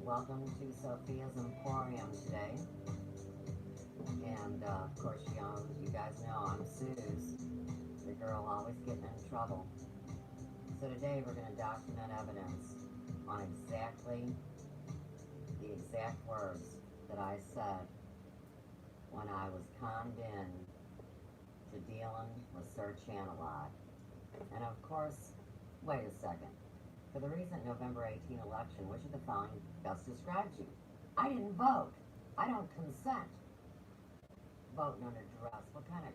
Welcome to Sophia's Emporium today. And of course, you guys know I'm Suze, the girl always getting in trouble. So today we're going to document evidence on exactly the exact words that I said when I was conned in to dealing with Sir Chanter. And of course, wait a second. For the recent November 18 election, which of the following best describes you? I didn't vote. I don't consent. Voting under duress. What kind of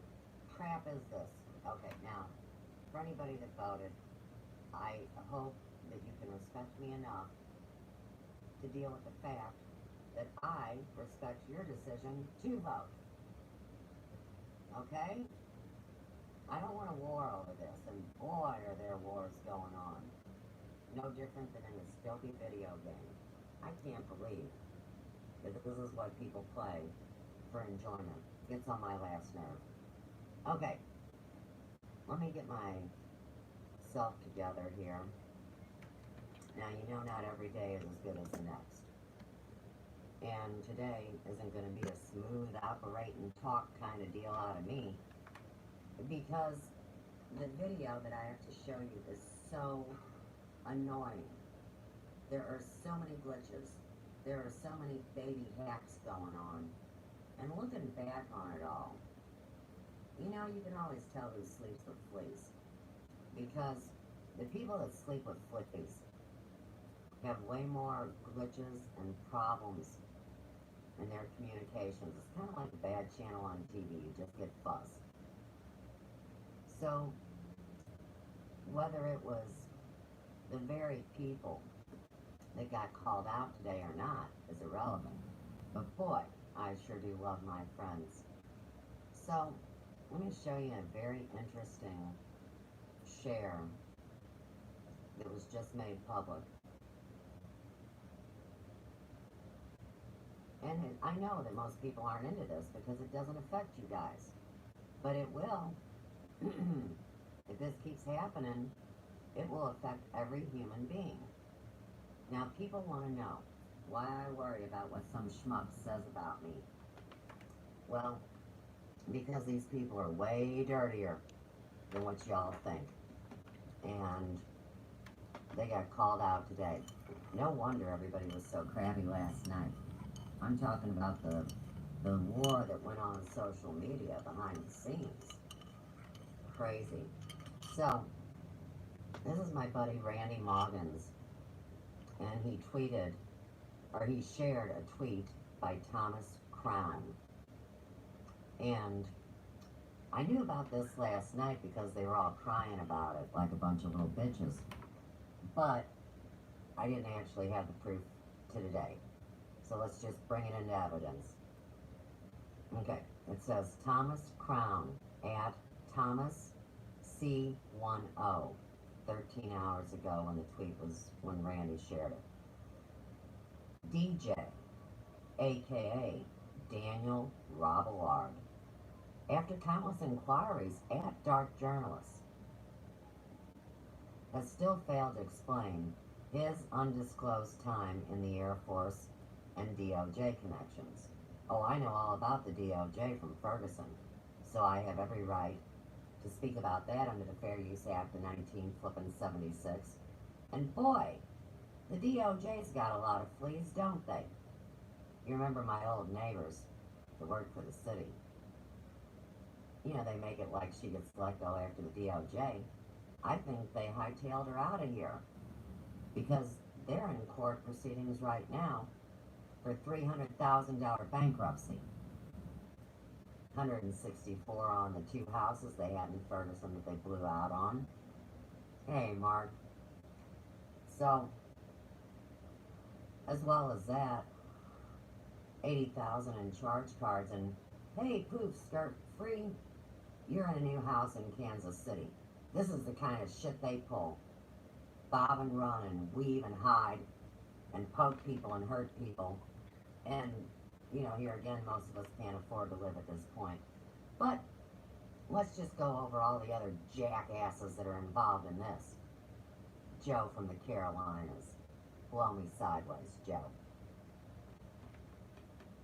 crap is this? Okay, now, for anybody that voted, I hope that you can respect me enough to deal with the fact that I respect your decision to vote. Okay? I don't want a war over this, and boy, are there wars going on. No different than in a filthy video game. I can't believe that this is what people play for enjoyment. Gets on my last nerve. Okay, let me get myself together here. Now, you know not every day is as good as the next. And today isn't going to be a smooth operating talk kind of deal out of me, because the video that I have to show you is so annoying. There are so many glitches. There are so many baby hacks going on. And looking back on it all, you know, you can always tell who sleeps with fleas. Because the people that sleep with fleas have way more glitches and problems in their communications. It's kind of like a bad channel on TV. You just get fussed. So, whether it was the very people that got called out today or not is irrelevant. But boy, I sure do love my friends. So, let me show you a very interesting share that was just made public. And I know that most people aren't into this because it doesn't affect you guys. But it will. If this keeps happening, it will affect every human being. Now, people want to know why I worry about what some schmuck says about me. Well, because these people are way dirtier than what y'all think. And they got called out today. No wonder everybody was so crabby last night. I'm talking about the war that went on social media behind the scenes. Crazy. So, this is my buddy Randy Moggins, and he shared a tweet by Thomas Crown. And I knew about this last night because they were all crying about it like a bunch of little bitches. But I didn't actually have the proof to today. So let's just bring it into evidence. Okay, it says Thomas Crown at Thomas C10, 13 hours ago when the tweet was, when Randy shared it. DJ, aka Daniel Robillard, after countless inquiries at Dark Journalists, has still failed to explain his undisclosed time in the Air Force and DOJ connections. Oh, I know all about the DOJ from Ferguson, so I have every right to speak about that under the Fair Use Act of 1976. And boy, the DOJ's got a lot of fleas, don't they? You remember my old neighbors that worked for the city. You know, they make it like she gets let go after the DOJ. I think they hightailed her out of here because they're in court proceedings right now for $300,000 bankruptcy. 164 on the two houses they had in Ferguson that they blew out on. Hey, Mark. So, as well as that, 80,000 in charge cards, and hey, poof, skirt free, you're in a new house in Kansas City. This is the kind of shit they pull. Bob and run and weave and hide and poke people and hurt people. And, you know, here again, most of us can't afford to live at this point. But let's just go over all the other jackasses that are involved in this. Joe from the Carolinas. Blow me sideways, Joe.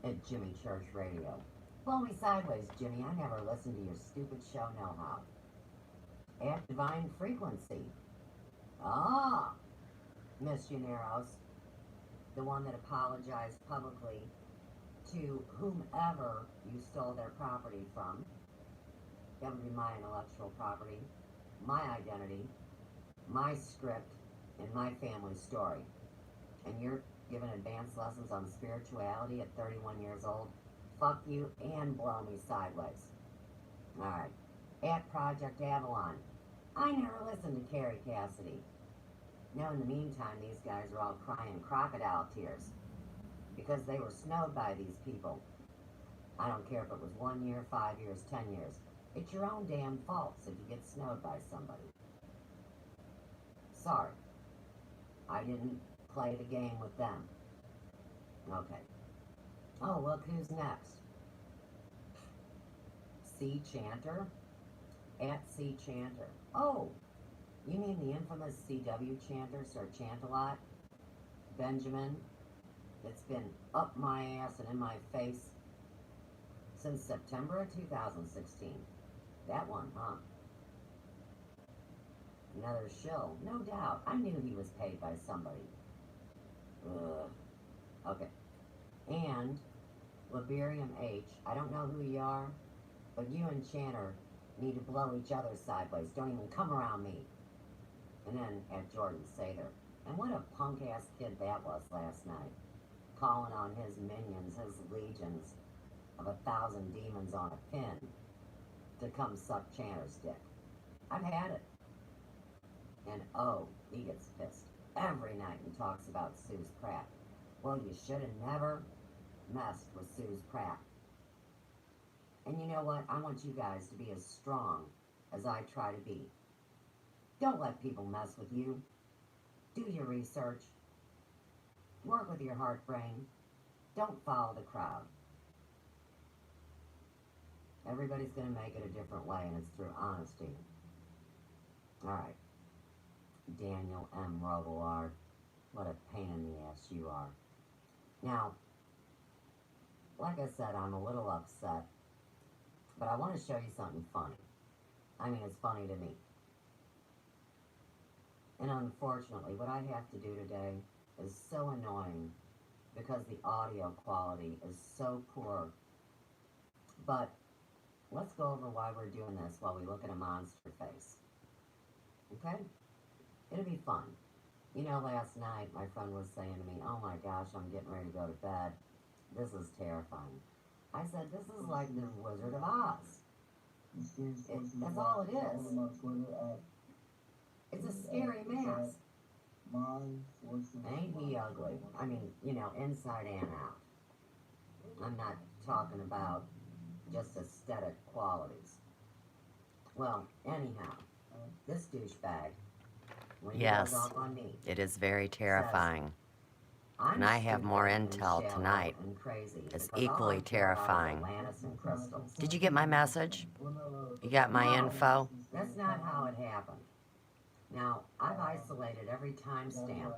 at Jimmy Church Radio. Blow me sideways, Jimmy. I never listened to your stupid show, no how. At Divine Frequency. Ah, Missioneros. The one that apologized publicly to whomever you stole their property from. That would be my intellectual property, my identity, my script, and my family story. And you're giving advanced lessons on spirituality at 31 years old? Fuck you and blow me sideways. Alright. At Project Avalon. I never listened to Carrie Cassidy. Now, in the meantime, these guys are all crying crocodile tears because they were snowed by these people. I don't care if it was 1 year, 5 years, 10 years. It's your own damn fault if you get snowed by somebody. Sorry. I didn't play the game with them. Okay. Oh, look who's next. C. Chanter? At C. Chanter. Oh, you mean the infamous CW Chanter, Sir Chant-a-Lot? Benjamin? It's been up my ass and in my face since September of 2016. That one, huh? Another shill, no doubt. I knew he was paid by somebody. Ugh. Okay. And Liberium H, I don't know who you are, but you and Chanter need to blow each other sideways. Don't even come around me. And then at Jordan Sather. And what a punk-ass kid that was last night. Calling on his minions, his legions of 1,000 demons on a pin to come suck Chanter's dick. I've had it. And oh, he gets pissed every night and talks about Suze Pratt. Well, you should have never messed with Suze Pratt. And you know what? I want you guys to be as strong as I try to be. Don't let people mess with you. Do your research. Work with your heart brain. Don't follow the crowd. Everybody's going to make it a different way, and it's through honesty. Alright. Daniel M. Robillard. What a pain in the ass you are. Now, like I said, I'm a little upset, but I want to show you something funny. I mean, it's funny to me. And unfortunately, what I have to do today is so annoying because the audio quality is so poor. But let's go over why we're doing this while we look at a monster face. Okay? It'll be fun. You know, last night my friend was saying to me, oh my gosh, I'm getting ready to go to bed. This is terrifying. I said, this is like the Wizard of Oz. That's all it is. It's a scary mask. Ain't he ugly? I mean, you know, inside and out. I'm not talking about just aesthetic qualities. Well, anyhow, this douchebag, when he goes off on me, it is very terrifying. And I have more intel tonight. It's equally terrifying. Did you get my message? You got my info? That's not how it happened. Now, I've isolated every timestamp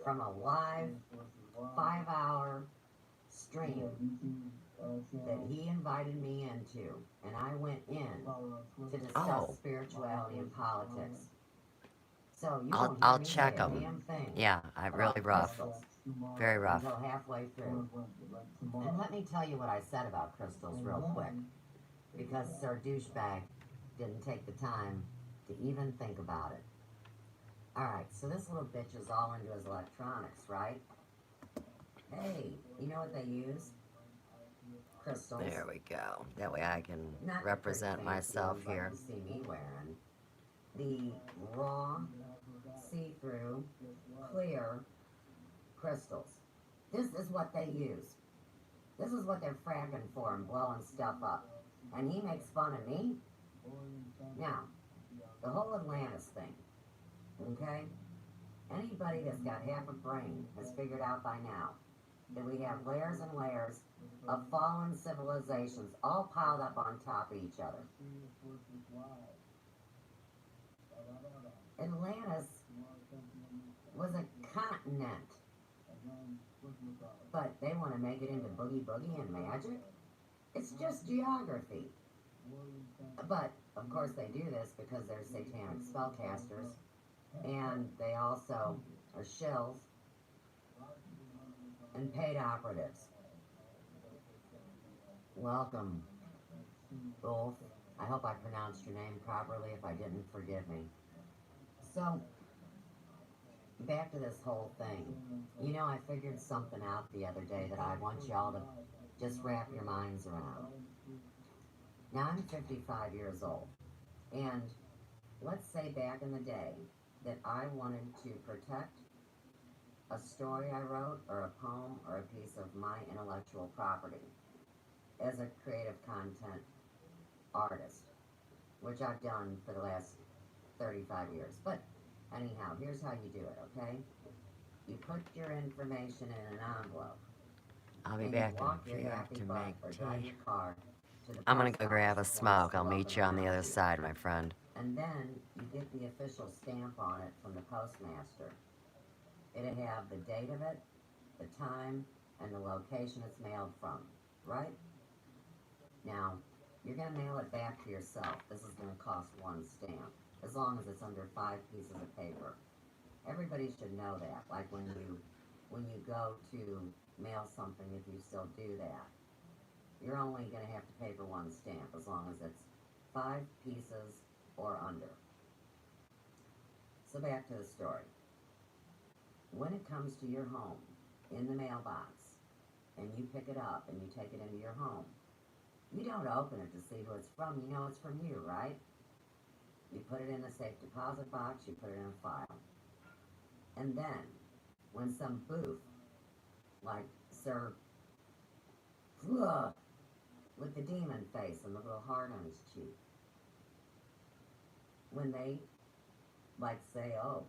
from a live 5-hour stream that he invited me into, and I went in to discuss spirituality and politics. So you I'll check them. Yeah, really rough. Very rough. Until halfway through. And let me tell you what I said about crystals real quick, because Sir Douchebag didn't take the time to even think about it. Alright, so this little bitch is all into his electronics, right? Hey, you know what they use? Crystals. There we go. That way I can represent myself here. You see me wearing the raw, see-through, clear crystals. This is what they use. This is what they're fragging for and blowing stuff up. And he makes fun of me? Now, the whole Atlantis thing. Okay? Anybody that's got half a brain has figured out by now that we have layers and layers of fallen civilizations all piled up on top of each other. Atlantis was a continent But they want to make it into boogie boogie and magic? It's just geography. But, of course, they do this because they're satanic spellcasters, and they also are shills and paid operatives. Welcome, Ulf. I hope I pronounced your name properly. If I didn't, forgive me. So, back to this whole thing. You know, I figured something out the other day that I want y'all to just wrap your minds around. Now, I'm 55 years old, and let's say back in the day that I wanted to protect a story I wrote, or a poem, or a piece of my intellectual property as a creative content artist, which I've done for the last 35 years. But anyhow, here's how you do it, okay? You put your information in an envelope. I'll be and back you walk in your here happy to butt make or drive tea. your car to the I'm gonna post go grab a office smoke. I'll to meet you on the open other it. side, my friend. And then you get the official stamp on it from the postmaster. It'll have the date of it, the time, and the location it's mailed from, right? Now, you're going to mail it back to yourself. This is going to cost one stamp, as long as it's under 5 pieces of paper. Everybody should know that, like when you go to mail something, if you still do that. You're only going to have to pay for one stamp, as long as it's 5 pieces or under. So back to the story. When it comes to your home, in the mailbox, and you pick it up and you take it into your home, you don't open it to see who it's from. You know it's from you, right? You put it in a safe deposit box, you put it in a file. And then, when some booth, like Sir with the demon face and the little heart on his cheek, when they, like, say, oh,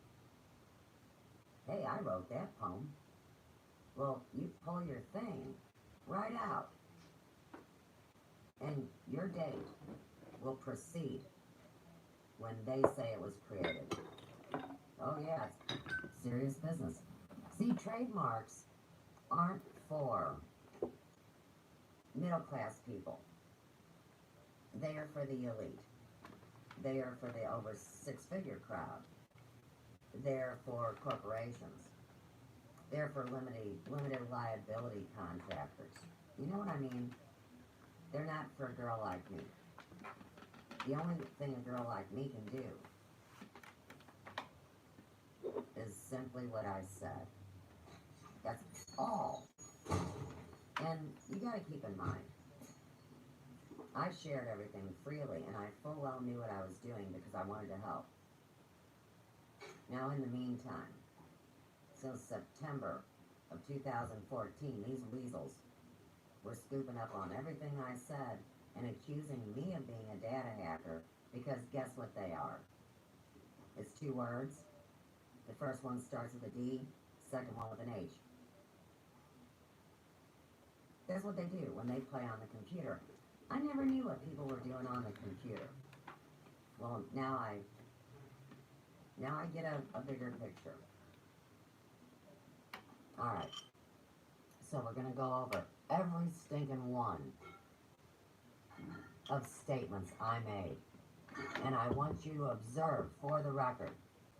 hey, I wrote that poem. Well, you pull your thing right out, and your date will proceed when they say it was created. Oh yeah, it's serious business. See, trademarks aren't for middle-class people. They are for the elite. They are for the over 6-figure crowd. They're for corporations. They're for limited liability contractors. You know what I mean? They're not for a girl like me. The only thing a girl like me can do is simply what I said. That's all. And you gotta keep in mind, I shared everything freely, and I full well knew what I was doing because I wanted to help. Now, in the meantime, since September of 2014, these weasels were scooping up on everything I said and accusing me of being a data hacker, because guess what they are? It's 2 words. The first one starts with a D, second one with an H. That's what they do when they play on the computer. I never knew what people were doing on the computer. Well, now I get a bigger picture. Alright, so we're going to go over every stinking one of statements I made. And I want you to observe, for the record,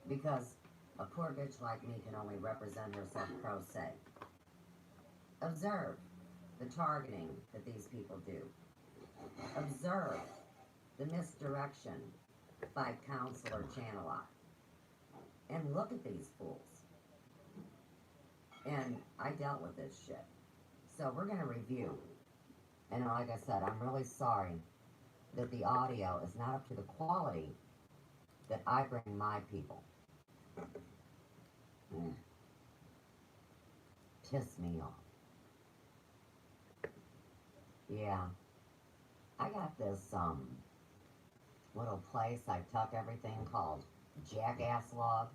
because a poor bitch like me can only represent herself pro se. Observe the targeting that these people do. Observe the misdirection by Counselor Channelot. And look at these fools. And I dealt with this shit. So we're going to review. And like I said, I'm really sorry that the audio is not up to the quality that I bring my people. Piss me off. Yeah. I got this, little place I tuck everything called Jackass Log.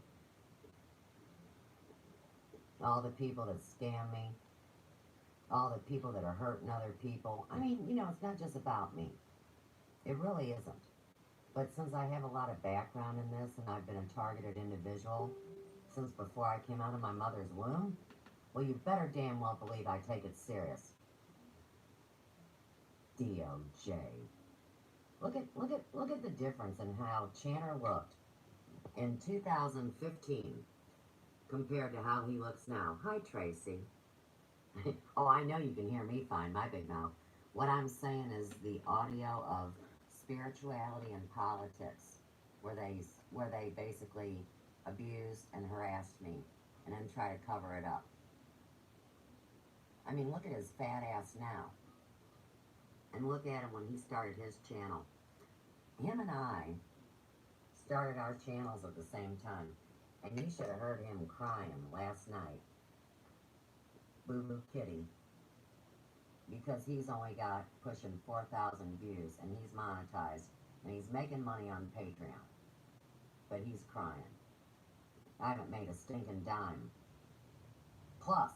All the people that scam me. All the people that are hurting other people. I mean, you know, it's not just about me. It really isn't. But since I have a lot of background in this, and I've been a targeted individual since before I came out of my mother's womb, Well, you better damn well believe I take it serious. DOJ. Look at the difference in how Chanter looked in 2015 compared to how he looks now. Hi, Tracy. Oh, I know you can hear me fine, my big mouth. What I'm saying is the audio of spirituality and politics, where they basically abused and harassed me, and then try to cover it up. I mean, look at his fat ass now, and look at him when he started his channel. Him and I started our channels at the same time, and you should have heard him crying last night. Boo Boo Kitty. Because he's only got pushing 4,000 views, and he's monetized, and he's making money on Patreon. But he's crying. I haven't made a stinking dime. Plus,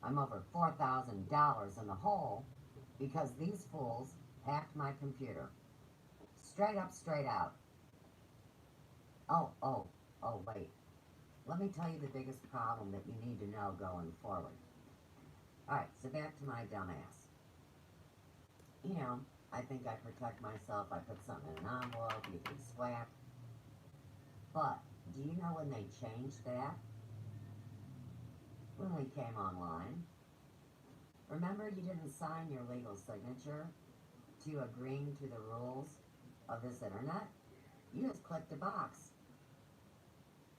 I'm over $4,000 in the hole because these fools hacked my computer. Straight up, straight out. Oh, wait. Let me tell you the biggest problem that you need to know going forward. Alright, so back to my dumbass. You know, I think I protect myself. I put something in an envelope, you can swap. But, do you know when they changed that? When we came online. Remember, you didn't sign your legal signature to agreeing to the rules of this internet? You just clicked a box.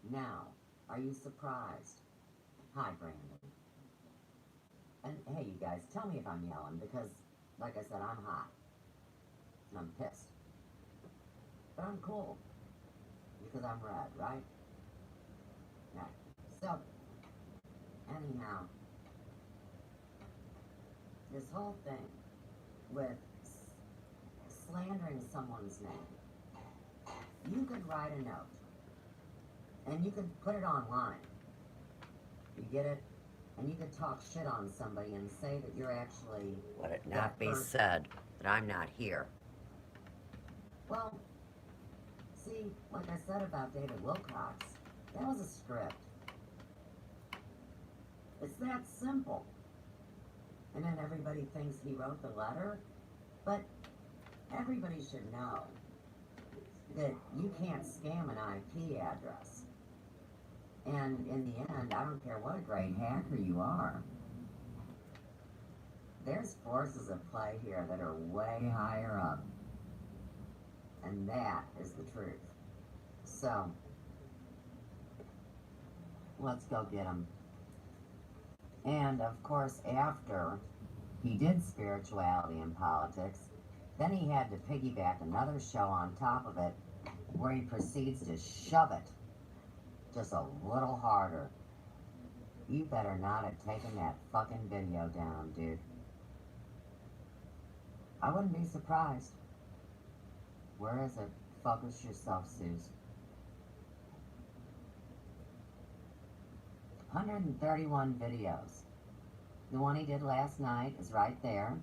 Now, are you surprised? Hi, Brandon. And hey, you guys, tell me if I'm yelling, because, like I said, I'm hot. And I'm pissed. But I'm cool. Because I'm red, right? Right. So, anyhow, this whole thing with slandering someone's name, you could write a note. And you could put it online. You get it? And you could talk shit on somebody and say that you're actually... Let it not be said that I'm not here. Well, see, like I said about David Wilcox, that was a script. It's that simple. And then everybody thinks he wrote the letter, but everybody should know that you can't scam an IP address. And in the end, I don't care what a great hacker you are. There's forces at play here that are way higher up. And that is the truth. So, let's go get him. And, of course, after he did spirituality and politics, then he had to piggyback another show on top of it where he proceeds to shove it just a little harder. You better not have taken that fucking video down, dude. I wouldn't be surprised. Where is it? Focus yourself, Suze. 131 videos. The one he did last night is right there.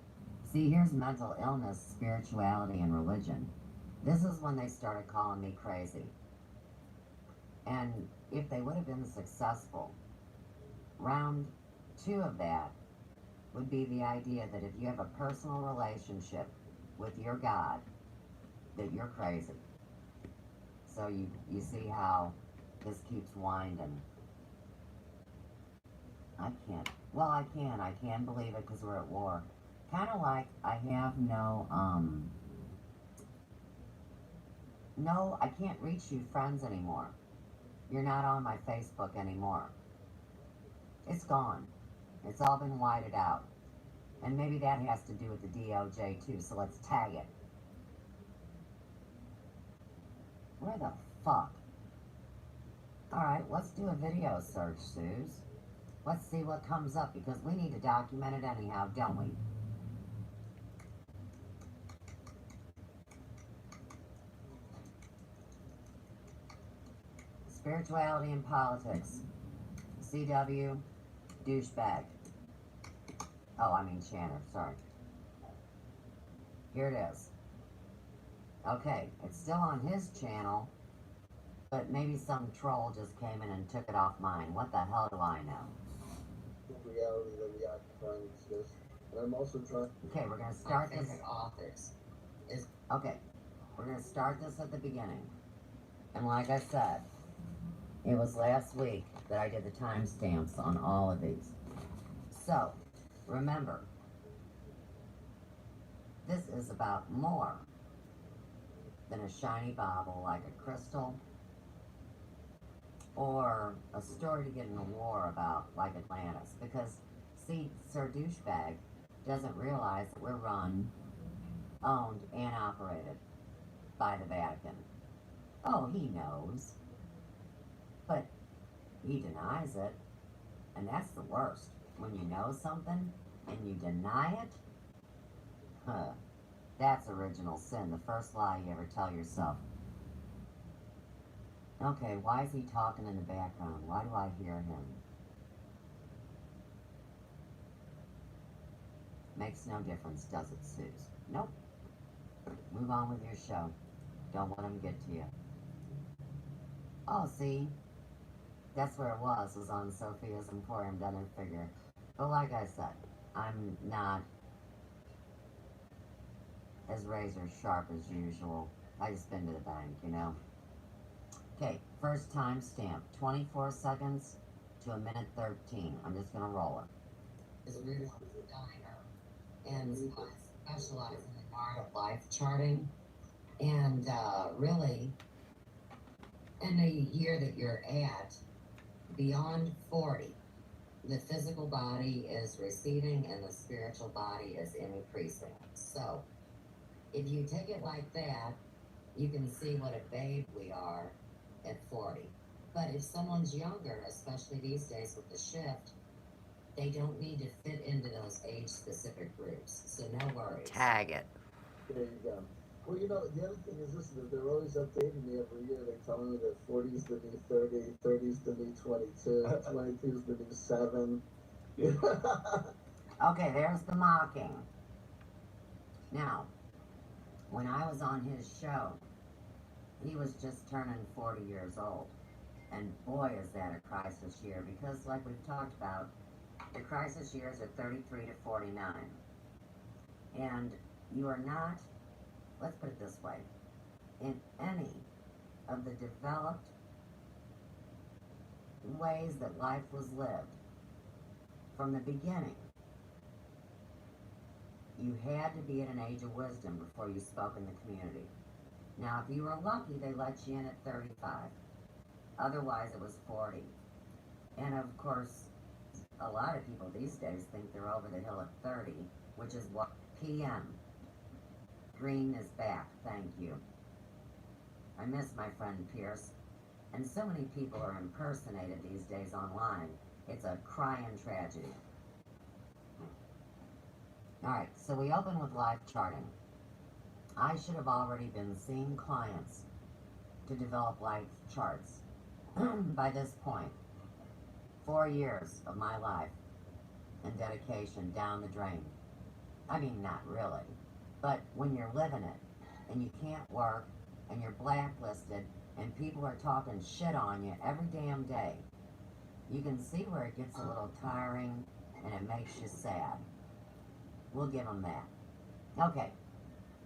See, here's mental illness, spirituality, and religion. This is when they started calling me crazy. And if they would have been successful, round 2 of that would be the idea that if you have a personal relationship with your God, that you're crazy. So you see how this keeps winding. I can't. Well, I can believe it because we're at war. Kind of like I have no, I can't reach you friends anymore. You're not on my Facebook anymore. It's gone. It's all been whited out. And maybe that has to do with the DOJ too, so let's tag it. Where the fuck? Alright, let's do a video search, Suze. Let's see what comes up, because we need to document it anyhow, don't we? Spirituality and politics. CW, douchebag. Oh, I mean Chanter, sorry. Here it is. Okay, it's still on his channel, but maybe some troll just came in and took it off mine. What the hell do I know? reality that we occupy and exist. And I'm also trying. Okay, we're gonna start this. Authors is okay. We're gonna start this at the beginning. And like I said, it was last week that I did the timestamps on all of these. So, remember, this is about more than a shiny bauble like a crystal or a story to get in a war about like Atlantis. Because, see, Sir Douchebag doesn't realize that we're run, owned, and operated by the Vatican. Oh, he knows. But he denies it. And that's the worst. When you know something and you deny it, that's original sin. The first lie you ever tell yourself. Okay, why is he talking in the background? Why do I hear him? Makes no difference, does it, Suze? Nope. Move on with your show. Don't let him get to you. Oh, see? That's where it was on Sophia's Emporium Dinner Figure. But like I said, I'm not as razor sharp as usual. I just been to the bank, you know? Okay, first time stamp, 24 seconds to 1:13. I'm just gonna roll it. Is a diner and specializes in the art of life charting. And really, in the year that you're at, beyond 40, the physical body is receding and the spiritual body is increasing. So, if you take it like that, you can see what a babe we are at 40. But if someone's younger, especially these days with the shift, they don't need to fit into those age-specific groups. So no worries. Tag it. There you go. Well, you know, the other thing is this, that they're always updating me every year. They tell me that 40 is the new 30, 30 is the new 22, 22 is the new 7. Okay, there's the mocking. Now, when I was on his show, he was just turning 40 years old. And boy, is that a crisis year, because like we've talked about, the crisis years are 33 to 49. And you are not, let's put it this way, in any of the developed ways that life was lived from the beginning, you had to be at an age of wisdom before you spoke in the community. Now, if you were lucky, they let you in at 35. Otherwise, it was 40. And of course, a lot of people these days think they're over the hill at 30, which is what PM. Green is back, thank you. I miss my friend Pierce. And so many people are impersonated these days online. It's a crying tragedy. Alright, so we open with live charting. I should have already been seeing clients to develop life charts by this point. 4 years of my life and dedication down the drain. I mean, not really. But when you're living it and you can't work and you're blacklisted and people are talking shit on you every damn day, you can see where it gets a little tiring and it makes you sad. We'll give them that. Okay,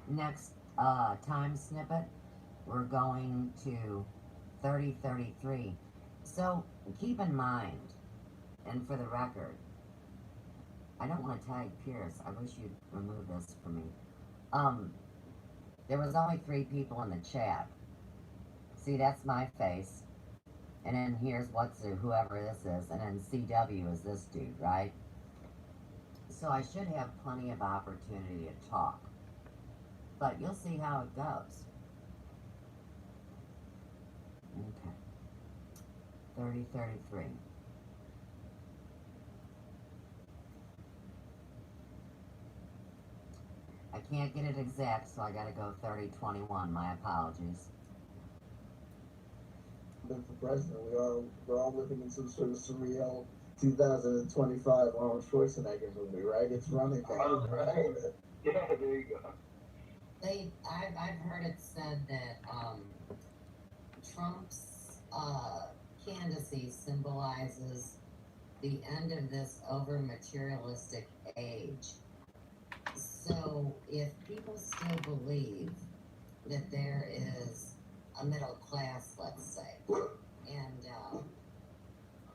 next time snippet, we're going to 3033. So keep in mind, and for the record, I don't want to tag Pierce. I wish you'd remove this for me. There was only 3 people in the chat. See, that's my face. And then here's whoever this is. And then CW is this dude, right? So I should have plenty of opportunity to talk. But you'll see how it goes. Okay. 3033. I can't get it exact, so I gotta go 3021. My apologies. But for president, we're all living in some sort of surreal 2025 Arnold Schwarzenegger movie, right? It's running down, right? Yeah, there you go. I've heard it said that Trump's candidacy symbolizes the end of this over materialistic age. So if people still believe that there is a middle class, let's say, and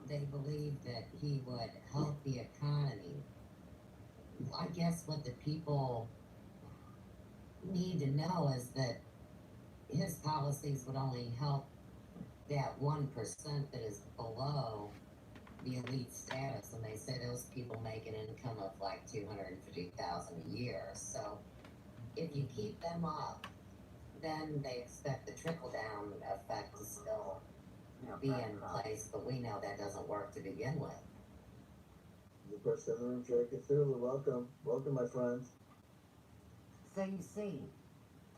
they believe that he would help the economy, I guess what the people need to know is that his policies would only help that 1% that is below the elite status, and they say those people make an income of like $250,000 a year. So if you keep them up, then they expect the trickle down effect to still be in place, but we know that doesn't work to begin with. The person in the room, Jake Cthulhu, welcome. Welcome, my friends. So you see,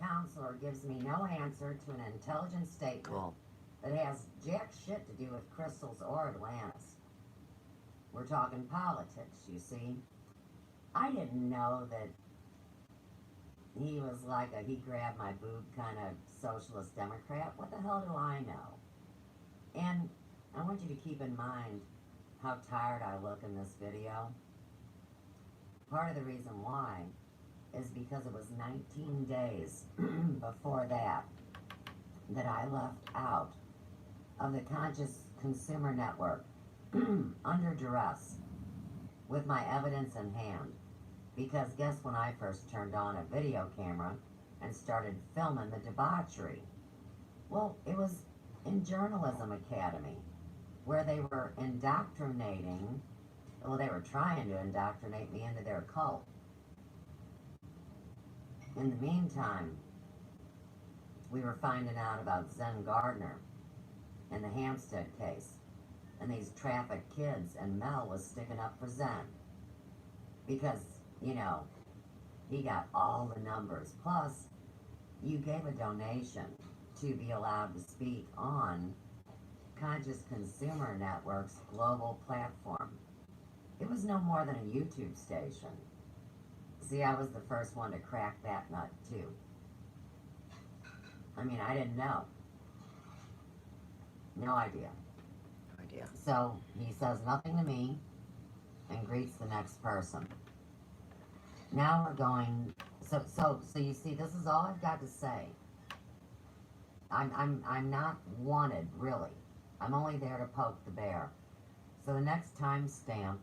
counselor gives me no answer to an intelligent statement that has jack shit to do with crystals or Atlantis. We're talking politics, you see. I didn't know that he was like a he grabbed my boob kind of socialist Democrat. What the hell do I know? And I want you to keep in mind how tired I look in this video. Part of the reason why is because it was 19 days before that I left out of the Conscious Consumer Network under duress with my evidence in hand. Because guess when I first turned on a video camera and started filming the debauchery? Well, it was in Journalism Academy, where they were indoctrinating, well, they were trying to indoctrinate me into their cult. In the meantime, we were finding out about Zen Gardner and the Hampstead case, and these trafficked kids, and Mel was sticking up for Zen. Because, you know, he got all the numbers. Plus, you gave a donation to be allowed to speak on Conscious Consumer Network's global platform. It was no more than a YouTube station. See, I was the first one to crack that nut, too. I mean, I didn't know. No idea. No idea. So, he says nothing to me and greets the next person. Now we're going, so you see, this is all I've got to say. I'm not wanted, really. I'm only there to poke the bear. So the next timestamp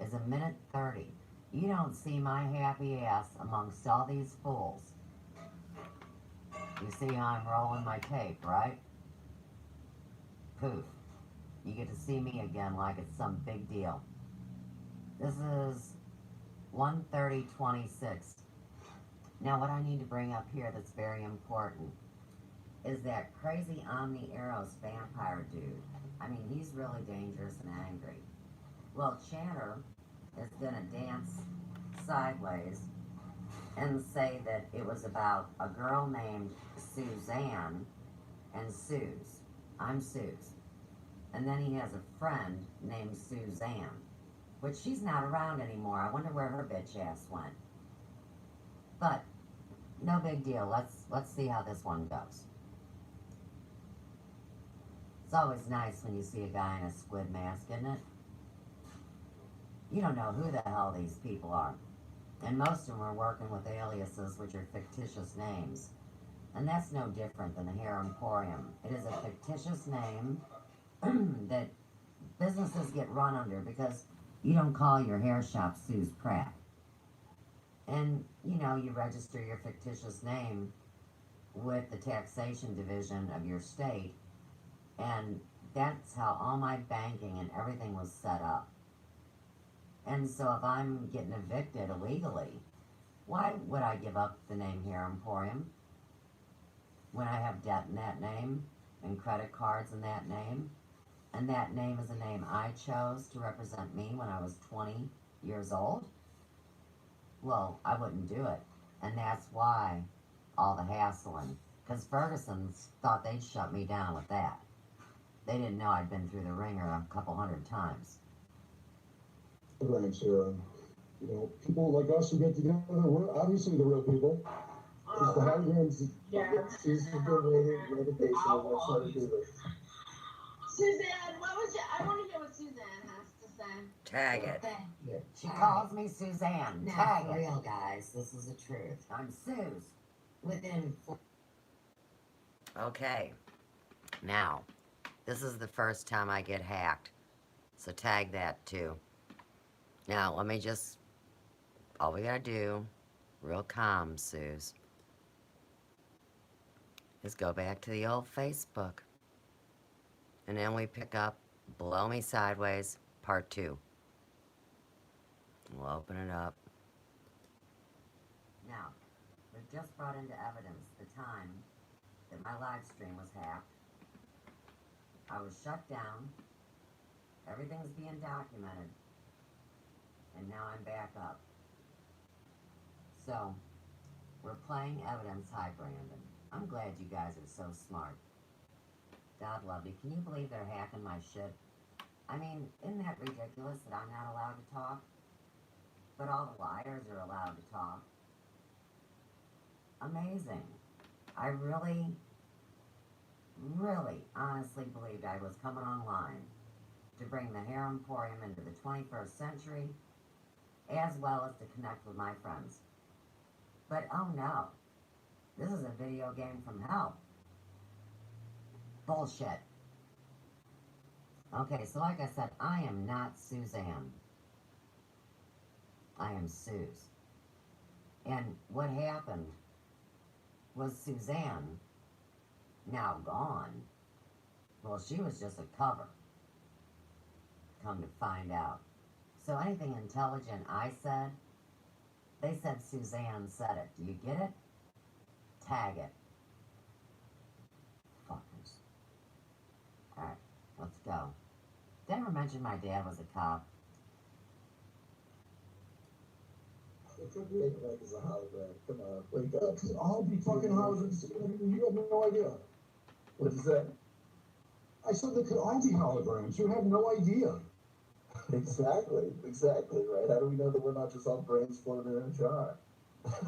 is 1:30. You don't see my happy ass amongst all these fools. You see how I'm rolling my tape, right? Poof. You get to see me again like it's some big deal. This is 1:30:26. Now what I need to bring up here that's very important is that crazy Omni Eros vampire dude. I mean, he's really dangerous and angry. Well, Chanter is going to dance sideways and say that it was about a girl named Suzanne and Suze. I'm Suze. And then he has a friend named Suzanne, which she's not around anymore. I wonder where her bitch ass went. But no big deal. Let's see how this one goes. It's always nice when you see a guy in a squid mask, isn't it? You don't know who the hell these people are. And most of them are working with aliases, which are fictitious names. And that's no different than the Hair Emporium. It is a fictitious name that businesses get run under because you don't call your hair shop Sue's Pratt. And, you know, you register your fictitious name with the taxation division of your state. And that's how all my banking and everything was set up. And so if I'm getting evicted illegally, why would I give up the name Hair Emporium when I have debt in that name and credit cards in that name? And that name is a name I chose to represent me when I was 20 years old? Well, I wouldn't do it. And that's why all the hassling. Because Ferguson's thought they'd shut me down with that. They didn't know I'd been through the ringer a couple hundred times. Right, sure. You know, people like us who get together, we're obviously the real people. It's the holograms. She's been waiting meditation, and that's how to do this. Suzanne, what was your, I want to hear what Suzanne has to Tag it. Thank you. She calls me Suzanne. Tag it. For real, guys. This is the truth. I'm Suze. Within 4... Okay. Now, this is the first time I get hacked. So tag that too. Now, let me just... All we gotta do, real calm, Suze, is go back to the old Facebook. And then we pick up Blow Me Sideways, Part 2. We'll open it up. Now, we've just brought into evidence the time that my live stream was hacked. I was shut down. Everything's being documented. And now I'm back up. So, we're playing evidence. Hi, Brandon. I'm glad you guys are so smart. God love you. Can you believe they're hacking my shit? I mean, isn't that ridiculous that I'm not allowed to talk? But all the liars are allowed to talk. Amazing. I really, really honestly believed I was coming online to bring the hair emporium into the 21st century, as well as to connect with my friends. But oh no, this is a video game from hell. Bullshit. Okay, so like I said, I am not Suzanne. I am Suze. And what happened was Suzanne, now gone, well, she was just a cover. Come to find out. So anything intelligent I said, they said Suzanne said it. Do you get it? Tag it. Fuckers. Alright, let's go. Did I ever mention my dad was a cop? It could be like it's a hologram. Come on, wake up. I'll be fucking holograms. You have no idea. What'd you say? I said they could all be holograms. You have no idea. Exactly, right? How do we know that we're not just all brains floating in a jar?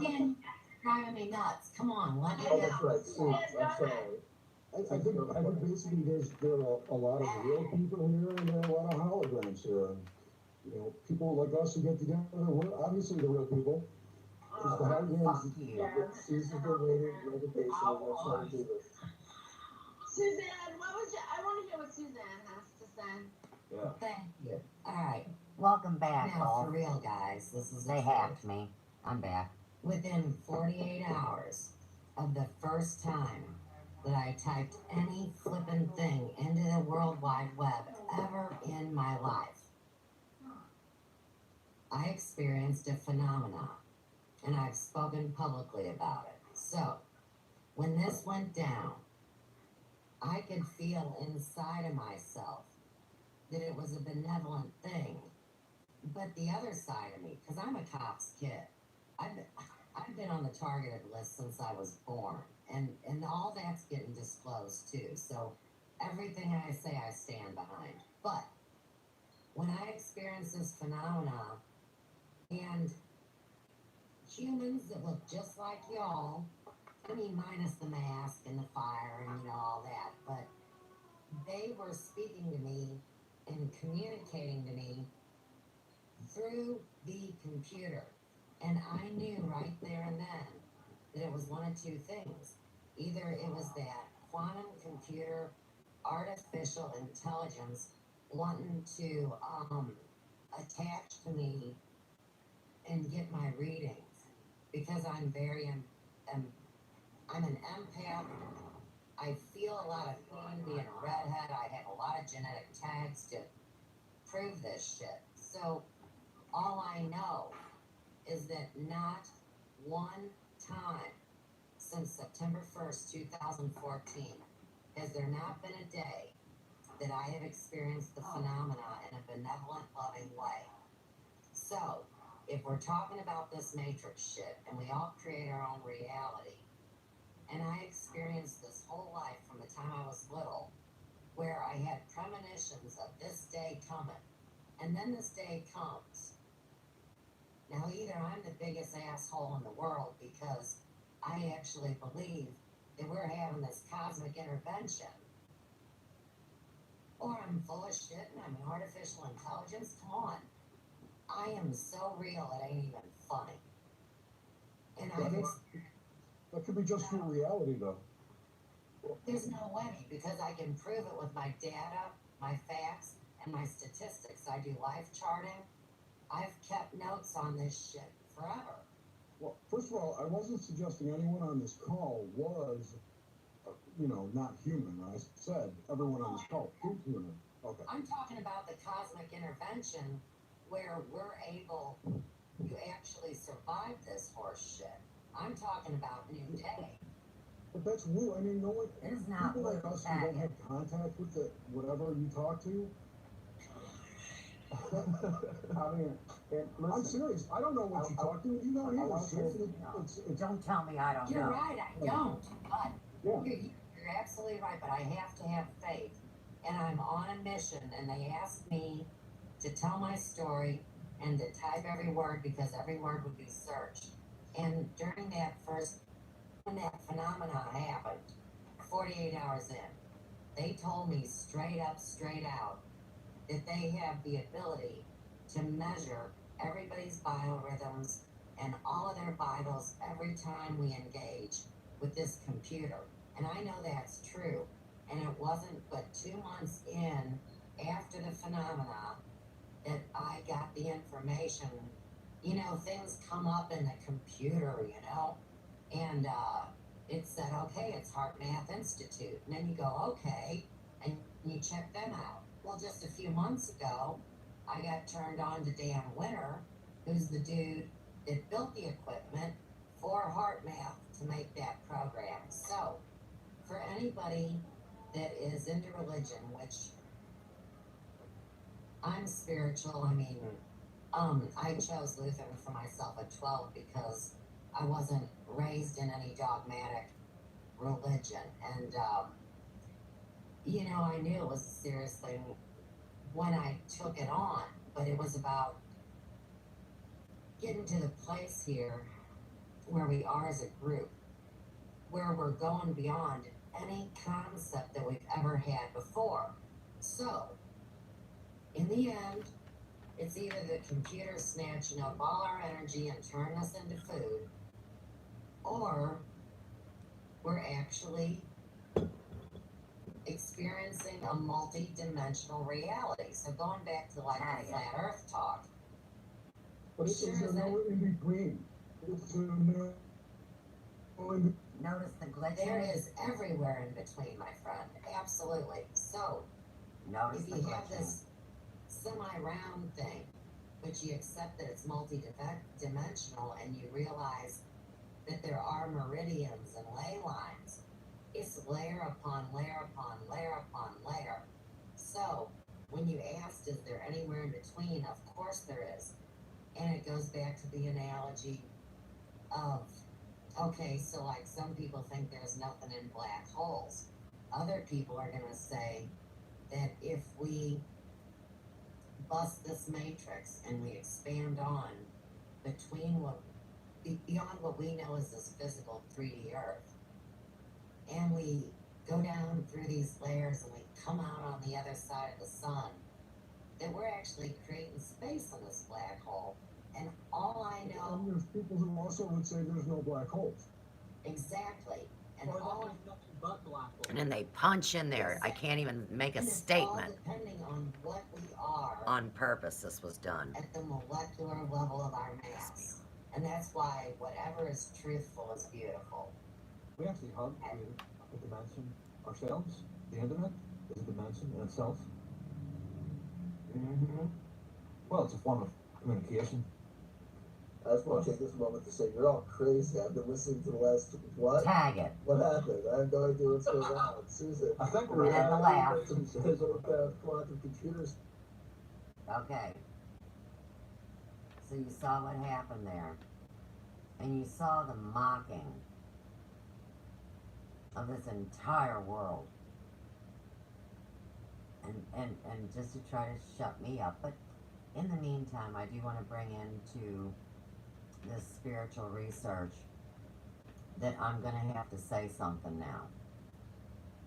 Dan, you're driving me nuts. Come on, let me Oh, know. that's right. Suze, I'm sorry. I think basically there are a lot of real people here and there are a lot of holograms here. You know, people like us who get together, we're obviously the real people. It's the holograms. Suze has been waiting reservation. That's how we do this. Suzanne, I want to hear what Suzanne has to say. Yeah. Thank you. Alright, welcome back. Now, for real, guys, they hacked me. I'm back. Within 48 hours of the first time that I typed any flippin' thing into the World Wide Web ever in my life, I experienced a phenomenon, and I've spoken publicly about it. So, when this went down, I could feel inside of myself that it was a benevolent thing. But the other side of me, because I'm a cop's kid, I've been on the targeted list since I was born, and all that's getting disclosed too. So everything I say, I stand behind. But when I experienced this phenomena, and humans that look just like y'all, I mean, minus the mask and the fire and all that, but they were speaking to me and communicating to me through the computer. And I knew right there and then that it was one of two things. Either it was that quantum computer, artificial intelligence wanting to attach to me and get my readings. Because I'm I'm an empath. I feel a lot of pain being a redhead. I have a lot of genetic tags to prove this shit. So all I know is that not one time since September 1st, 2014, has there not been a day that I have experienced the phenomena in a benevolent, loving way. So, if we're talking about this matrix shit, and we all create our own reality, and I experienced this whole life from the time I was little, where I had premonitions of this day coming, and then this day comes. Now, either I'm the biggest asshole in the world because I actually believe that we're having this cosmic intervention, or I'm full of shit and I'm artificial intelligence. Come on. I am so real, it ain't even funny. And That could be just your reality, though. there's no way, because I can prove it with my data, my facts, and my statistics. I do life charting. I've kept notes on this shit forever. Well, first of all, I wasn't suggesting anyone on this call was, not human. I said everyone on this call is human. Okay. I'm talking about the cosmic intervention where we're able to actually survive this horse shit. I'm talking about New Day. But that's woo. I mean, no one. It is not people like woo, us who don't faggot. have contact with whatever you talk to. I mean, I'm serious. I don't know what you talk to. You don't either. Don't tell me I don't know. You're right, I don't. But Yeah. you're absolutely right, but I have to have faith. And I'm on a mission, and they asked me to tell my story and to type every word because every word would be searched. And during when that phenomenon happened, 48 hours in, they told me straight up, straight out, that they have the ability to measure everybody's biorhythms and all of their vitals every time we engage with this computer. And I know that's true. And it wasn't but 2 months in after the phenomena that I got the information. Things come up in the computer, and it said, okay, it's Heart Math Institute. And then you go, okay, and you check them out. Well, just a few months ago, I got turned on to Dan Winter, who's the dude that built the equipment for Heart Math to make that program. So, for anybody that is into religion, which I'm spiritual, I chose Lutheran for myself at 12 because I wasn't raised in any dogmatic religion. And, I knew it was a serious thing when I took it on, but it was about getting to the place here where we are as a group, where we're going beyond any concept that we've ever had before. So, in the end, it's either the computer snatching up all our energy and turning us into food, or we're actually experiencing a multi-dimensional reality. So going back to the flat Earth talk. But it's no in between. Notice the glitch. There is everywhere in between, my friend. Absolutely. So, if you have this semi-round thing, but you accept that it's multi-dimensional and you realize that there are meridians and ley lines, it's layer upon layer upon layer upon layer. So, when you asked, is there anywhere in between? Of course there is. And it goes back to the analogy of, okay, so like some people think there's nothing in black holes. Other people are going to say that if we bust this matrix and we expand on beyond what we know as this physical 3D Earth, and we go down through these layers and we come out on the other side of the sun, that we're actually creating space in this black hole. And all I know... And there's people who also would say there's no black holes. Exactly. And or all... there's nothing but black holes. And then they punch in there. I can't even make a statement. All depending on what we are. On purpose, this was done. At the molecular level of our mass. And that's why whatever is truthful is beautiful. We actually hug a dimension ourselves. The internet is a dimension in itself. Mm-hmm. Well, it's a form of communication. I just want to take this moment to say you're all crazy. I've been listening to the last what? Tag it. What happened? I have no idea what's going on. Susan. I think we're at the laugh. Quantum computers. Okay. So you saw what happened there. And you saw the mocking of this entire world. And just to try to shut me up. But in the meantime, I do want to bring into this spiritual research that I'm going to have to say something now.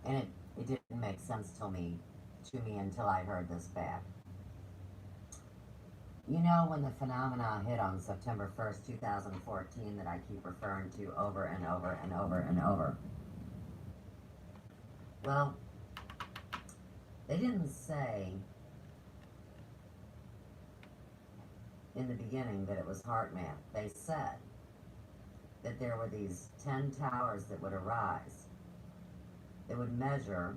And it didn't make sense to me to me until I heard this back. You know, when the phenomena hit on September 1st, 2014, that I keep referring to over and over and over and over. Well, they didn't say in the beginning that it was heart math. They said that there were these 10 towers that would arise that would measure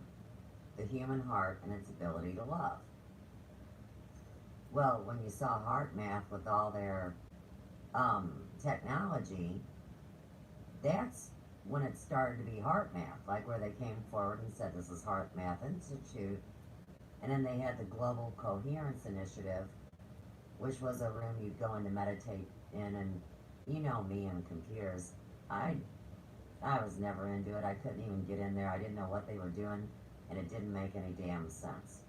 the human heart and its ability to love. Well, when you saw heart math with all their technology, that's when it started to be heart math, like where they came forward and said this is Heart Math Institute, and then they had the Global Coherence Initiative, which was a room you'd go in to meditate in, and you know me and computers, I was never into it. I couldn't even get in there. I didn't know what they were doing, and it didn't make any damn sense.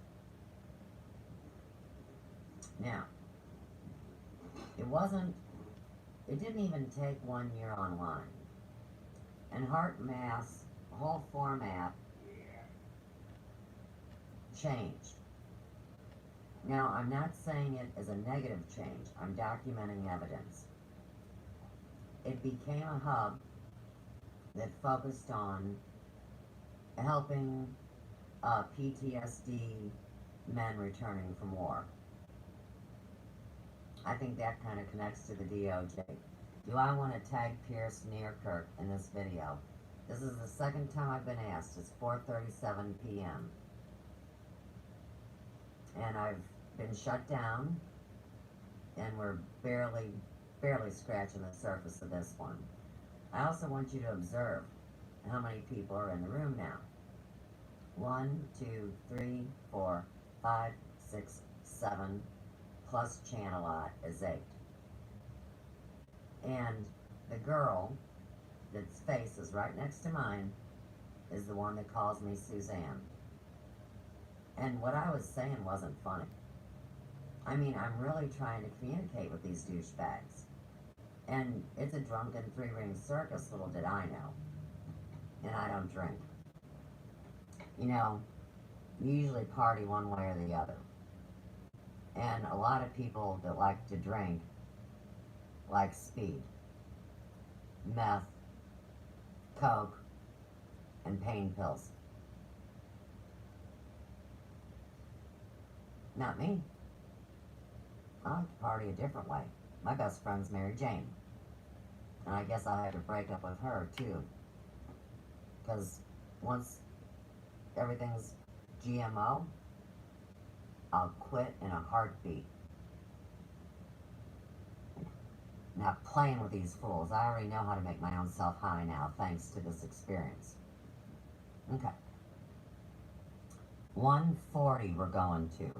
Now, it didn't even take 1 year online. And Heart Math's whole format changed. Now, I'm not saying it as a negative change. I'm documenting evidence. It became a hub that focused on helping PTSD men returning from war. I think that kind of connects to the DOJ. Do I want to tag Pierce Nearkirk in this video? This is the second time I've been asked. It's 4:37 p.m. And I've been shut down, and we're barely scratching the surface of this one. I also want you to observe how many people are in the room now. 1, 2, 3, 4, 5, 6, 7, plus Channelot is 8. And the girl that's face is right next to mine is the one that calls me Suzanne. And what I was saying wasn't funny. I mean, I'm really trying to communicate with these douchebags. And it's a drunken three-ring circus, little did I know. And I don't drink. You know, you usually party one way or the other. And a lot of people that like to drink like speed, meth, coke, and pain pills. Not me. I like to party a different way. My best friend's Mary Jane. And I guess I had to break up with her, too. Because once everything's GMO, I'll quit in a heartbeat. Not playing with these fools. I already know how to make my own self high now, thanks to this experience. Okay. 140 we're going to.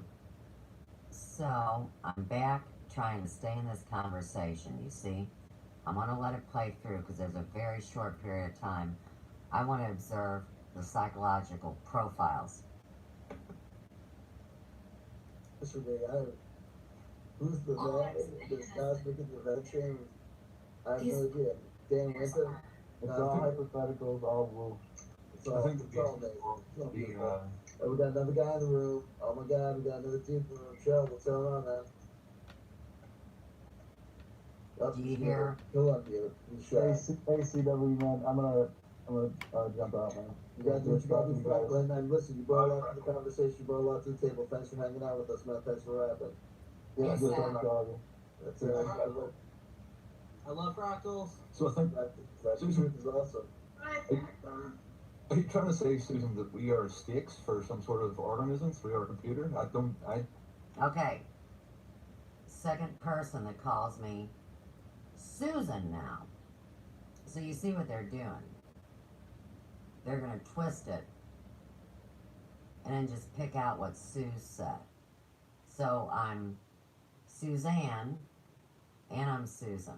So, I'm back trying to stay in this conversation, you see? I'm going to let it play through because there's a very short period of time. I want to observe the psychological profiles. Mr. Day, who's the vet? This cosmic intervention? I have no idea. Dan Winter? It's all hypotheticals, all rules. It's all amazing. It's all beautiful. And we got another guy in the room. Oh my God, we got another team in the room. Cheryl, what's going on, man? Do you hear? He'll unmute. He's shy. Hey, CW, man, I'm gonna jump out, man. You gotta do what you gotta do, Franklin. And listen, you brought a lot to the conversation. You brought a lot to the table. Thanks for hanging out with us, man. Thanks for rapping. Yeah, Yes, good sir. talking to all of you. That's it. I love fractals. So I think, That truth is awesome. are you trying to say, Susan, that we are sticks for some sort of organisms? We are a computer? Okay. Second person that calls me Susan now. So you see what they're doing. They're going to twist it and then just pick out what Sue said. So I'm Suzanne and I'm Susan.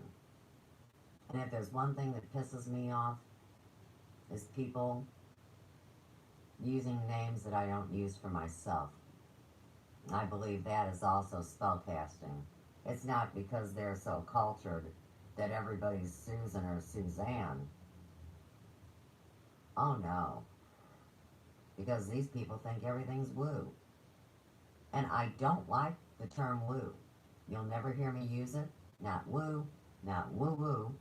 And if there's one thing that pisses me off is people using names that I don't use for myself. I believe that is also spellcasting. It's not because they're so cultured that everybody's Susan or Suzanne. Oh no. Because these people think everything's woo. And I don't like the term woo. You'll never hear me use it. Not woo, not woo-woo.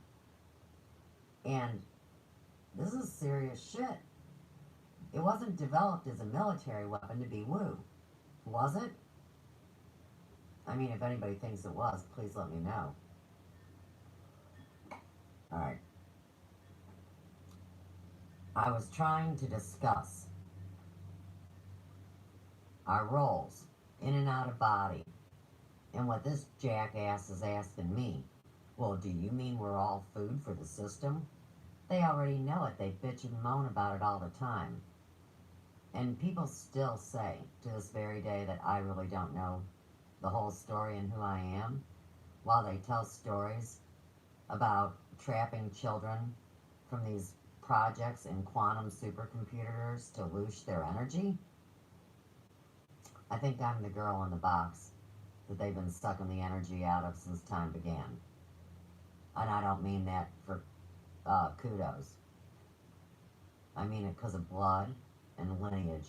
And this is serious shit. It wasn't developed as a military weapon to be woo. Was it? I mean, if anybody thinks it was, please let me know. Alright. I was trying to discuss our roles in and out of body. And what this jackass is asking me, well, do you mean we're all food for the system? They already know it. They bitch and moan about it all the time. And people still say, to this very day, that I really don't know the whole story and who I am, while they tell stories about trapping children from these projects in quantum supercomputers to loosh their energy. I think I'm the girl in the box that they've been sucking the energy out of since time began. And I don't mean that for kudos. I mean it because of blood and lineage,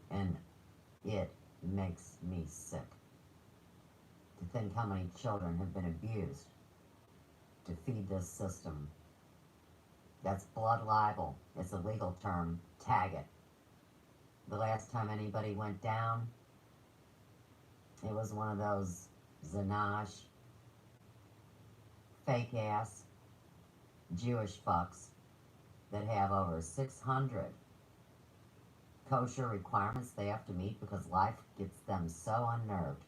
and it makes me sick to think how many children have been abused to feed this system. That's blood libel. It's a legal term. Tag it. The last time anybody went down, it was one of those Zanash, fake-ass Jewish fucks that have over 600 kosher requirements they have to meet because life gets them so unnerved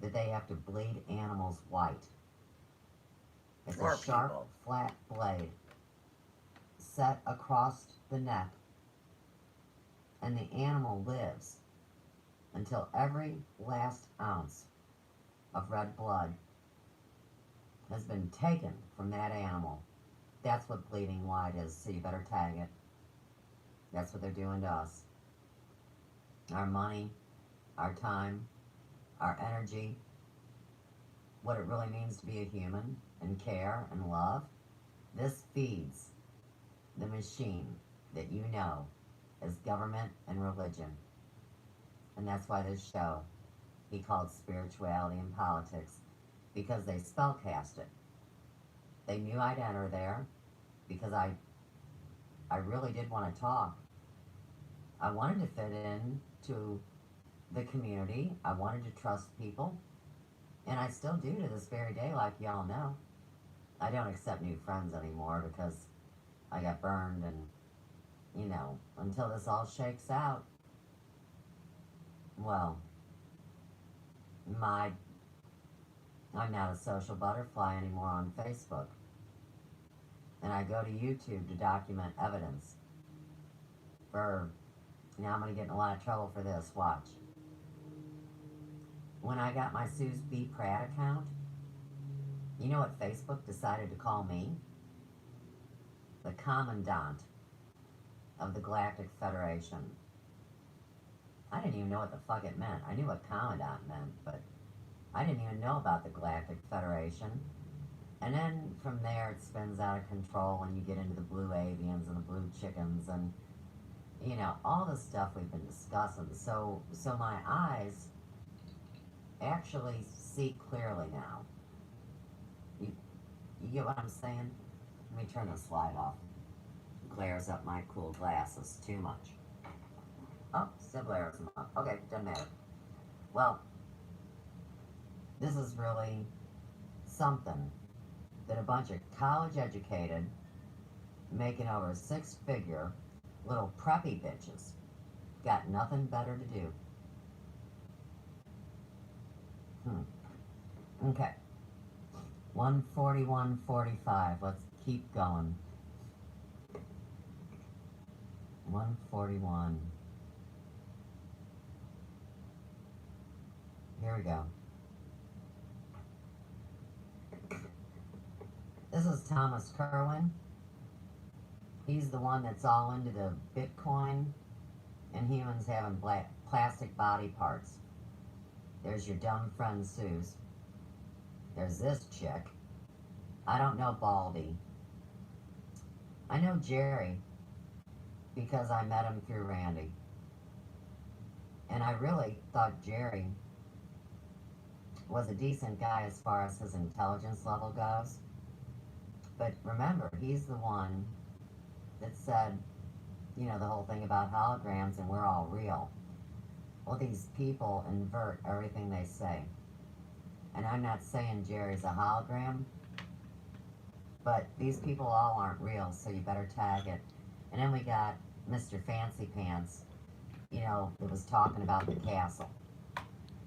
that they have to bleed animals white. It's Poor a sharp, people. flat blade set across the neck, and the animal lives until every last ounce of red blood has been taken from that animal. That's what bleeding white is, so you better tag it. That's what they're doing to us. Our money, our time, our energy, what it really means to be a human, and care and love. This feeds the machine that you know as government and religion. And that's why this show he called Spirituality and Politics, because they spellcast it. They knew I'd enter there because I really did want to talk. I wanted to fit in to the community. I wanted to trust people. And I still do to this very day, like y'all know. I don't accept new friends anymore because I got burned, and, you know, until this all shakes out, well, I'm not a social butterfly anymore on Facebook. And I go to YouTube to document evidence for, now I'm going to get in a lot of trouble for this, watch. When I got my Suze B. Pratt account, you know what Facebook decided to call me? The Commandant of the Galactic Federation. I didn't even know what the fuck it meant. I knew what Commandant meant, but I didn't even know about the Galactic Federation. And then from there it spins out of control when you get into the blue avians and the blue chickens and, you know, all the stuff we've been discussing. So my eyes actually see clearly now. You get what I'm saying? Let me turn this light off. It glares up my cool glasses too much. Oh, still glares them up. Okay, doesn't matter. Well, this is really something that a bunch of college-educated, making over six-figure little preppy bitches got nothing better to do. Okay. 141.45. Let's keep going. 141. Here we go. This is Thomas Kerwin. He's the one that's all into the Bitcoin and humans having plastic body parts. There's your dumb friend Suze. There's this chick. I don't know Baldy. I know Jerry because I met him through Randy. And I really thought Jerry was a decent guy as far as his intelligence level goes. But remember, he's the one that said, you know, the whole thing about holograms and we're all real. Well, these people invert everything they say. And I'm not saying Jerry's a hologram, but these people all aren't real, so you better tag it. And then we got Mr. Fancy Pants, you know, that was talking about the castle.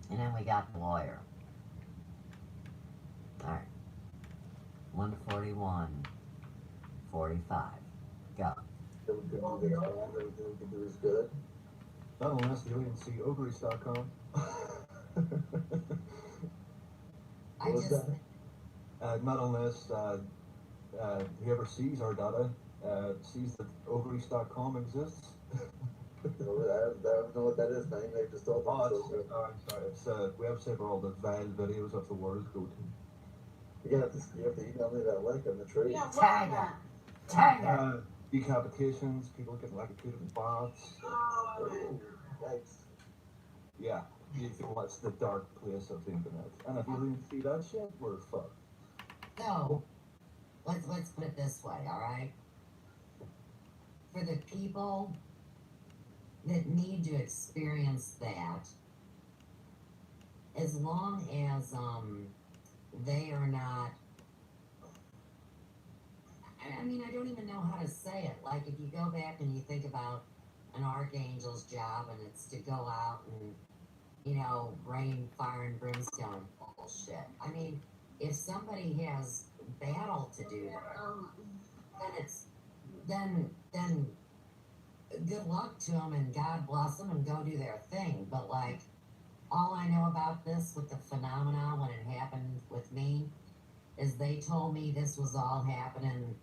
And then we got the lawyer. Alright. 141. 45. Go. Everything we can do is good. Not unless you can see ovaries.com. I What's just, that? Not unless whoever sees our data sees that ovaries.com exists. I don't know what that is, man. They just told me. I'm sorry. It's a website where all the vile videos of the world go to. You have to email me that link on the tree. Yeah, what's Tag that? it. Tag it. Decapitations, people getting electrocuted in baths. Oh, Yikes. Yeah, you feel that's the dark place of the internet. And if you didn't see that shit, we're fucked. So, let's put it this way, alright? For the people that need to experience that, as long as they are not, I mean, I don't even know how to say it. Like, if you go back and you think about an archangel's job and it's to go out and, you know, rain fire and brimstone bullshit. I mean, if somebody has battle to do, then it's then good luck to them and God bless them and go do their thing. But like, all I know about this with the phenomenon when it happened with me is they told me this was all happening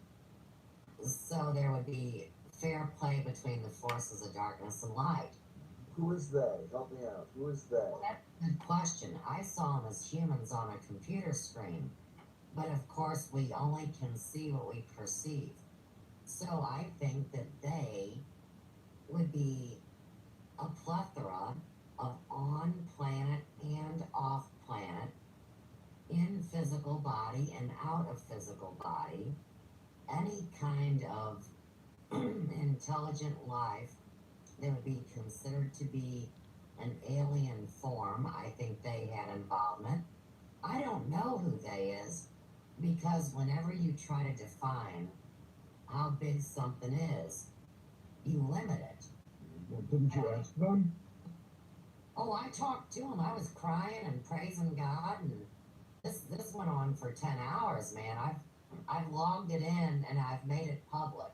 so there would be fair play between the forces of darkness and light. Who is they? Help me out. Who is they? Well, that's a good question. I saw them as humans on a computer screen, but of course we only can see what we perceive. So I think that they would be a plethora of on-planet and off-planet, in physical body and out of physical body, any kind of intelligent life that would be considered to be an alien form. I think they had involvement. I don't know who they is, because whenever you try to define how big something is, you limit it. Well, didn't you ask them? Oh, I talked to him. I was crying and praising God, and this went on for 10 hours, man. I've logged it in and I've made it public.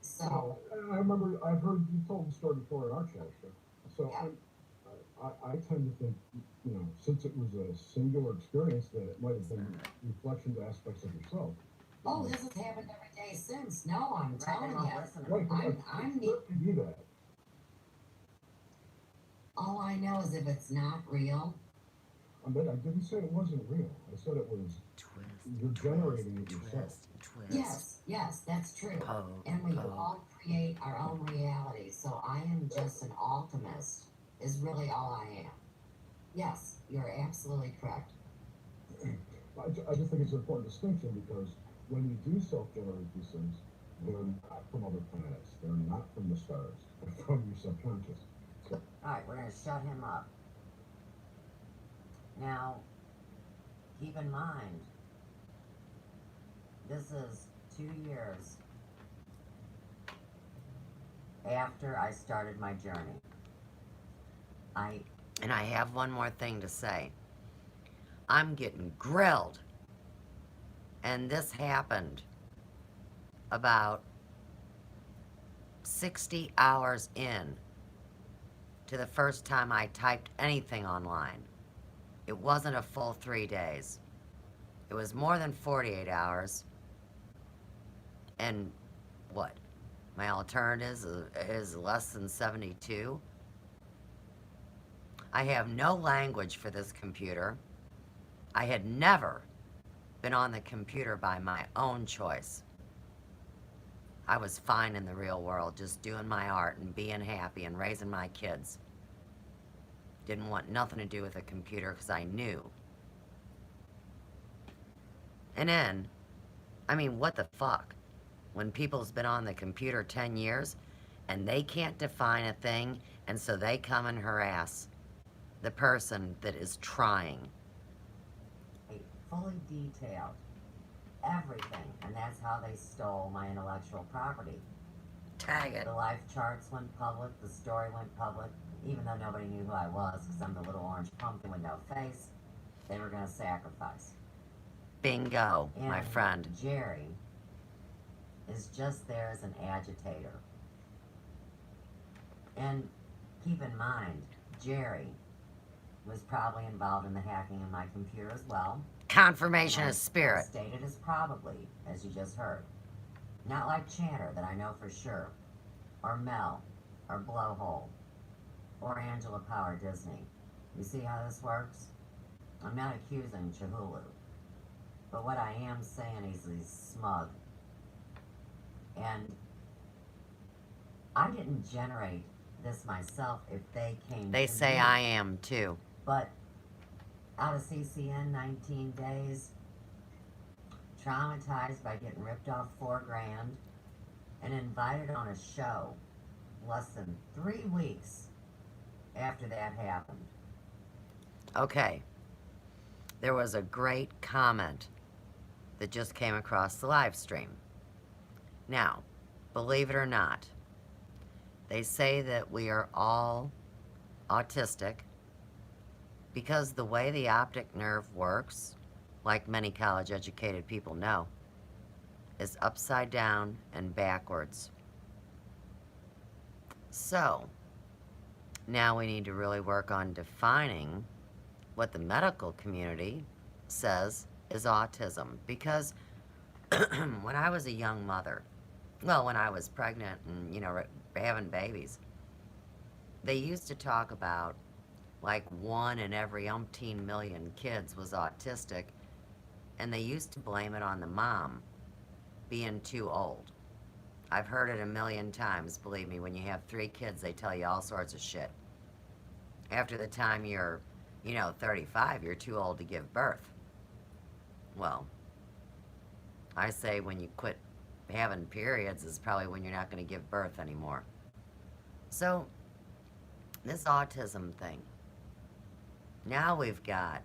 So I remember I've heard you told the story before in our church. So Yeah. I tend to think, you know, since it was a singular experience, that it might have been reflections aspects of yourself. oh, this has happened every day since. No, I'm telling you. Right, but I'm you do that. All I know is if it's not real, I mean, I didn't say it wasn't real. I said it was. You're generating it yourself. yes, that's true. Poke, And we poke. all create our own reality. So I am just an alchemist, is really all I am. Yes, you're absolutely correct. I just think it's an important distinction because when you do self-generate these things, they're not from other planets. They're not from the stars. They're from your subconscious. So, Alright, we're going to shut him up. Now, keep in mind, this is 2 years after I started my journey. And I have one more thing to say. I'm getting grilled. And this happened about 60 hours in to the first time I typed anything online. It wasn't a full 3 days. It was more than 48 hours. And what? My alternative is less than 72. I have no language for this computer. I had never been on the computer by my own choice. I was fine in the real world, just doing my art and being happy and raising my kids. Didn't want nothing to do with a computer because I knew. And then, I mean, what the fuck? When people's been on the computer 10 years and they can't define a thing, and so they come and harass the person that is trying. Fully detailed everything, and that's how they stole my intellectual property. Tag it. The life charts went public, the story went public, even though nobody knew who I was because I'm the little orange pumpkin with no face. They were going to sacrifice. Bingo, And my friend. Jerry is just there as an agitator. And keep in mind, Jerry was probably involved in the hacking of my computer as well. Confirmation of spirit. Stated as probably, as you just heard. Not like Chanter, that I know for sure, or Mel, or Blowhole, or Angela Power Disney. You see how this works? I'm not accusing Chahulu, but what I am saying is he's smug. And I didn't generate this myself if they came They to say me. I am too. But out of CCN, 19 days, traumatized by getting ripped off $4,000, and invited on a show less than 3 weeks after that happened. Okay. There was a great comment that just came across the live stream. Now, believe it or not, they say that we are all autistic because the way the optic nerve works, like many college-educated people know, is upside down and backwards. So, now we need to really work on defining what the medical community says is autism. Because when I was a young mother, well, when I was pregnant and, you know, having babies, they used to talk about like 1 in every umpteen million kids was autistic, and they used to blame it on the mom being too old. I've heard it a million times, believe me. When you have 3 kids, they tell you all sorts of shit. After the time you're, 35, you're too old to give birth. Well, I say when you quit having periods is probably when you're not going to give birth anymore. So, this autism thing, now we've got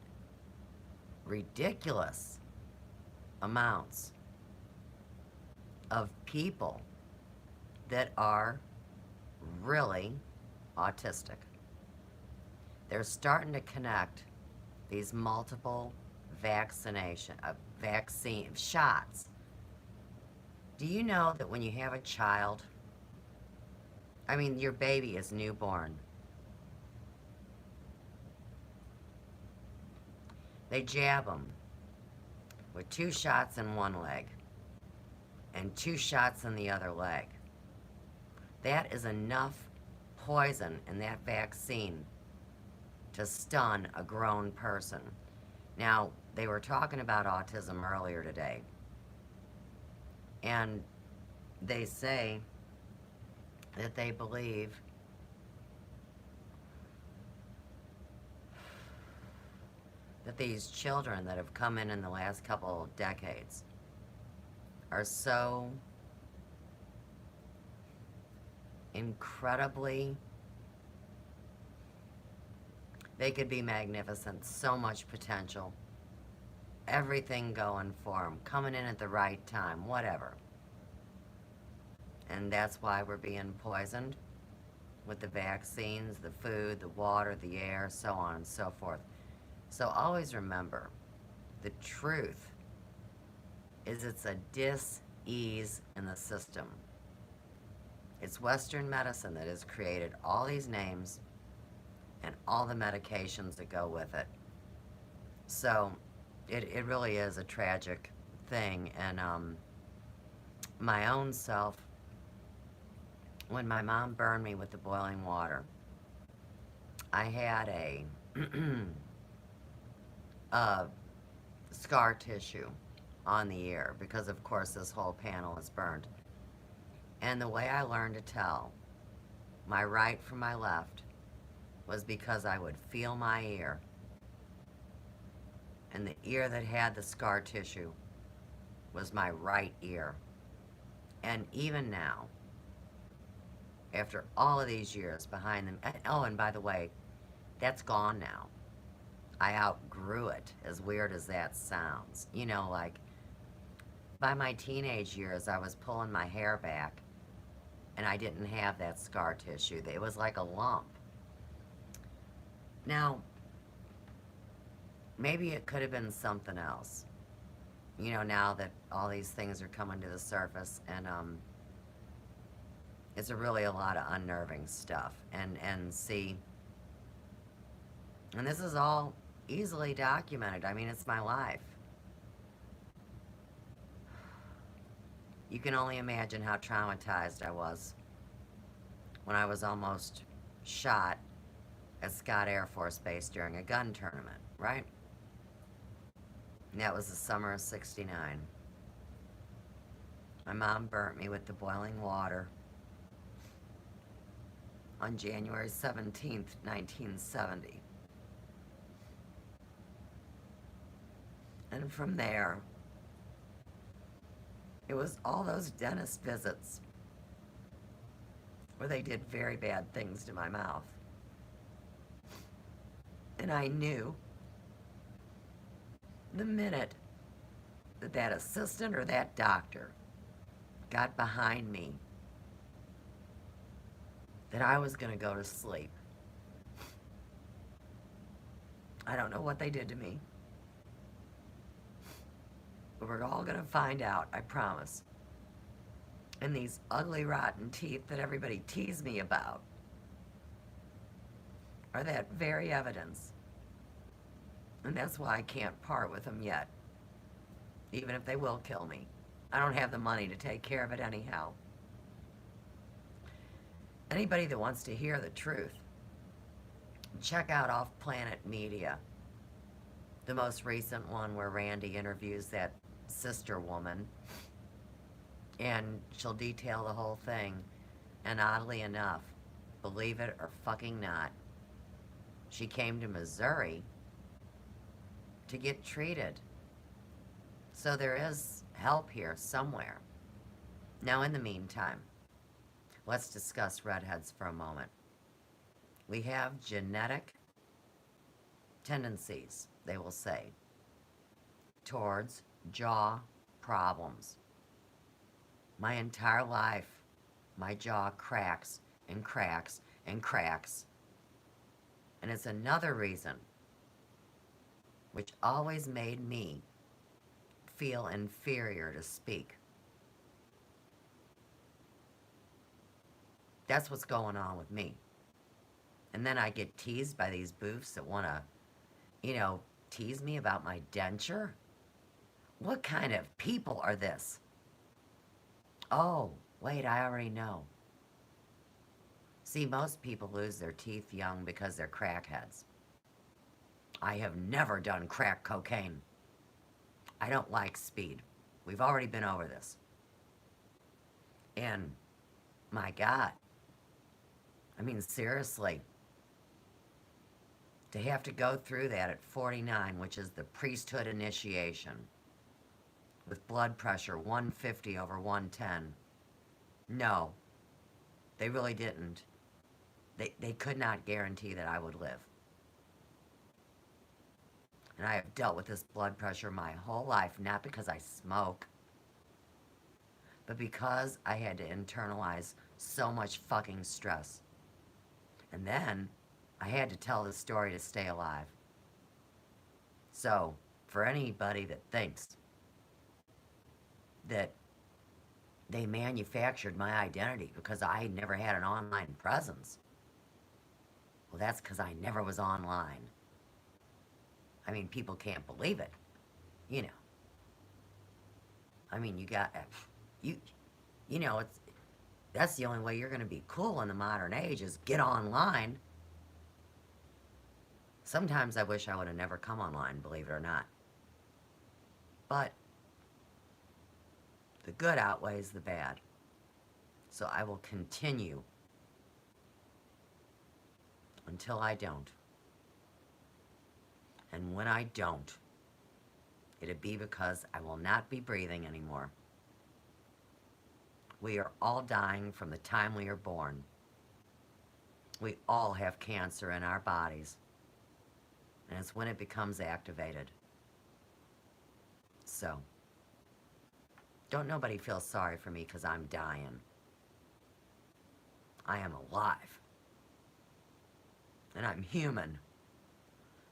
ridiculous amounts of people that are really autistic. They're starting to connect these multiple vaccine shots. Do you know that when you have a child, your baby is newborn, they jab them with 2 shots in one leg and 2 shots in the other leg. That is enough poison in that vaccine to stun a grown person. Now, they were talking about autism earlier today, and they say that they believe that these children that have come in the last couple of decades are so incredibly, they could be magnificent, so much potential, everything going for them, coming in at the right time, whatever. And that's why we're being poisoned with the vaccines, the food, the water, the air, so on and so forth. So always remember, the truth is it's a dis-ease in the system. It's Western medicine that has created all these names and all the medications that go with it. So it really is a tragic thing. And my own self, when my mom burned me with the boiling water, I had a scar tissue on the ear because, of course, this whole panel is burned. And the way I learned to tell my right from my left was because I would feel my ear. And the ear that had the scar tissue was my right ear. And even now, after all of these years behind them, oh, and by the way, that's gone now. I outgrew it, as weird as that sounds. You know, like, by my teenage years, I was pulling my hair back, and I didn't have that scar tissue. It was like a lump. Now, maybe it could have been something else. You know, now that all these things are coming to the surface, and it's really a lot of unnerving stuff. And see, and this is all easily documented. I mean, it's my life. You can only imagine how traumatized I was when I was almost shot at Scott Air Force Base during a gun tournament, right? And that was the summer of '69. My mom burnt me with the boiling water on January 17th, 1970. And from there, it was all those dentist visits where they did very bad things to my mouth. And I knew the minute that that assistant or that doctor got behind me that I was going to go to sleep. I don't know what they did to me, but we're all going to find out, I promise. And these ugly, rotten teeth that everybody teased me about are that very evidence. And that's why I can't part with them yet, even if they will kill me. I don't have the money to take care of it anyhow. Anybody that wants to hear the truth, check out Off Planet Media, the most recent one where Randy interviews that sister woman, and she'll detail the whole thing. And oddly enough, believe it or fucking not, she came to Missouri to get treated. So there is help here somewhere. Now, in the meantime, let's discuss redheads for a moment. We have genetic tendencies, they will say, towards jaw problems. My entire life, my jaw cracks and cracks and cracks. And it's another reason which always made me feel inferior to speak. That's what's going on with me. And then I get teased by these boofs that want to, tease me about my denture. What kind of people are this? Oh, wait, I already know. See, most people lose their teeth young because they're crackheads. I have never done crack cocaine. I don't like speed. We've already been over this. And, my God, I mean, seriously, to have to go through that at 49, which is the priesthood initiation, with blood pressure 150 over 110, no, they really didn't. They could not guarantee that I would live. And I have dealt with this blood pressure my whole life, not because I smoke, but because I had to internalize so much fucking stress. And then I had to tell the story to stay alive. So, for anybody that thinks that they manufactured my identity because I never had an online presence, well, that's because I never was online. I mean, people can't believe it, I mean, that's the only way you're going to be cool in the modern age is get online. Sometimes I wish I would have never come online, believe it or not. But the good outweighs the bad. So I will continue until I don't. And when I don't, it'll be because I will not be breathing anymore. We are all dying from the time we are born. We all have cancer in our bodies. And it's when it becomes activated. So, don't nobody feel sorry for me because I'm dying. I am alive. And I'm human.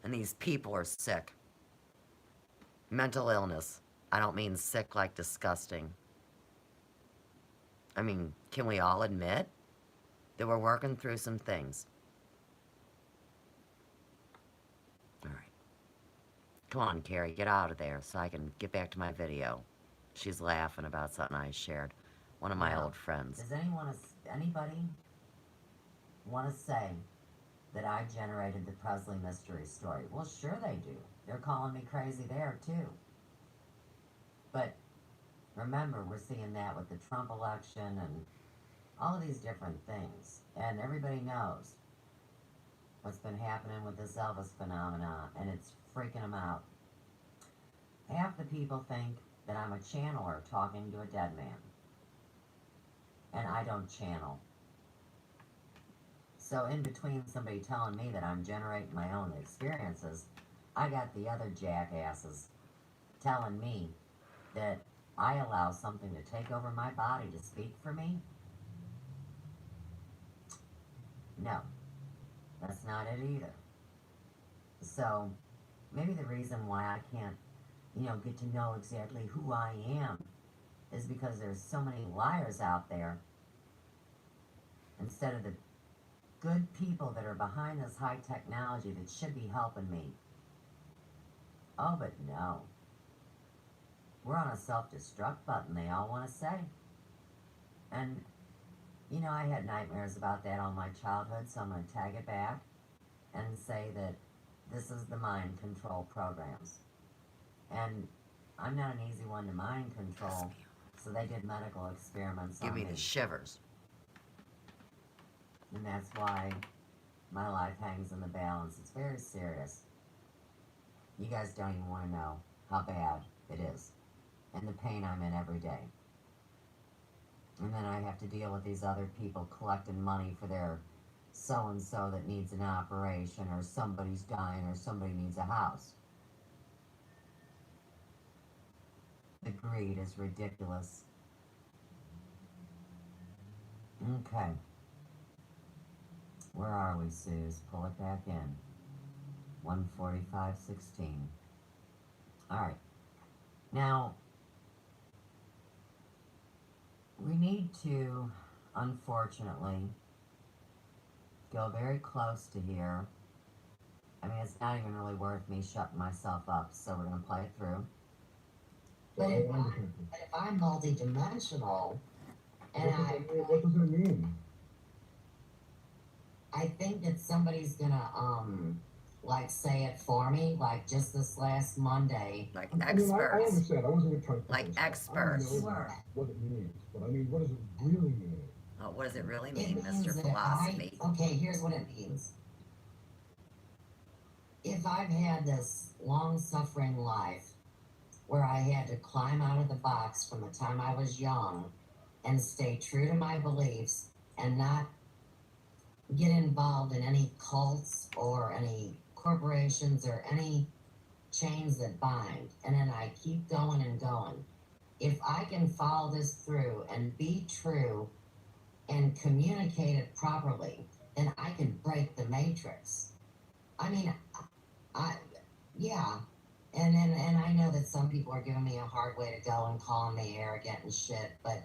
And these people are sick. Mental illness. I don't mean sick like disgusting. I mean, can we all admit that we're working through some things? All right. Come on, Carrie, get out of there so I can get back to my video. She's laughing about something I shared. One of my Now, old friends. Does anybody want to say that I generated the Presley mystery story? Well, sure they do. They're calling me crazy there, too. But remember, we're seeing that with the Trump election and all of these different things. And everybody knows what's been happening with this Elvis phenomenon, and it's freaking them out. Half the people think that I'm a channeler talking to a dead man. And I don't channel. So in between somebody telling me that I'm generating my own experiences, I got the other jackasses telling me that I allow something to take over my body to speak for me. No, that's not it either. So maybe the reason why I can't, get to know exactly who I am is because there's so many liars out there instead of the good people that are behind this high technology that should be helping me. Oh, but no. We're on a self-destruct button, they all want to say. And, I had nightmares about that all my childhood, so I'm going to tag it back and say that this is the mind control programs. And I'm not an easy one to mind control, so they did medical experiments on me. Give me the shivers. And that's why my life hangs in the balance. It's very serious. You guys don't even want to know how bad it is and the pain I'm in every day. And then I have to deal with these other people collecting money for their so-and-so that needs an operation, or somebody's dying, or somebody needs a house. The greed is ridiculous. Okay. Where are we, Suze? Pull it back in. 145.16. Alright. Now, we need to, unfortunately, go very close to here. I mean, it's not even really worth me shutting myself up, so we're going to play it through. But if I'm multidimensional, and what does it mean? I think that somebody's gonna, say it for me, like just this last Monday. Like I experts. understand. I wasn't trying to. Like experts. I know what it means, but I mean, what does it really mean? Oh, what does it really It mean, means Mr. that Philosophy? okay, here's what it means. If I've had this long-suffering life where I had to climb out of the box from the time I was young and stay true to my beliefs and not get involved in any cults or any corporations or any chains that bind, and then I keep going and going. If I can follow this through and be true and communicate it properly, then I can break the matrix. I mean, yeah. And I know that some people are giving me a hard way to go and calling me arrogant and shit, but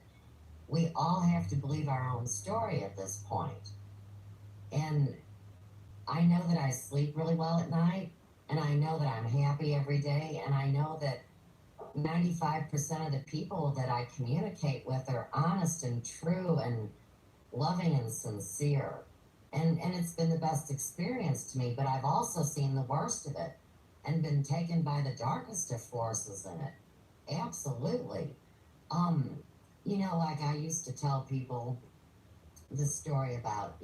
we all have to believe our own story at this point. And I know that I sleep really well at night, and I know that I'm happy every day, and I know that 95% of the people that I communicate with are honest and true and loving and sincere. And it's been the best experience to me, but I've also seen the worst of it and been taken by the darkest of forces in it. Absolutely. Like I used to tell people the story about,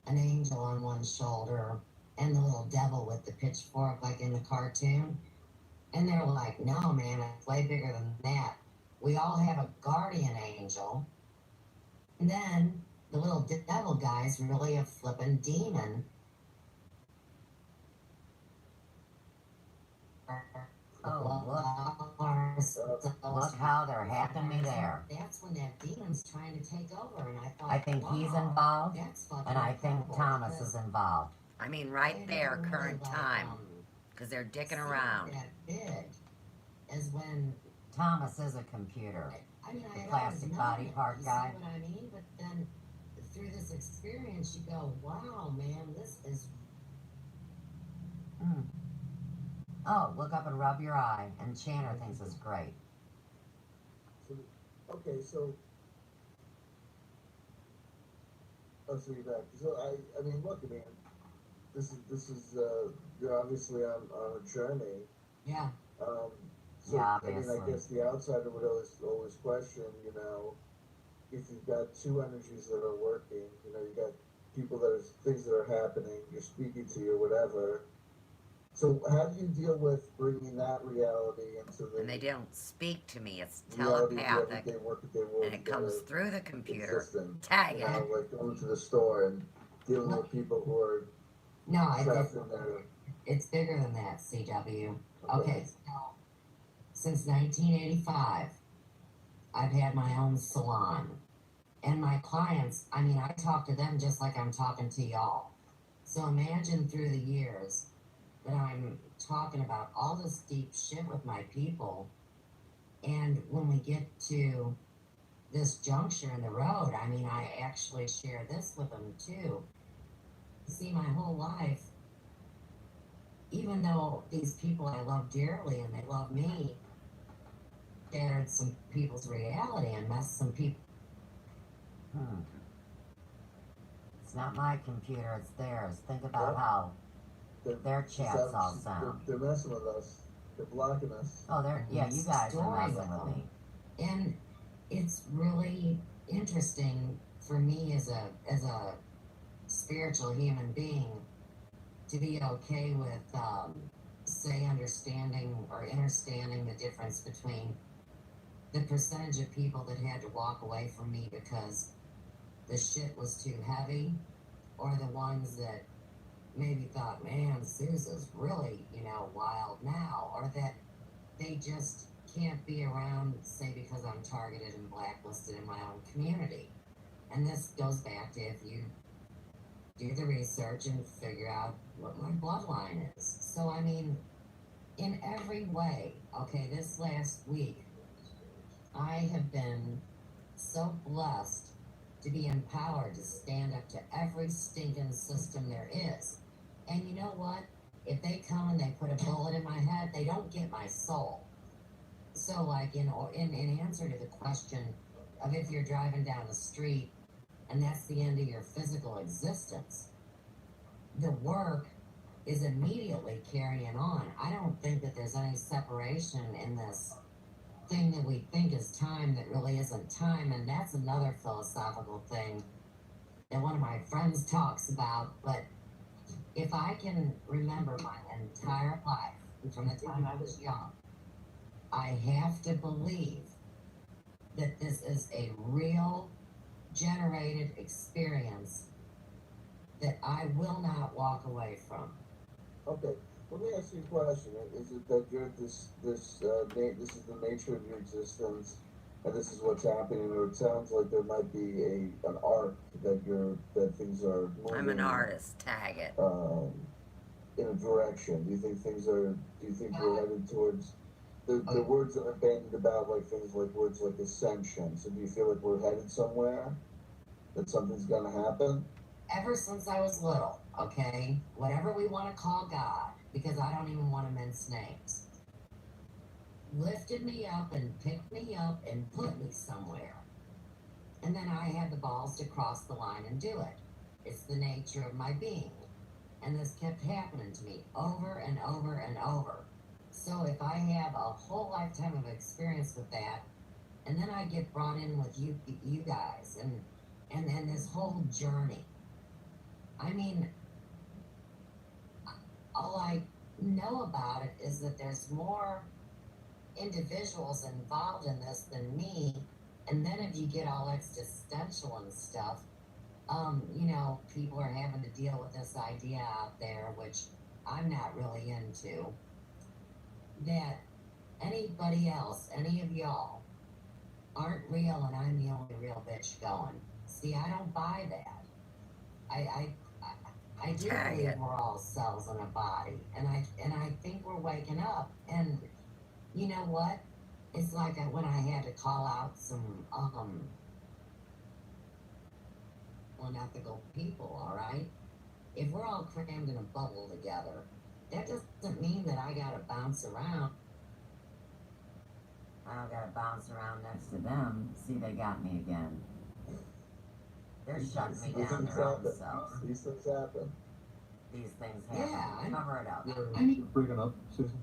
an angel on one shoulder and the little devil with the pitchfork like in the cartoon. And they're like, no, man, it's way bigger than that. We all have a guardian angel. And then the little devil guy's really a flippin' demon. Oh, look how they're hacking me there. That's when that demon's trying to take over, and I thought, I think wow, he's involved, that's fucking and I think incredible, Thomas because is involved. I mean, right I there, never really, current like, time, because they're dicking seen around. that big is when Thomas is a computer. I mean, The I plastic body part you guy. See what I mean? But then through this experience, you go, wow, man, this is. Mm. Oh, look up and rub your eye, and Chanter thinks it's great. So, okay, so. Oh, so you're back. So I mean, look, man, this is you're obviously on a journey. Yeah. So, Yeah, I mean, obviously. I guess the outsider would always question, you know, if you've got two energies that are working, you know, you got people that are things that are happening, you're speaking to you, whatever. So how do you deal with bringing that reality into the And they don't speak to me, it's reality of the telepathic, everyday work that they work and it comes together through the computer. existence? Tag You it. know, like going to the store and dealing with people who are No, I trapped think in there. it's bigger than that, CW. Okay. Okay, so since 1985, I've had my own salon. And my clients, I mean, I talk to them just like I'm talking to y'all. So imagine through the years that I'm talking about all this deep shit with my people. And when we get to this juncture in the road, I mean, I actually share this with them too. See, my whole life, even though these people I love dearly and they love me, shattered some people's reality and messed some people. It's not my computer, it's theirs. Think about What? how They're, their chats all sound. they're messing with us. They're blocking us. Oh, yeah, you guys are messing with me. And it's really interesting for me as a spiritual human being to be okay with say understanding or understanding the difference between the percentage of people that had to walk away from me because the shit was too heavy, or the ones that maybe thought, man, Sousa's really, you know, wild now, or that they just can't be around, say, because I'm targeted and blacklisted in my own community. And this goes back to if you do the research and figure out what my bloodline is. So, I mean, in every way, okay, this last week, I have been so blessed to be empowered to stand up to every stinking system there is. And you know what? If they come and they put a bullet in my head, they don't get my soul. So, like, in answer to the question of if you're driving down the street and that's the end of your physical existence, the work is immediately carrying on. I don't think that there's any separation in this thing that we think is time that really isn't time, and that's another philosophical thing that one of my friends talks about. But if I can remember my entire life from the time I was young, I have to believe that this is a real generated experience that I will not walk away from. Okay, let me ask you a question. Is it that you're this is the nature of your existence, and this is what's happening, or it sounds like there might be an arc that things are moving? I'm an artist, tag it. In a direction. Do you think we're headed towards the words that are bandied about, like things like words like ascension? So do you feel like we're headed somewhere? That something's gonna happen? Ever since I was little, okay, whatever we want to call God, because I don't even want to mince names, lifted me up and picked me up and put me somewhere. And then I had the balls to cross the line and do it. It's the nature of my being. And this kept happening to me over and over and over. So if I have a whole lifetime of experience with that, and then I get brought in with you guys and this whole journey, I mean, all I know about it is that there's more individuals involved in this than me. And then if you get all existential and stuff, you know, people are having to deal with this idea out there, which I'm not really into, that anybody else, any of y'all, aren't real and I'm the only real bitch going. See, I don't buy that. I do believe we're all cells in a body, and I think we're waking up. And you know what? It's like when I had to call out some unethical people. All right, if we're all crammed in a bubble together, that doesn't mean that I gotta bounce around. I don't gotta bounce around next to them. See, they got me again. They're shutting me down their own selves. These things happen. These things happen. Yeah, cover it up. You're breaking up, Susan.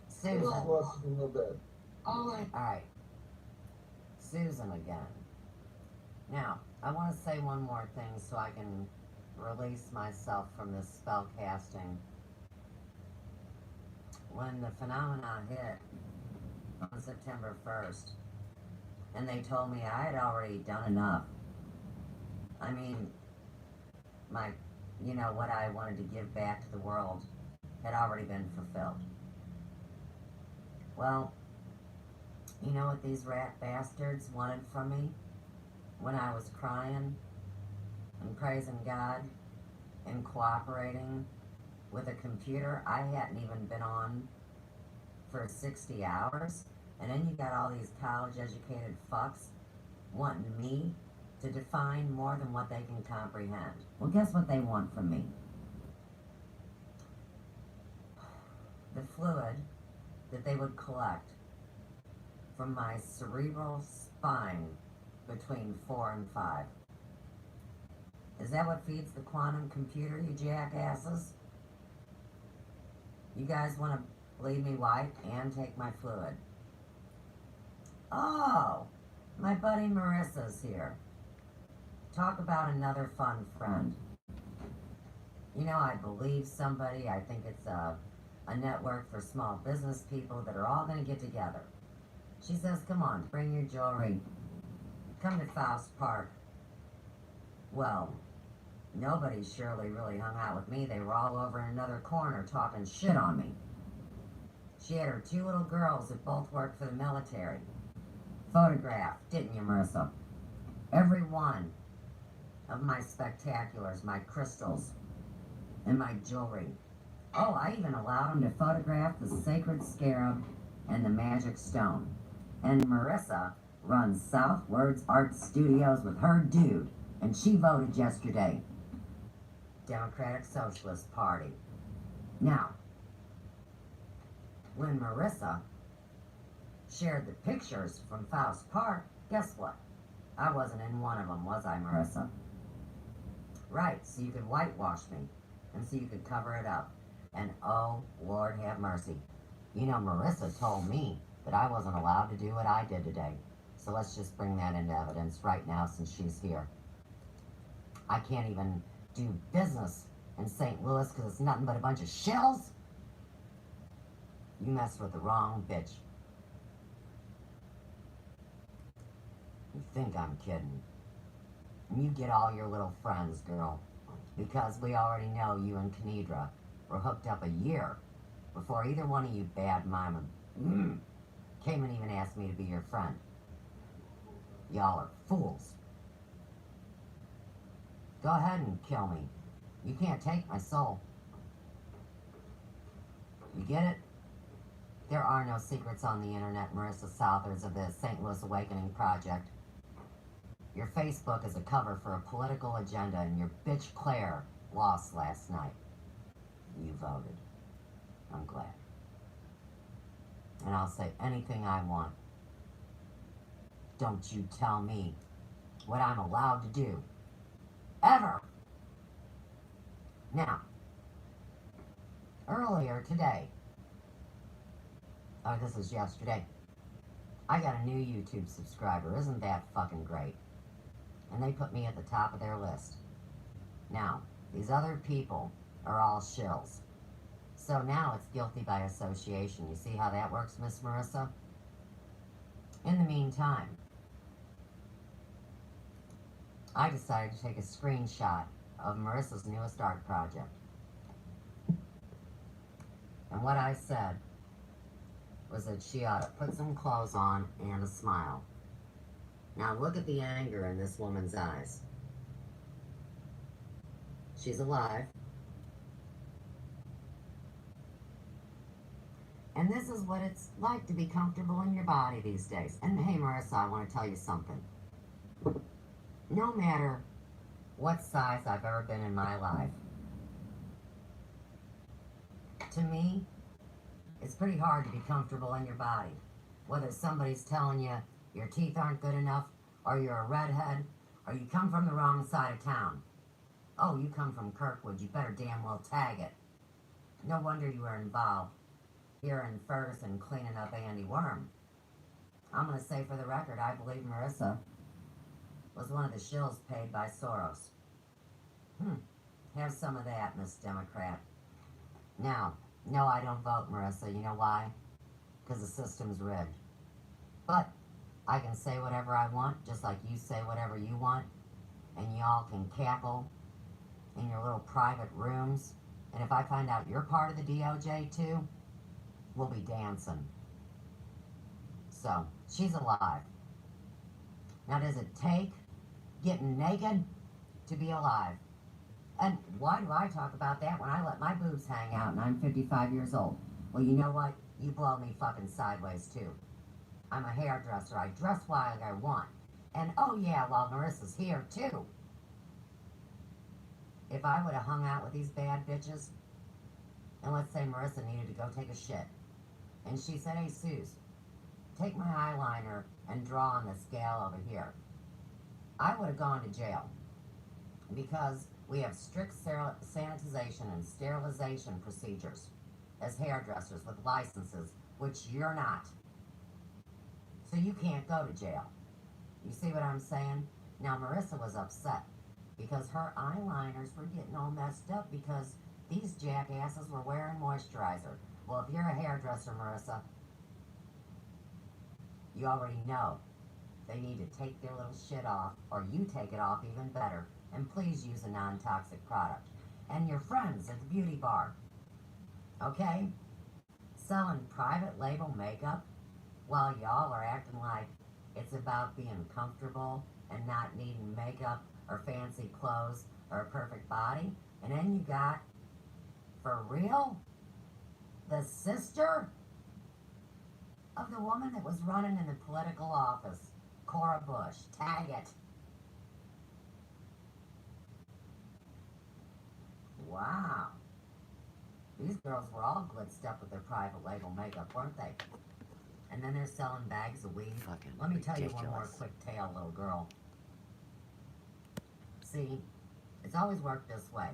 Susan. Lost a little bit. Alright. Susan again. Now, I want to say one more thing so I can release myself from this spell casting. When the phenomena hit on September 1st, and they told me I had already done enough. I mean, what I wanted to give back to the world had already been fulfilled. Well, you know what these rat bastards wanted from me when I was crying and praising God and cooperating with a computer I hadn't even been on for 60 hours? And then you got all these college-educated fucks wanting me to define more than what they can comprehend. Well, guess what they want from me? The fluid that they would collect from my cerebral spine between 4 and 5. Is that what feeds the quantum computer, you jackasses? You guys want to bleed me white and take my fluid? Oh, my buddy Marissa's here. Talk about another fun friend. You know, I believe somebody, I think it's a network for small business people that are all going to get together. She says, come on, bring your jewelry. Come to Faust Park. Well, nobody surely really hung out with me. They were all over in another corner talking shit on me. She had her 2 little girls that both worked for the military. Photographed, didn't you, Marissa? Every one of my spectaculars, my crystals, and my jewelry. Oh, I even allowed them to photograph the sacred scarab and the magic stone. And Marissa runs Southwards Art Studios with her dude, and she voted yesterday. Democratic Socialist Party. Now, when Marissa shared the pictures from Faust Park, guess what? I wasn't in one of them, was I, Marissa? Right, so you could whitewash me, and so you could cover it up. And oh, Lord have mercy. You know, Marissa told me that I wasn't allowed to do what I did today. So let's just bring that into evidence right now since she's here. I can't even do business in St. Louis because it's nothing but a bunch of shells. You messed with the wrong bitch. You think I'm kidding. And you get all your little friends, girl. Because we already know you and Knedra were hooked up a year before either one of you bad mama came and even asked me to be your friend. Y'all are fools. Go ahead and kill me. You can't take my soul. You get it? There are no secrets on the internet, Marissa Southers of the St. Louis Awakening Project. Your Facebook is a cover for a political agenda, and your bitch Claire lost last night. You voted. I'm glad. And I'll say anything I want. Don't you tell me what I'm allowed to do. Ever! Now, earlier today, this was yesterday, I got a new YouTube subscriber. Isn't that fucking great? And they put me at the top of their list. Now, These other people are all shills. So now it's guilty by association. You see how that works, Miss Marissa? In the meantime, I decided to take a screenshot of Marissa's newest art project. And what I said was that she ought to put some clothes on and a smile. Now look at the anger in this woman's eyes. She's alive. And this is what it's like to be comfortable in your body these days. And hey, Marissa, I want to tell you something. No matter what size I've ever been in my life, to me, it's pretty hard to be comfortable in your body. Whether somebody's telling you your teeth aren't good enough, or you're a redhead, or you come from the wrong side of town. Oh, you come from Kirkwood, you better damn well tag it. No wonder you were involved here in Ferguson cleaning up Andy Worm. I'm going to say for the record, I believe Marissa was one of the shills paid by Soros. Have some of that, Miss Democrat. Now, no, I don't vote, Marissa. You know why? Because the system's rigged. But I can say whatever I want, just like you say whatever you want, and y'all can cackle in your little private rooms. And if I find out you're part of the DOJ too, we'll be dancing. So, she's alive. Now, does it take getting naked to be alive? And why do I talk about that when I let my boobs hang out and I'm 55 years old? Well, you know what? You blow me fucking sideways, too. I'm a hairdresser. I dress while I want. And, oh yeah, while Marissa's here, too. If I would have hung out with these bad bitches, and let's say Marissa needed to go take a shit, and she said, hey, Suze, take my eyeliner and draw on this gal over here, I would have gone to jail. Because we have strict sanitization and sterilization procedures as hairdressers with licenses, which you're not. So you can't go to jail. You see what I'm saying? Now, Marissa was upset because her eyeliners were getting all messed up because these jackasses were wearing moisturizer. Well, if you're a hairdresser, Marissa, you already know they need to take their little shit off, or you take it off even better, and please use a non-toxic product. And your friends at the beauty bar, okay? Selling private label makeup while y'all are acting like it's about being comfortable and not needing makeup or fancy clothes or a perfect body. And then you got, for real, the sister of the woman that was running in the political office, Cora Bush. Tag it. Wow. These girls were all blitzed up with their private label makeup, weren't they? And then they're selling bags of weed. Fucking Let me tell you one more ridiculous. quick tale, little girl. See, it's always worked this way.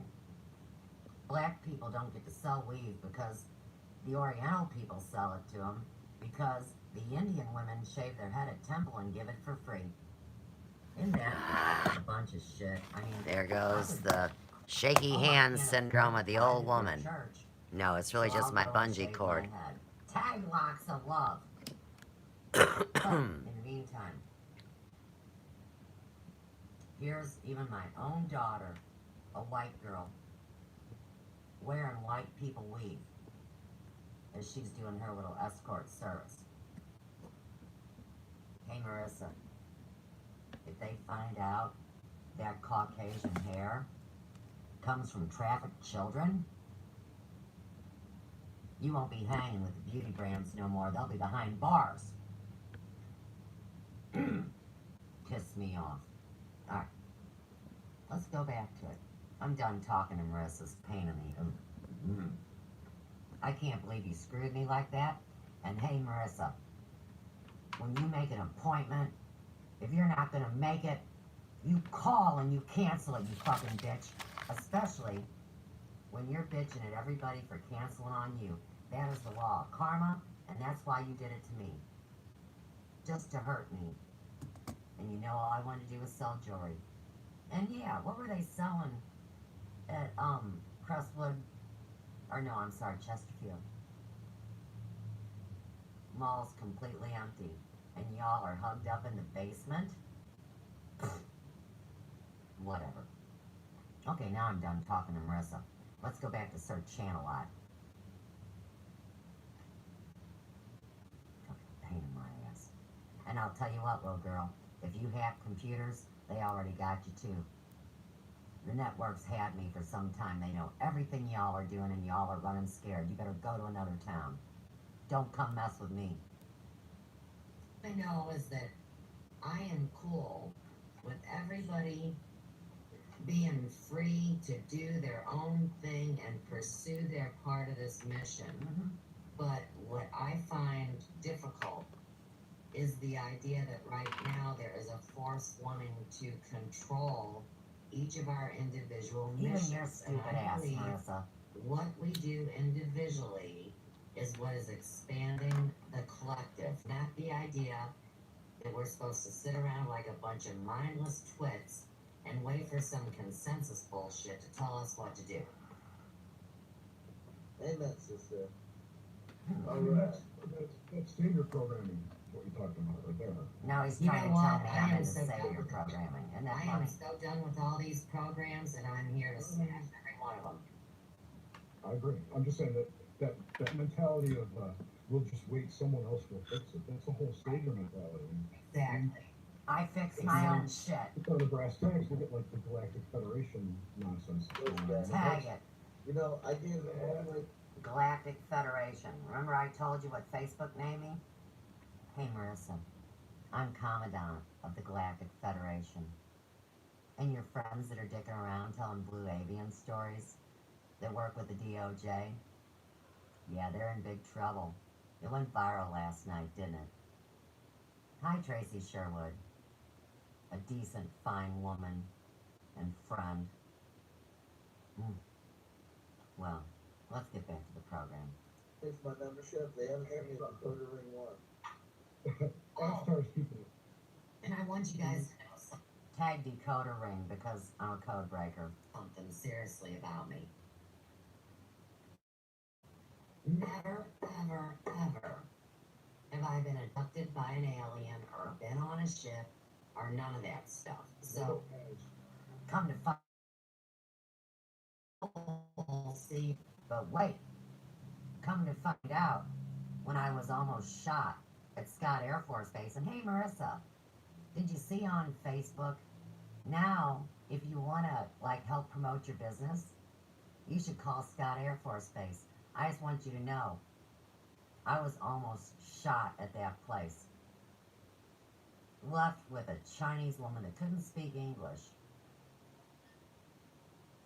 Black people don't get to sell weed because the Oriental people sell it to them, because the Indian women shave their head at temple and give it for free. Isn't that a bunch of shit? I mean, There goes the shaky hands syndrome of the old woman. No, it's really just my bungee cord. Tag locks of love. But in the meantime, here's even my own daughter, a white girl, wearing white people weave as she's doing her little escort service. Hey, Marissa, if they find out that Caucasian hair comes from trafficked children, you won't be hanging with the beauty brands no more. They'll be behind bars. Piss me off. Alright. Let's go back to it. I'm done talking to Marissa's pain in the... I can't believe you screwed me like that. And hey, Marissa, when you make an appointment, if you're not going to make it, you call and you cancel it, you fucking bitch. Especially when you're bitching at everybody for canceling on you. That is the law of karma, and that's why you did it to me. Just to hurt me. And you know all I wanted to do was sell jewelry. And yeah, what were they selling at, Crestwood, or no, I'm sorry, Chesterfield. Mall's completely empty, and y'all are hugged up in the basement? Whatever. Okay, now I'm done talking to Marissa. Let's go back to Search Channel Lot. Pain in my ass. And I'll tell you what, little girl, if you hack computers, they already got you too. The networks had me for some time. They know everything y'all are doing and y'all are running scared. You better go to another town. Don't come mess with me. I know is that I am cool with everybody being free to do their own thing and pursue their part of this mission. Mm-hmm. But what I find difficult is the idea that right now there is a force wanting to control each of our individual missions. Even your stupid ass, Marissa. What we do individually is what is expanding the collective, not the idea that we're supposed to sit around like a bunch of mindless twits and wait for some consensus bullshit to tell us what to do. Amen, sister. Alright. That's savior programming, what you're talking about right there. Now he's trying to tell me I'm into savior programming. And I am so done with all these programs, and I'm here to smash every one of them. I agree. I'm just saying that mentality of we'll just wait, someone else will fix it. That's the whole savior mentality. Exactly. I fix my own shit. It's on the brass tacks. Look at like the Galactic Federation nonsense. Tag it. You know, I gave them all like Galactic Federation. Remember I told you what Facebook named me? Hey Marissa, I'm Commandant of the Galactic Federation. And your friends that are dicking around telling blue avian stories that work with the DOJ? Yeah, they're in big trouble. It went viral last night, didn't it? Hi, Tracy Sherwood. A decent, fine woman and friend. Well, let's get back to the program. it's my membership. They haven't had me on Quarter Ring 1. All-Stars people. And I want you guys to know something. Tag Decoder Ring because I'm a code breaker. Something seriously about me. Never, ever, ever have I been abducted by an alien or been on a ship or none of that stuff. So, come to find see, but wait, come to find out, when I was almost shot at Scott Air Force Base, and hey Marissa, did you see on Facebook, now, if you want to, like, help promote your business, you should call Scott Air Force Base. I just want you to know, I was almost shot at that place. Left with a Chinese woman that couldn't speak English.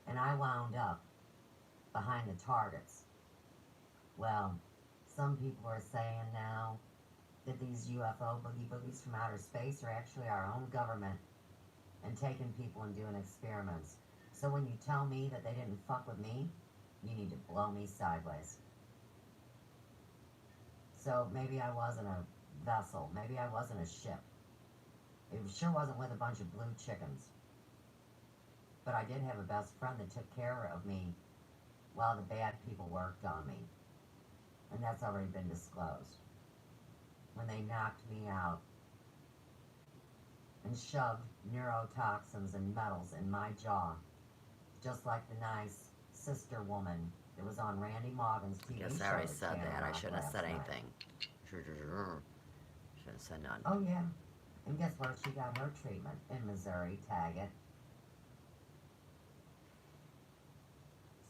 And I wound up behind the targets. Well, some people are saying now that these UFO boogies from outer space are actually our own government and taking people and doing experiments. So when you tell me that they didn't fuck with me, you need to blow me sideways. So maybe I wasn't a vessel. Maybe I wasn't a ship. It sure wasn't with a bunch of blue chickens. But I did have a best friend that took care of me while the bad people worked on me. And that's already been disclosed. When they knocked me out and shoved neurotoxins and metals in my jaw, just like the nice sister woman that was on Randy Morgan's TV show. Yes, I already said that. I shouldn't have said anything. Shouldn't have said none. Oh, yeah. And guess where she got her treatment? In Missouri, tag it.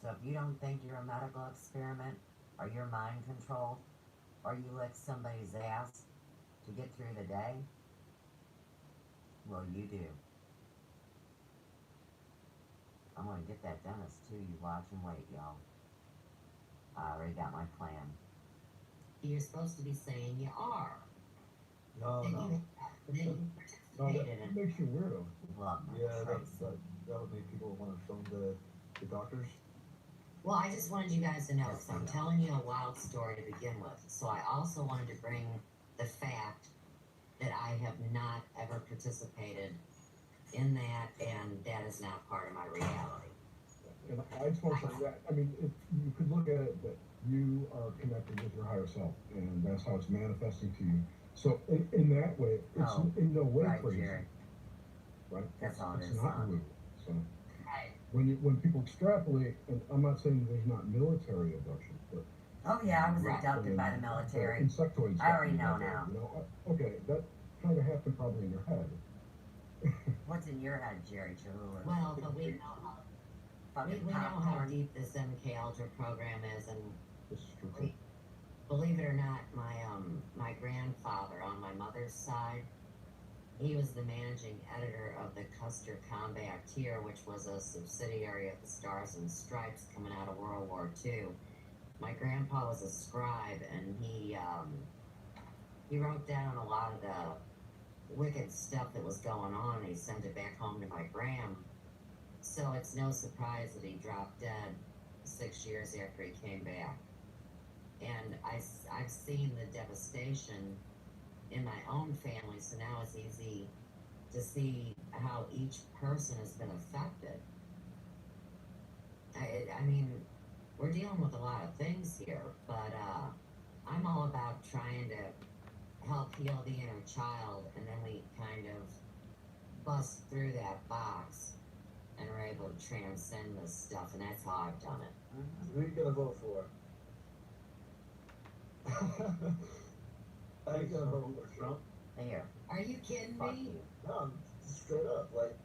So if you don't think you're a medical experiment, or you're mind controlled, or you lick somebody's ass to get through the day, well, you do. I'm gonna get that dentist too. You watch and wait, y'all. I already got my plan. You're supposed to be saying you are. No, that makes you weirdo. Love Yeah, that would make people want to phone the doctors. Well, I just wanted you guys to know, because I'm telling you a wild story to begin with. So I also wanted to bring the fact that I have not ever participated in that, and that is not part of my reality. And I just want to say that, I mean, if you could look at it that you are connected with your higher self, and that's how it's manifesting to you. So in that way, it's in no way right, crazy, Jerry. right? That's all it It's is, not son. woo. So Right. when people extrapolate, and I'm not saying there's not military abduction, but Oh yeah, I was Right. abducted by the military. insectoids. I already got me know that way, now. You know, okay, that kind of happened probably in your head. What's in your head, Jerry Cholula? Well, but we know how Fucking we know how popcorn. deep this MK Ultra program is, and This is true. we, believe it or not, my grandfather on my mother's side, he was the managing editor of the Custer Combateer, which was a subsidiary of the Stars and Stripes coming out of World War II. My grandpa was a scribe, and he wrote down a lot of the wicked stuff that was going on, and he sent it back home to my gram. So it's no surprise that he dropped dead 6 years after he came back. And I've seen the devastation in my own family, so now it's easy to see how each person has been affected. I mean, we're dealing with a lot of things here, but I'm all about trying to help heal the inner child, and then we kind of bust through that box and are able to transcend this stuff, and that's how I've done it. Who are you gonna vote for? How you gonna vote for Trump? Here, Are you kidding fuck me? you. No, I'm straight up. Like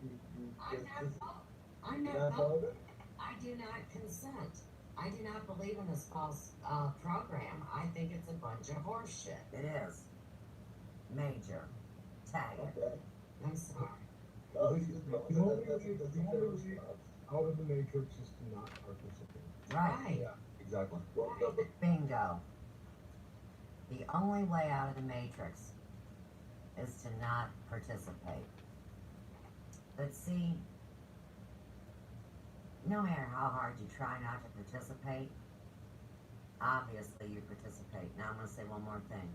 I'm you're not not voting. voting? I do not consent. I do not believe in this false program. I think it's a bunch of horse shit. It is. Major. Tag it. Okay. I'm sorry. No, The only way out of the matrix is to not participate. Right. Yeah, exactly. Bingo. The only way out of the matrix is to not participate. But see, no matter how hard you try not to participate, obviously you participate. Now I'm going to say one more thing.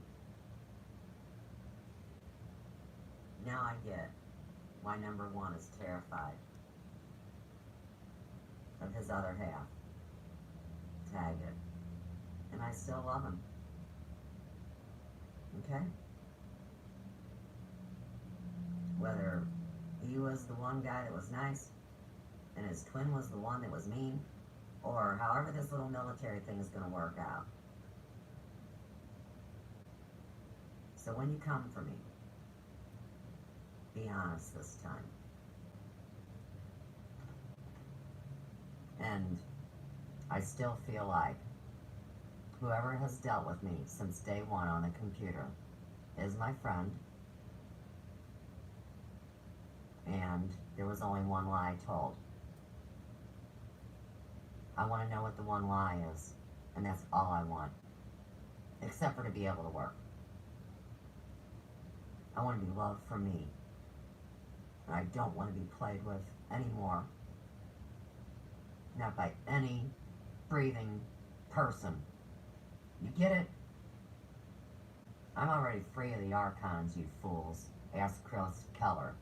Now I get why number one is terrified of his other half. Tag it. And I still love him. Okay? Whether he was the one guy that was nice and his twin was the one that was mean, or however this little military thing is going to work out. So when you come for me, be honest this time. And I still feel like whoever has dealt with me since day one on the computer is my friend. And there was only one lie told. I want to know what the one lie is, and that's all I want. Except for to be able to work. I want to be loved for me. And I don't want to be played with anymore. Not by any breathing person. You get it? I'm already free of the archons, you fools. Ask Chris Keller.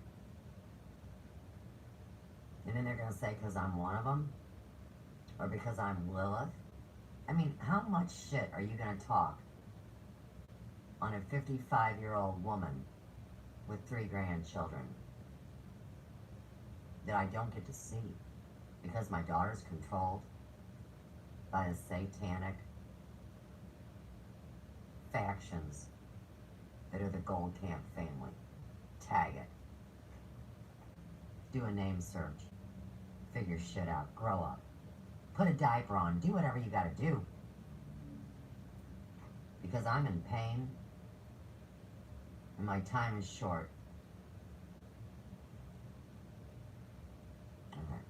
And then they're going to say because I'm one of them? Or because I'm Lilith? I mean, how much shit are you going to talk on a 55-year-old woman with 3 grandchildren that I don't get to see because my daughter's controlled by the satanic factions that are the Goldcamp family? Tag it. Do a name search. Figure shit out. Grow up. Put a diaper on. Do whatever you gotta do. Because I'm in pain. And my time is short. Okay.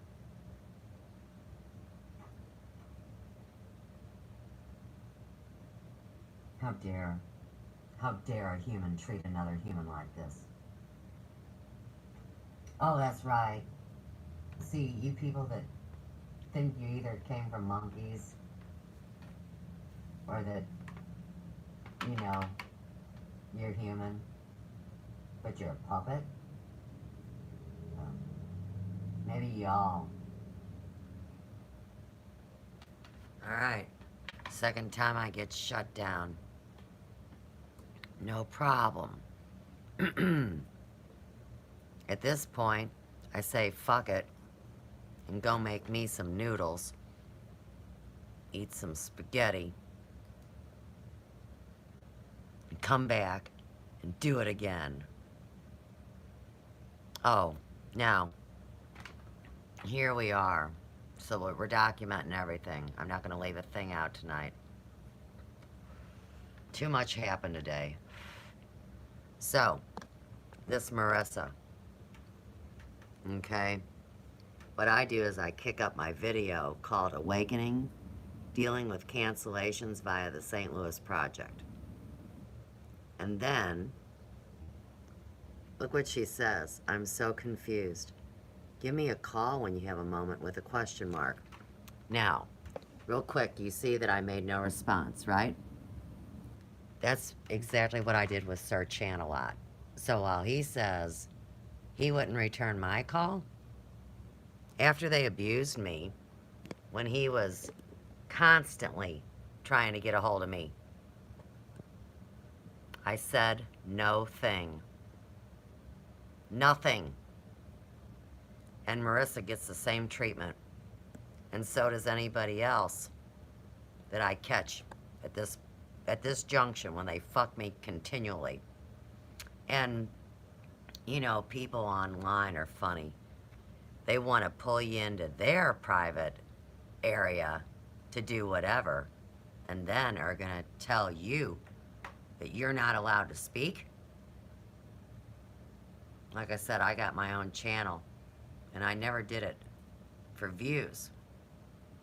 How dare a human treat another human like this? Oh, that's right. See, you people that think you either came from monkeys or that, you know, you're human, but you're a puppet. Maybe y'all Alright. Second time I get shut down. No problem. At this point, I say fuck it and go make me some noodles, eat some spaghetti, and come back and do it again. Oh, now, here we are. So we're documenting everything. I'm not going to leave a thing out tonight. Too much happened today. So, this Marissa. Okay? What I do is I kick up my video called Awakening, dealing with cancellations via the St. Louis Project. And then, look what she says. I'm so confused. Give me a call when you have a moment with a question mark. Now, real quick, you see that I made no response, right? That's exactly what I did with Sir Chantelot. So while he says he wouldn't return my call, after they abused me, when he was constantly trying to get a hold of me, I said no thing. Nothing. And Marissa gets the same treatment. And so does anybody else that I catch at this junction when they fuck me continually. And, you know, people online are funny. They want to pull you into their private area to do whatever, and then are going to tell you that you're not allowed to speak. Like I said, I got my own channel, and I never did it for views.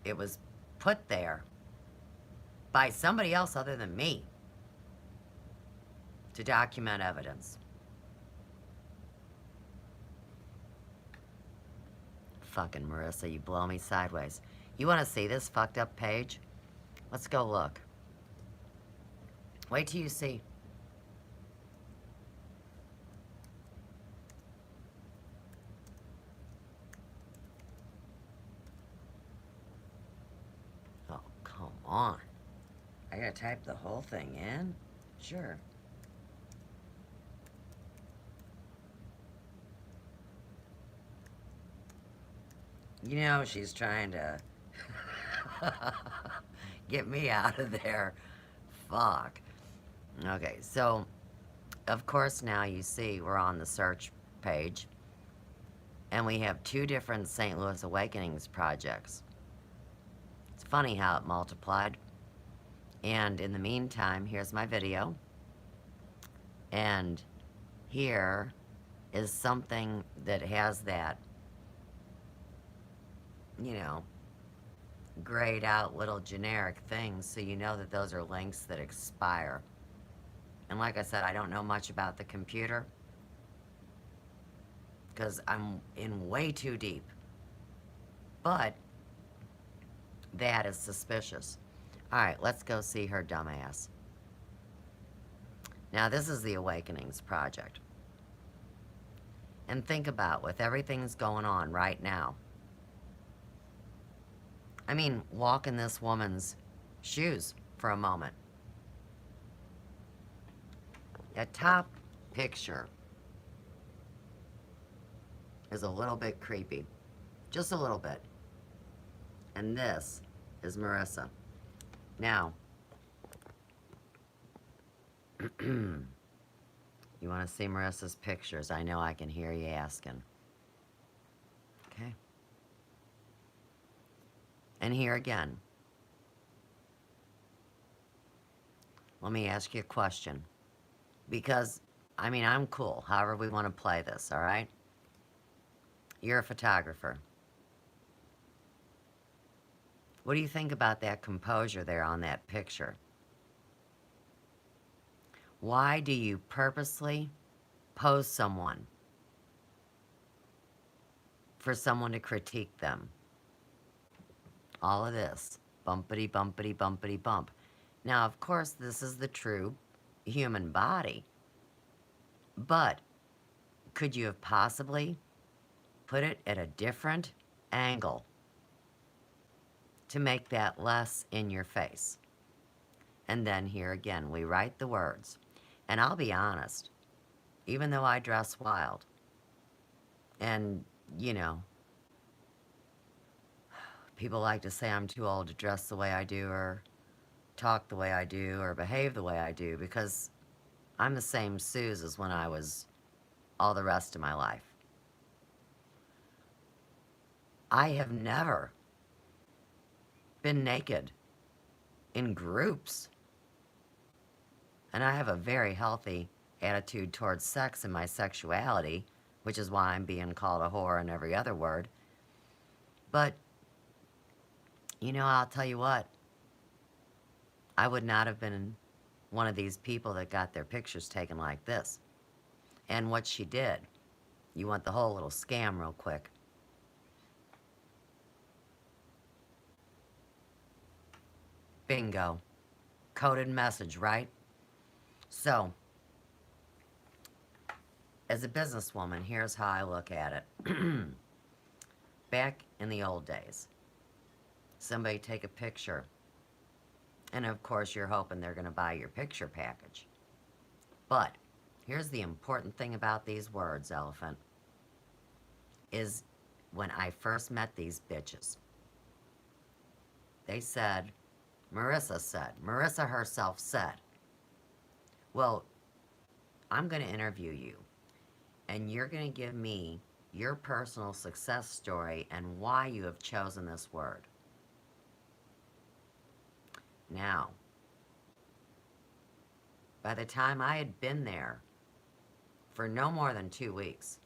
It was put there by somebody else other than me to document evidence. Fucking Marissa, you blow me sideways. You want to see this fucked up page? Let's go look. Wait till you see. Oh, come on. I gotta type the whole thing in? Sure. You know, she's trying to get me out of there. Fuck. Okay, so, of course, now you see we're on the search page. And we have 2 different St. Louis Awakenings projects. It's funny how it multiplied. And in the meantime, here's my video. And here is something that has that, you know, grayed out little generic things, so you know that those are links that expire. And like I said, I don't know much about the computer because I'm in way too deep. But that is suspicious. Alright, let's go see her dumbass. Now, this is the Awakenings Project. And think about, with everything's going on right now, I mean, walk in this woman's shoes for a moment. That top picture is a little bit creepy. Just a little bit. And this is Marissa. Now, you want to see Marissa's pictures? I know I can hear you asking. Okay. And here again, let me ask you a question. Because, I mean, I'm cool, however we want to play this, all right? You're a photographer. What do you think about that composure there on that picture? Why do you purposely pose someone for someone to critique them? All of this. Bumpity, bumpity, bumpity, bump. Now, of course, this is the true human body. But could you have possibly put it at a different angle to make that less in your face. And then here again, we write the words. And I'll be honest, even though I dress wild, and, you know, people like to say I'm too old to dress the way I do, or talk the way I do, or behave the way I do, because I'm the same Suze as when I was all the rest of my life. I have never been naked in groups. And I have a very healthy attitude towards sex and my sexuality, which is why I'm being called a whore and every other word. But, you know, I'll tell you what, I would not have been one of these people that got their pictures taken like this. And what she did, you want the whole little scam real quick. Bingo. Coded message, right? So, as a businesswoman, here's how I look at it. Back in the old days, somebody take a picture, and of course you're hoping they're going to buy your picture package. But here's the important thing about these words, Elephant, is when I first met these bitches, they said, Marissa herself said, well, I'm going to interview you, and you're going to give me your personal success story and why you have chosen this word. Now, by the time I had been there for no more than 2 weeks,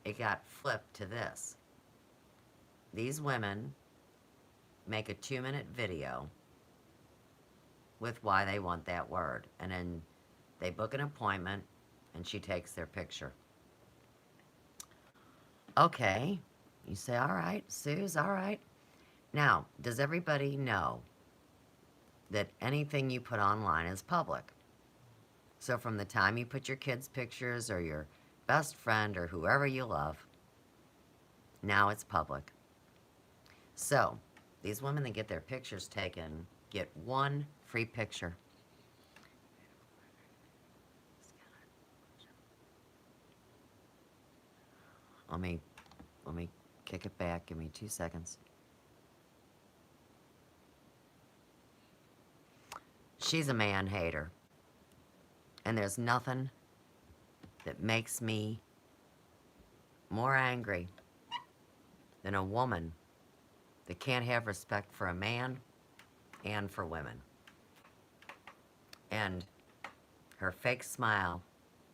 it got flipped to this. These women make a 2-minute video with why they want that word, and then they book an appointment and she takes their picture. Okay, you say, all right, Suze, all right. Now, does everybody know that anything you put online is public? So from the time you put your kids' pictures or your best friend or whoever you love, now it's public. So these women that get their pictures taken get 1 free picture. Let me kick it back. Give me 2 seconds. She's a man hater. And there's nothing that makes me more angry than a woman that can't have respect for a man and for women. And her fake smile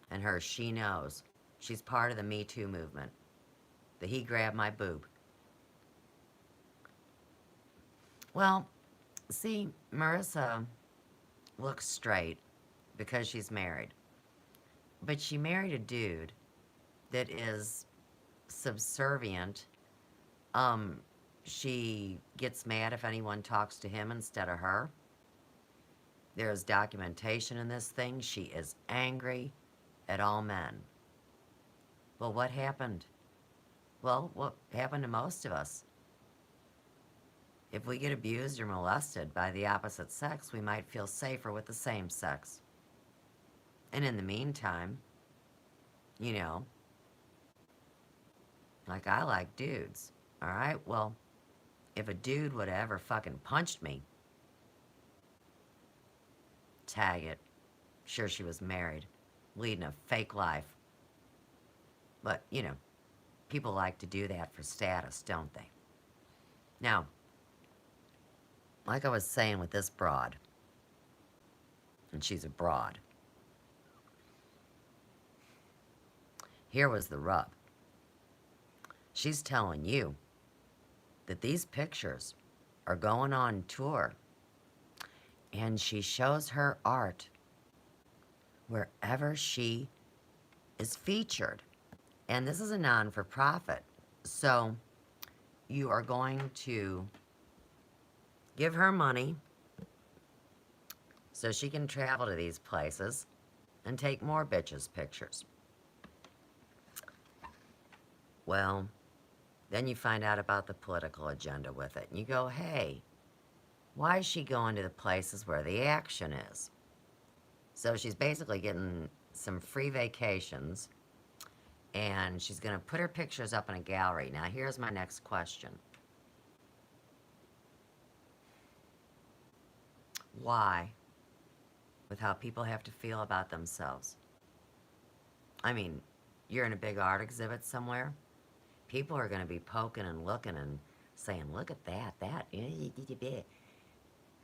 and her she knows. She's part of the Me Too movement. The he grabbed my boob. Well, see, Marissa looks straight because she's married. But she married a dude that is subservient. She gets mad if anyone talks to him instead of her. There's documentation in this thing. She is angry at all men. Well, what happened? Well, what happened to most of us? If we get abused or molested by the opposite sex, we might feel safer with the same sex. And in the meantime, you know, like I like dudes, all right? Well, if a dude would have ever fucking punched me, tag it. Sure, she was married, leading a fake life. But, you know, people like to do that for status, don't they? Now, like I was saying with this broad, and she's a broad, here was the rub. She's telling you that these pictures are going on tour, and she shows her art wherever she is featured. And this is a non-for-profit, so you are going to give her money so she can travel to these places and take more bitches' pictures. Well, Then you find out about the political agenda with it. And you go, hey, why is she going to the places where the action is? So she's basically getting some free vacations, and she's going to put her pictures up in a gallery. Now, here's my next question. Why? With how people have to feel about themselves. I mean, you're in a big art exhibit somewhere. People are going to be poking and looking and saying, look at that.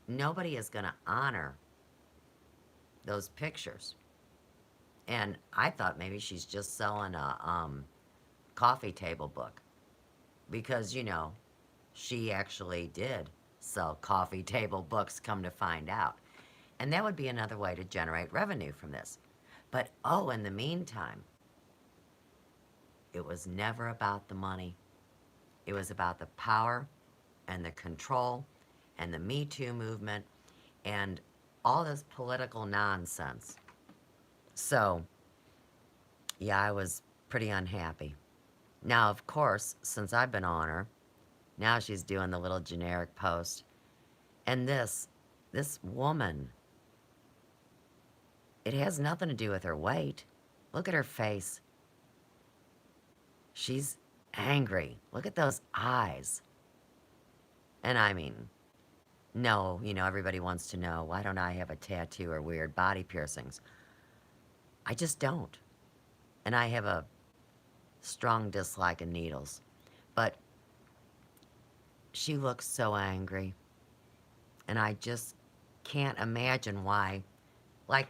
Nobody is going to honor those pictures. And I thought maybe she's just selling a coffee table book. Because, you know, she actually did sell coffee table books, come to find out. And that would be another way to generate revenue from this. But, oh, in the meantime, it was never about the money. It was about the power and the control and the Me Too movement and all this political nonsense. So, yeah, I was pretty unhappy. Now, of course, since I've been on her, now she's doing the little generic post. And this woman, it has nothing to do with her weight. Look at her face. She's angry. Look at those eyes. And I mean, no, you know, everybody wants to know, why don't I have a tattoo or weird body piercings? I just don't. And I have a strong dislike of needles. But she looks so angry. And I just can't imagine why. Like,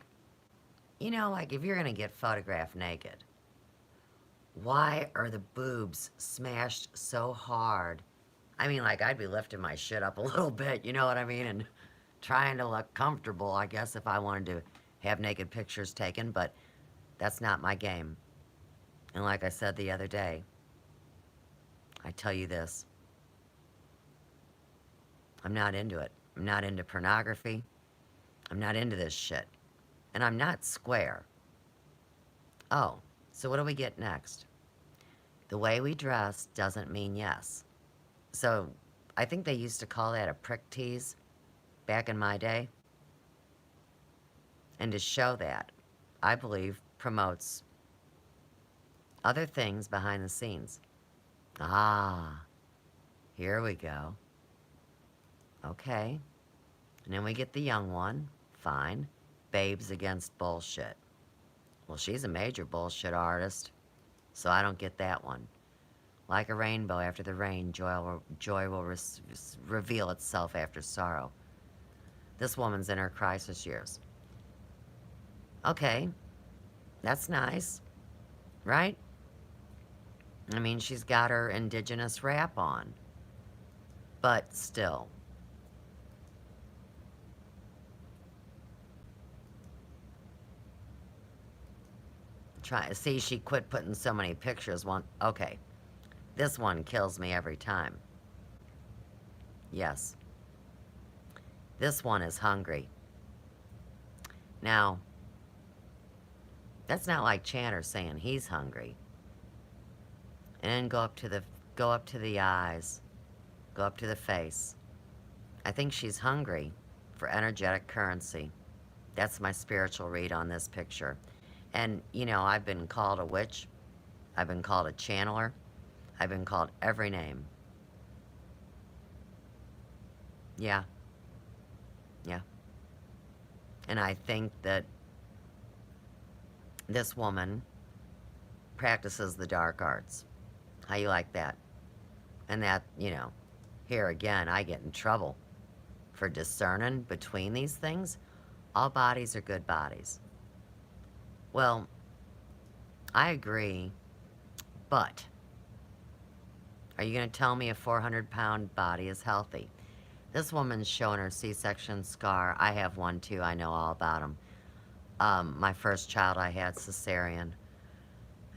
you know, like if you're going to get photographed naked, why are the boobs smashed so hard? I mean, like, I'd be lifting my shit up a little bit, you know what I mean? And trying to look comfortable, I guess, if I wanted to have naked pictures taken, but that's not my game. And like I said the other day, I tell you this, I'm not into it. I'm not into pornography. I'm not into this shit. And I'm not square. Oh, so what do we get next? The way we dress doesn't mean yes. So I think they used to call that a prick tease back in my day. And to show that, I believe, promotes other things behind the scenes. Ah, here we go. Okay. And then we get the young one. Fine. Babes against bullshit. Well, she's a major bullshit artist, so I don't get that one. Like a rainbow after the rain, joy will reveal itself after sorrow. This woman's in her crisis years. Okay, that's nice, right? I mean, she's got her indigenous rap on, but still. See, she quit putting so many pictures. Okay, this one kills me every time. Yes. This one is hungry. Now, that's not like Chanter saying he's hungry. And then go up to the eyes, go up to the face. I think she's hungry for energetic currency. That's my spiritual read on this picture. And, you know, I've been called a witch. I've been called a channeler. I've been called every name. Yeah. Yeah. And I think that this woman practices the dark arts. How you like that? And that, you know, here again, I get in trouble for discerning between these things. All bodies are good bodies. Well, I agree, but are you going to tell me a 400-pound body is healthy? This woman's showing her C-section scar. I have one too. I know all about them. My first child I had cesarean.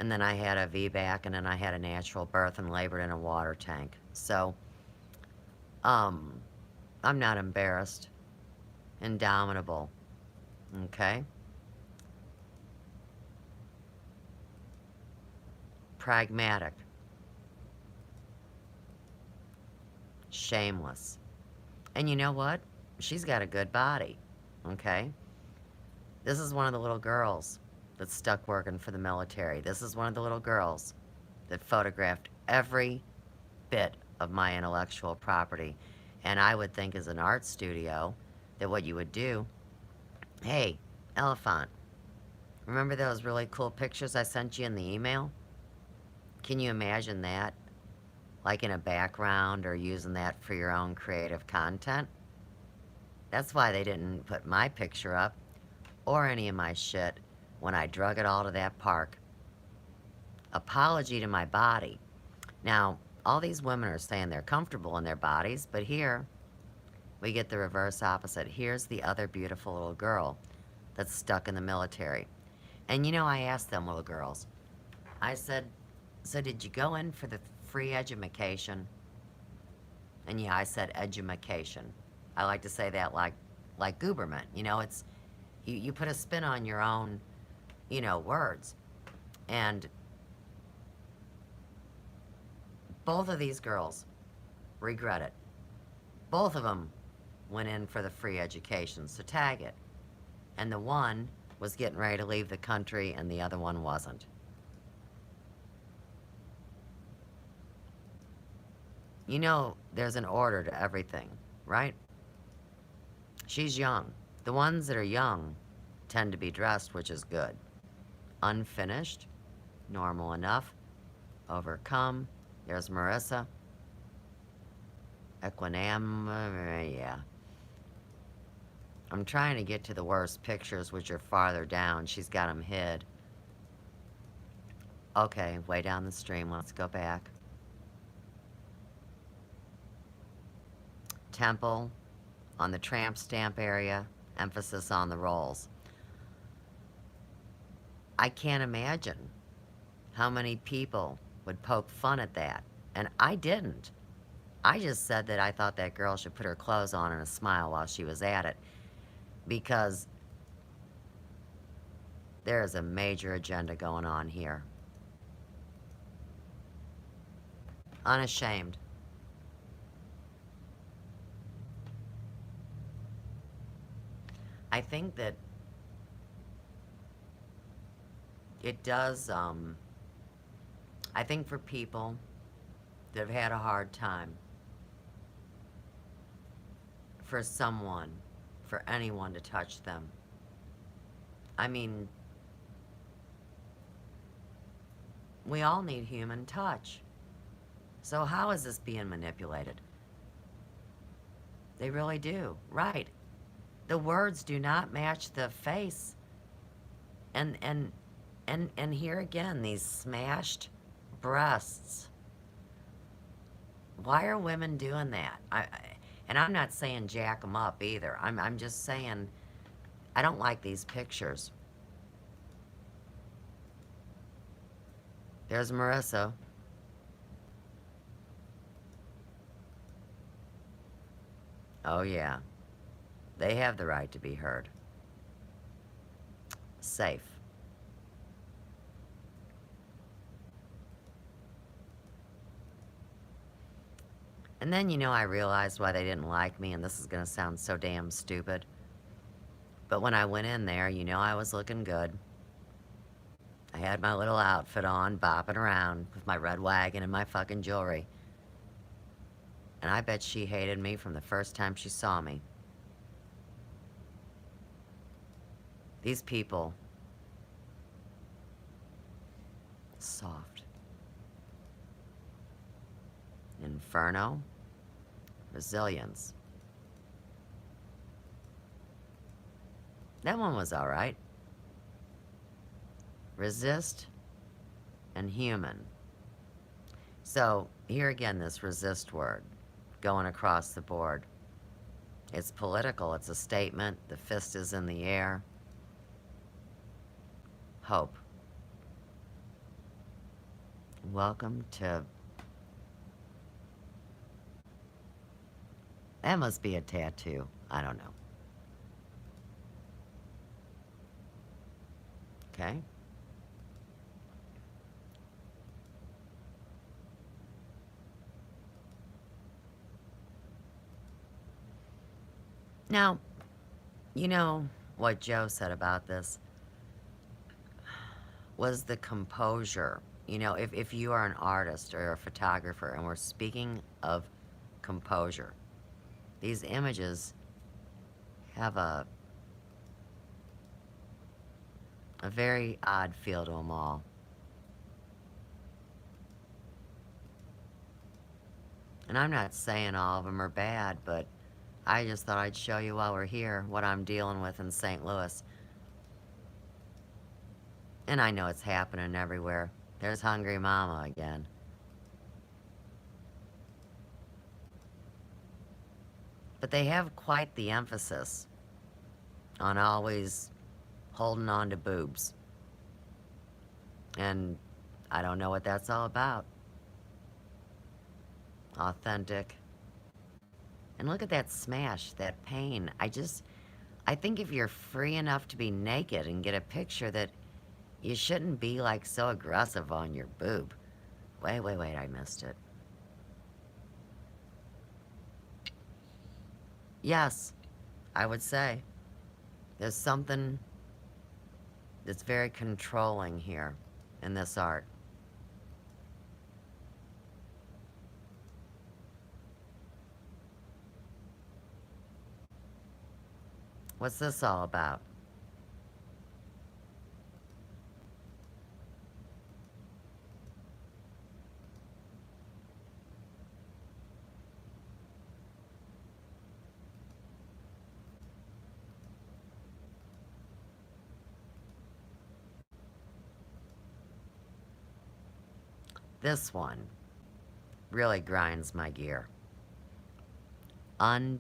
And then I had a VBAC, and then I had a natural birth and labored in a water tank. So, I'm not embarrassed. Indomitable. Okay? Pragmatic. Shameless. And you know what? She's got a good body. Okay? This is one of the little girls that's stuck working for the military. This is one of the little girls that photographed every bit of my intellectual property. And I would think as an art studio that what you would do, hey, Elephant, remember those really cool pictures I sent you in the email? Can you imagine that? Like in a background or using that for your own creative content? That's why they didn't put my picture up or any of my shit when I drug it all to that park. Apology to my body. Now, all these women are saying they're comfortable in their bodies, but here we get the reverse opposite. Here's the other beautiful little girl that's stuck in the military. And you know, I asked them little girls, I said, so did you go in for the free edumacation? And yeah, I said edumacation. I like to say that like Gooberman. You know, it's, you put a spin on your own, you know, words. And both of these girls regret it. Both of them went in for the free education, so tag it. And the one was getting ready to leave the country and the other one wasn't. You know, there's an order to everything, right? She's young. The ones that are young tend to be dressed, which is good. Unfinished, normal enough. Overcome. There's Marissa. Yeah. I'm trying to get to the worst pictures, which are farther down. She's got them hid. Okay, way down the stream. Let's go back. Temple on the tramp stamp area. Emphasis on the rolls. I can't imagine how many people would poke fun at that. And I didn't. I just said that I thought that girl should put her clothes on and a smile while she was at it. Because there is a major agenda going on here. Unashamed. I think that it does, I think for people that have had a hard time, for someone, for anyone to touch them, I mean, we all need human touch. So how is this being manipulated? They really do, right? The words do not match the face. And here again, these smashed breasts. Why are women doing that? And I'm not saying jack them up either. I'm just saying I don't like these pictures. There's Marissa. Oh yeah. They have the right to be heard. Safe. And then, you know, I realized why they didn't like me, and this is going to sound so damn stupid. But when I went in there, you know, I was looking good. I had my little outfit on, bopping around with my red wagon and my fucking jewelry. And I bet she hated me from the first time she saw me. These people, soft. Inferno, resilience. That one was all right. Resist and human. So here again, this resist word going across the board. It's political. It's a statement. The fist is in the air. Hope. Welcome to... That must be a tattoo. I don't know. Okay. Now, you know what Joe said about this was the composure. You know, if you are an artist or a photographer, and we're speaking of composure, these images have a very odd feel to them all. And I'm not saying all of them are bad, but I just thought I'd show you while we're here what I'm dealing with in St. Louis. And I know it's happening everywhere. There's Hungry Mama again. But they have quite the emphasis on always holding on to boobs. And I don't know what that's all about. Authentic. And look at that smash, that pain. I think if you're free enough to be naked and get a picture, that you shouldn't be like so aggressive on your boob. Wait, I missed it. Yes, I would say there's something that's very controlling here in this art. What's this all about? This one really grinds my gear. Undoctored.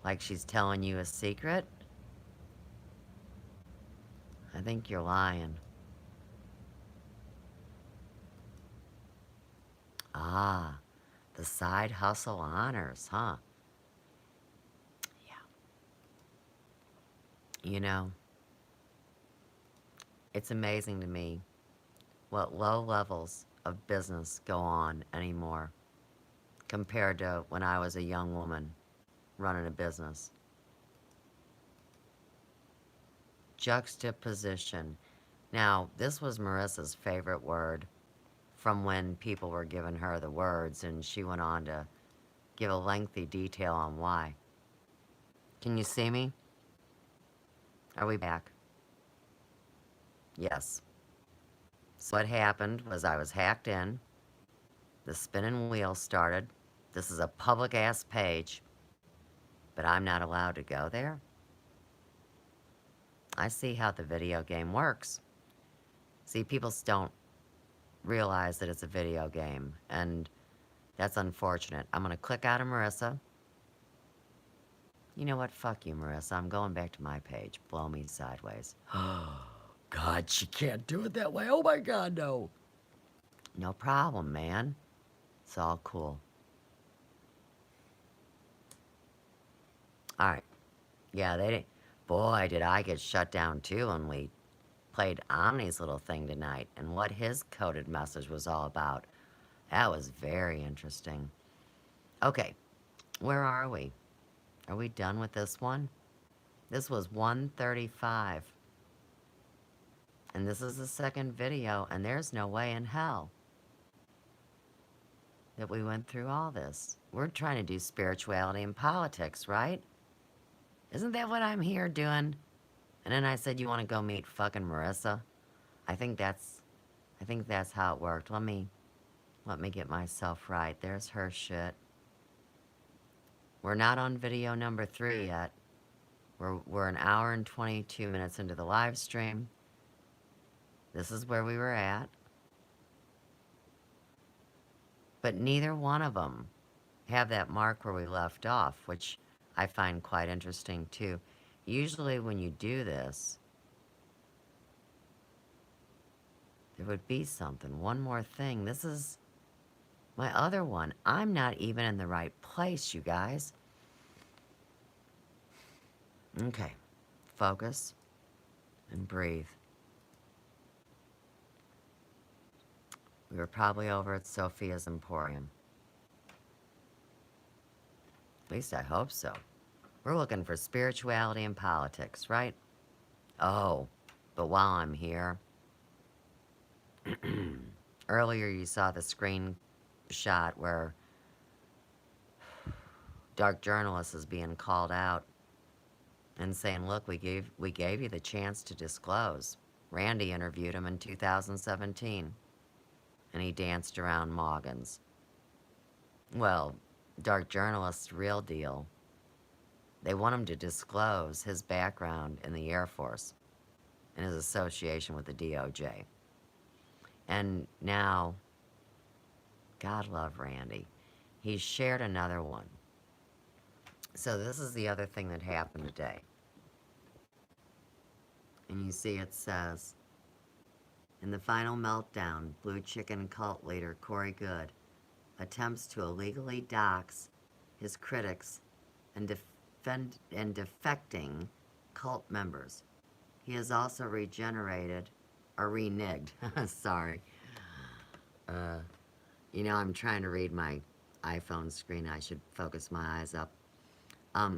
Like she's telling you a secret? I think you're lying. Ah, the side hustle honors, huh? Yeah. You know, it's amazing to me what low levels of business go on anymore compared to when I was a young woman running a business. Juxtaposition. Now, this was Marissa's favorite word from when people were giving her the words, and she went on to give a lengthy detail on why. Can you see me? Are we back? Yes. So what happened was I was hacked in. The spinning wheel started. This is a public-ass page, but I'm not allowed to go there? I see how the video game works. See, people don't realize that it's a video game, and that's unfortunate. I'm gonna click out of Marissa. You know what? Fuck you, Marissa. I'm going back to my page. Blow me sideways. Oh, God, she can't do it that way. Oh my God, no. No problem, man. It's all cool. Alright. Yeah, they didn't. Boy, did I get shut down too when we played Omni's little thing tonight, and what his coded message was all about. That was very interesting. Okay, where are we? Are we done with this one? This was 135. And this is the second video, and there's no way in hell that we went through all this. We're trying to do spirituality and politics, right? Isn't that what I'm here doing? And then I said, you want to go meet fucking Marissa? I think that's how it worked. Let me get myself right. There's her shit. We're not on video number 3 yet. We're an hour and 22 minutes into the live stream. This is where we were at. But neither one of them have that mark where we left off, which I find quite interesting too. Usually when you do this, there would be something. One more thing. This is my other one. I'm not even in the right place, you guys. Okay. Focus and breathe. We were probably over at Sophia's Emporium. least I hope so. We're looking for spirituality and politics, right? Oh, but while I'm here, earlier you saw the screenshot where Dark Journalist is being called out and saying, look, we gave you the chance to disclose. Randy interviewed him in 2017, and he danced around Moggins. Well, Dark Journalist's real deal, they want him to disclose his background in the Air Force and his association with the DOJ. And now, God love Randy, he's shared another one. So this is the other thing that happened today. And you see it says, in the final meltdown, Blue Chicken cult leader Corey Good attempts to illegally dox his critics and defecting cult members. He has also regenerated, or reneged, sorry. You know, I'm trying to read my iPhone screen. I should focus my eyes up.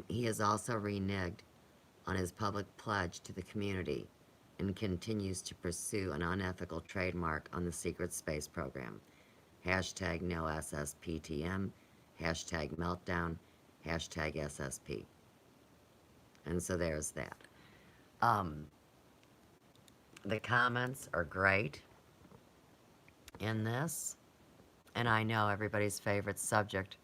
He has also reneged on his public pledge to the community and continues to pursue an unethical trademark on the secret space program. Hashtag no SSPTM, hashtag meltdown, hashtag SSP. And so there's that. The comments are great in this, and I know everybody's favorite subject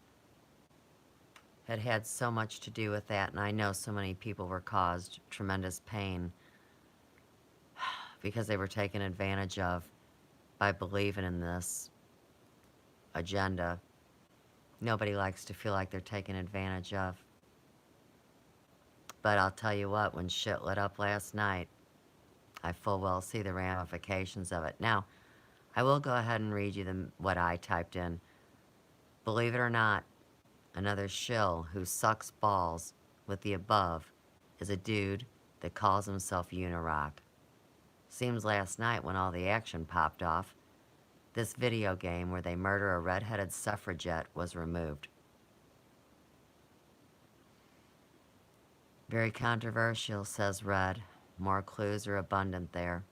had so much to do with that, and I know so many people were caused tremendous pain because they were taken advantage of by believing in this agenda. Nobody likes to feel like they're taken advantage of. But I'll tell you what, when shit lit up last night, I full well see the ramifications of it. Now, I will go ahead and read you what I typed in. Believe it or not, another shill who sucks balls with the above is a dude that calls himself Unirock. Seems last night when all the action popped off, this video game where they murder a red-headed suffragette was removed. Very controversial, says Red. More clues are abundant there.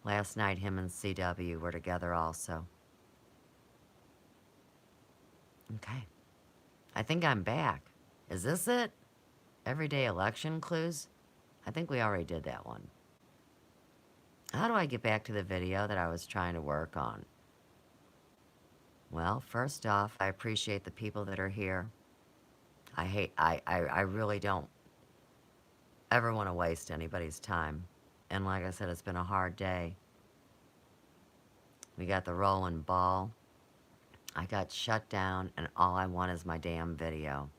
Last night him and CW were together also. Okay. I think I'm back. Is this it? Everyday election clues? I think we already did that one. How do I get back to the video that I was trying to work on? Well, first off, I appreciate the people that are here. I really don't ever want to waste anybody's time. And like I said, it's been a hard day. We got the rolling ball. I got shut down, and all I want is my damn video.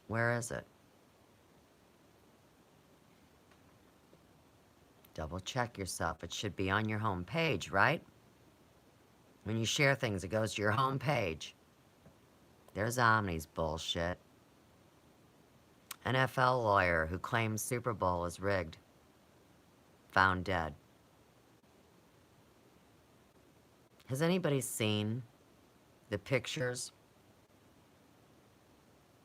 Where is it? Double check yourself. It should be on your home page, right? When you share things, it goes to your home page. There's Omni's bullshit. NFL lawyer who claims Super Bowl is rigged. Found dead. Has anybody seen the pictures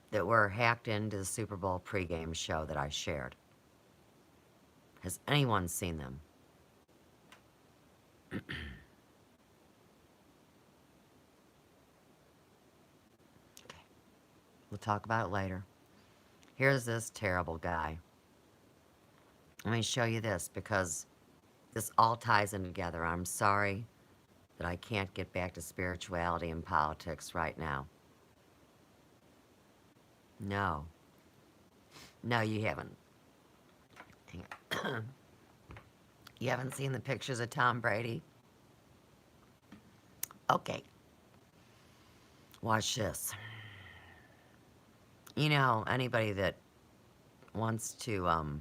that were hacked into the Super Bowl pregame show that I shared? Has anyone seen them? Okay. We'll talk about it later. Here's this terrible guy. Let me show you this because this all ties in together. I'm sorry that I can't get back to spirituality and politics right now. No. No, you haven't. Hang on. You haven't seen the pictures of Tom Brady? Okay. Watch this. You know, anybody that wants to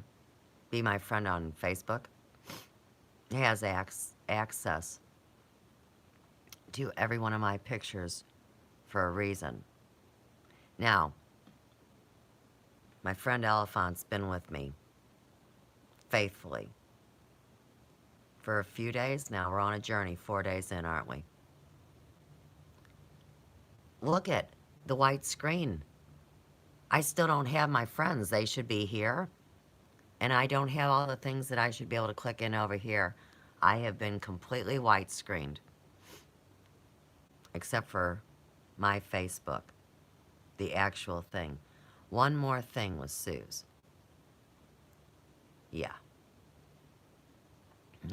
be my friend on Facebook has access to every one of my pictures for a reason. Now, my friend Elephant's been with me faithfully for a few days now. We're on a journey, 4 days in, aren't we? look at the white screen. I still don't have my friends. They should be here. And I don't have all the things that I should be able to click in over here. I have been completely white screened. Except for my Facebook. The actual thing. One more thing with Sue's. Yeah.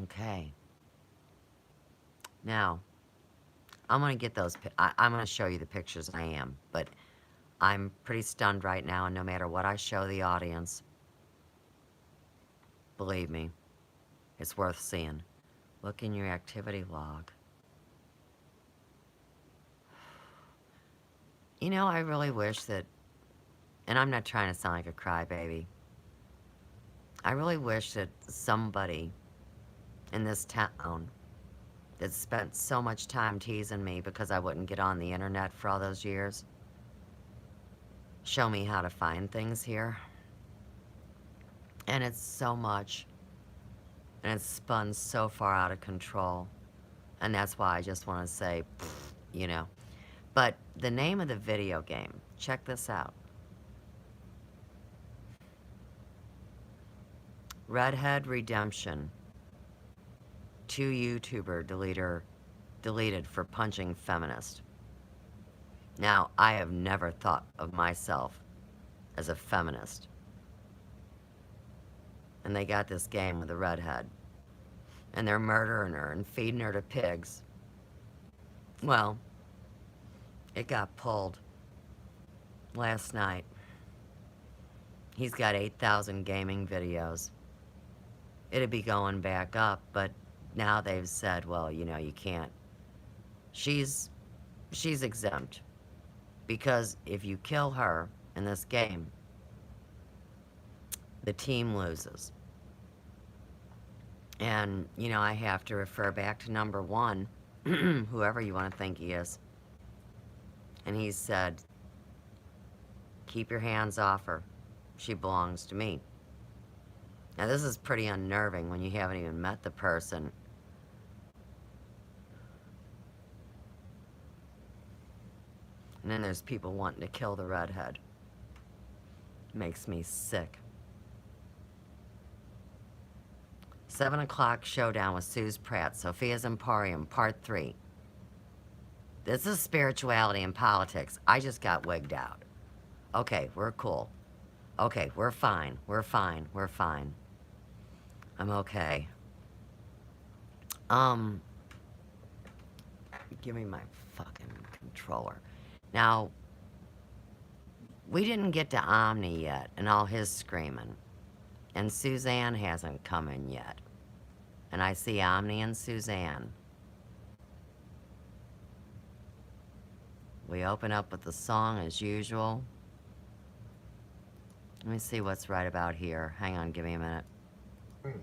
Okay. Now, I'm going to get those, I'm going to show you the pictures I am, but I'm pretty stunned right now, and no matter what I show the audience, believe me, it's worth seeing. Look in your activity log. You know, I really wish that, and I'm not trying to sound like a crybaby, I really wish that somebody in this town that spent so much time teasing me because I wouldn't get on the internet for all those years, show me how to find things here. And it's so much, and it's spun so far out of control. And that's why I just want to say, you know. But the name of the video game, check this out. Redhead Redemption. 2 YouTuber deleted for punching feminist. Now, I have never thought of myself as a feminist. And they got this game with a redhead. And they're murdering her and feeding her to pigs. Well, it got pulled last night. He's got 8,000 gaming videos. It'd be going back up, but now they've said, well, you know, you can't. She's exempt. Because if you kill her in this game, the team loses. And, you know, I have to refer back to number one, whoever you want to think he is. And he said, keep your hands off her. She belongs to me. Now, this is pretty unnerving when you haven't even met the person. And then there's people wanting to kill the redhead. Makes me sick. 7 o'clock showdown with Sue's Pratt, Sophia's Emporium, Part 3. This is spirituality and politics. I just got wigged out. Okay, we're cool. Okay, we're fine. We're fine. We're fine. I'm okay. Give me my fucking controller. Now, we didn't get to Omni yet and all his screaming. And Suzanne hasn't come in yet. And I see Omni and Suzanne. We open up with the song as usual. Let me see what's right about here. Hang on, give me a minute. Truth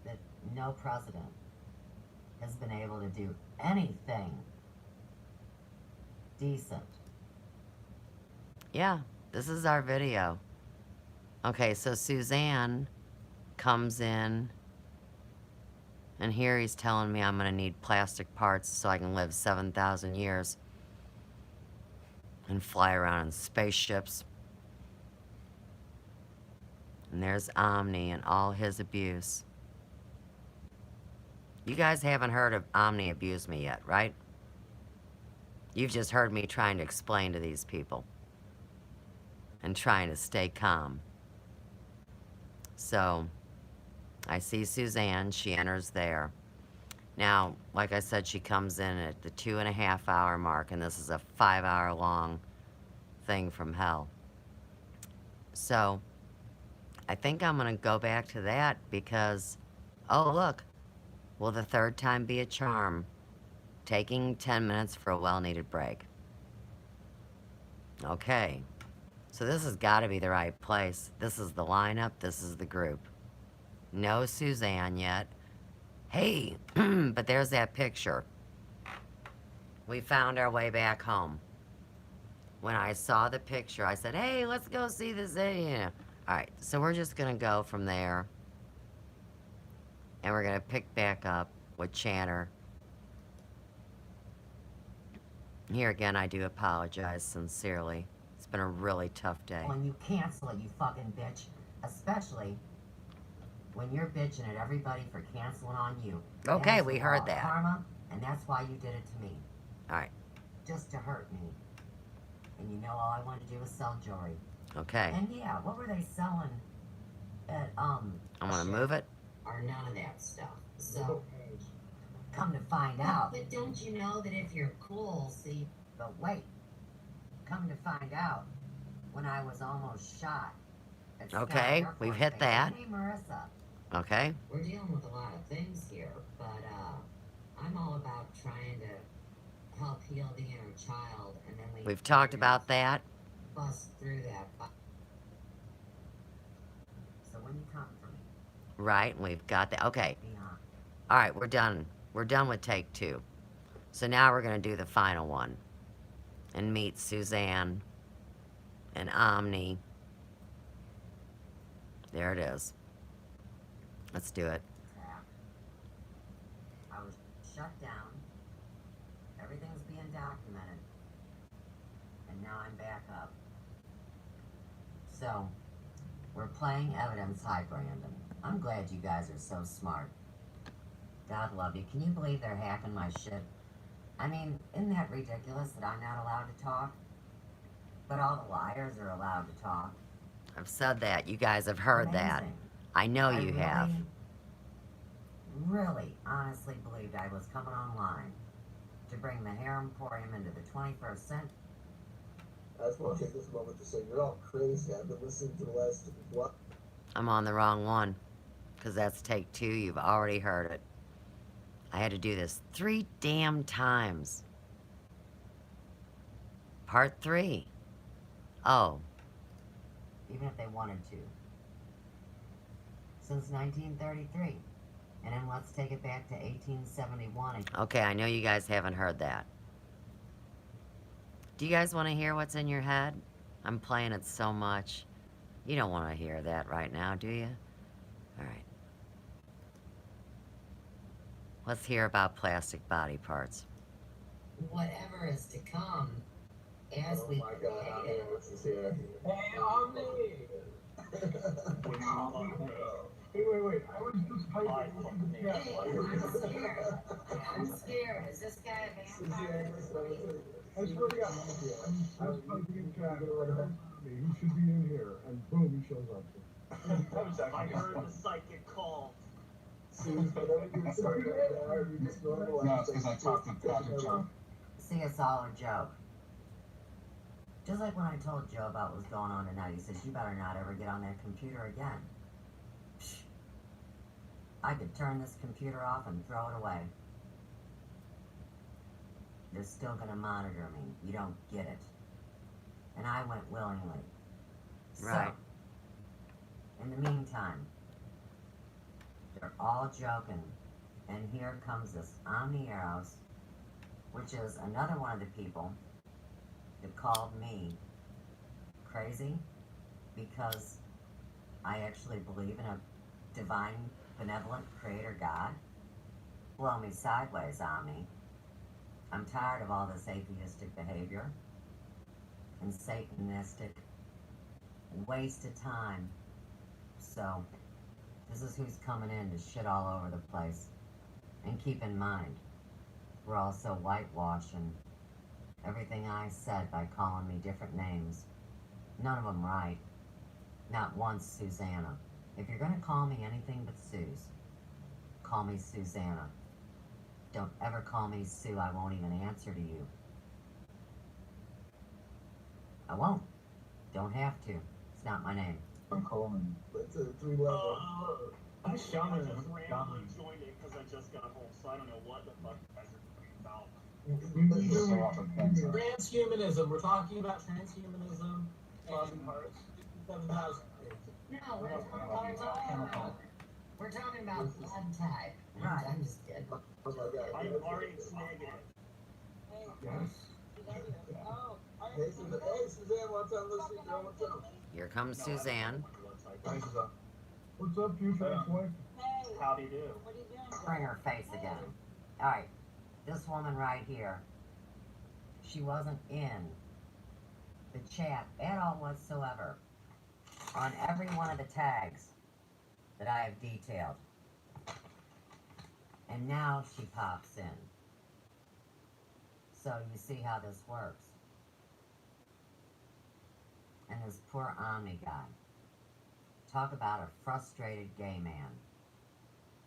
that no president has been able to do anything decent. Yeah, this is our video. Okay, so Suzanne comes in, and here he's telling me I'm gonna need plastic parts so I can live 7,000 years and fly around in spaceships. And there's Omni and all his abuse. You guys haven't heard of Omni abuse me yet, right? You've just heard me trying to explain to these people and trying to stay calm. So, I see Suzanne, she enters there. Now, like I said, she comes in at the 2.5 hour mark, and this is a 5 hour long thing from hell. So, I think I'm gonna go back to that because, oh look, will the third time be a charm? Taking 10 minutes for a well-needed break. Okay, so this has got to be the right place. This is the lineup, this is the group. No Suzanne yet. Hey, but there's that picture. We found our way back home. When I saw the picture, I said, hey, let's go see this. Alright, so we're just going to go from there. And we're going to pick back up with Chanter Here again, I do apologize sincerely. It's been a really tough day. When you cancel it, you fucking bitch. Especially when you're bitching at everybody for canceling on you. Okay, That is we the heard law of that. Karma, and that's why you did it to me. Alright, Just to hurt me. And you know all I wanted to do was sell jewelry. okay. And yeah, what were they selling at, I'm gonna move it. or none of that stuff. So, come to find out. But don't you know that if you're cool, see, but wait. Come to find out, when I was almost shot. At Scott Okay, Air we've Force hit Base. that. Hey, Marissa. Okay. We're dealing with a lot of things here, but, I'm all about trying to help heal the inner child, and then We've talked about that. bust through that. So when you come for me, Right, and we've got that. Okay. be on. Alright, we're done. We're done with take 2. So now we're gonna do the final one. And meet Suzanne and Omni. There it is. Let's do it. Tap. I was shut down. Everything's being documented. And now I'm back up. So, we're playing evidence. Hi, Brandon. I'm glad you guys are so smart. God love you. Can you believe they're hacking my shit? I mean, isn't that ridiculous that I'm not allowed to talk? But all the liars are allowed to talk. I've said that. You guys have heard that. Amazing. I know I you have. Really, honestly believed I was coming online to bring the hair emporium into the 21st century. I just want to take this moment to say you're all crazy. I've been listening to the last what? I'm on the wrong one. Because that's take 2. You've already heard it. I had to do this 3 damn times. Part 3. Oh. Even if they wanted to. Since 1933. And then let's take it back to 1871. Okay, I know you guys haven't heard that. Do you guys want to hear what's in your head? I'm playing it so much. You don't want to hear that right now, do you? Alright. Let's hear about plastic body parts. Whatever is to come, as Oh we my God, I create mean, it. what's this here? Hey, Omni! Wait. I was just typing. Hey, I'm scared. I'm scared. Is this guy a vampire? I swear to God, I'm just typing in chat. He should be in here, and boom, he shows up. I heard the psychic call. See, whenever you start right now, you just normalize. No, it's because I talked to Patrick. See, it's all a joke. Just like when I told Joe about what was going on tonight, he says, you better not ever get on that computer again. Psh. I could turn this computer off and throw it away. They're still gonna monitor me. You don't get it. And I went willingly. Right. So, in the meantime, they're all joking. And here comes this Omni Eros, which is another one of the people that called me crazy because I actually believe in a divine, benevolent creator God. Blow me sideways, Omni. I'm tired of all this atheistic behavior and satanistic waste of time. So, this is who's coming in to shit all over the place. And keep in mind, we're also whitewashing everything I said by calling me different names. None of them right. Not once Susanna. If you're gonna call me anything but Suze, call me Susanna. Don't ever call me Sue. I won't even answer to you. I won't. Don't have to. It's not my name. I'm calling. But to 3 level. I just randomly joined it because I just got home, so I don't know what the fuck you guys are talking about. Transhumanism. We're talking about transhumanism and parts. 7,000. No, we're talking about blood type. Right. I'm just kidding. Oh my God. I'm RH negative. Yes. Hey, Suzanne, what's up? Listen, girl, what's up? Here comes Suzanne. Hi, Suzanne. What's up, future ex-wife? Howdy do. What are you doing? Bring her face again. Alright. This woman right here. She wasn't in the chat at all whatsoever on every one of the tags that I have detailed. And now she pops in. So you see how this works. And this poor Omni guy. Talk about a frustrated gay man.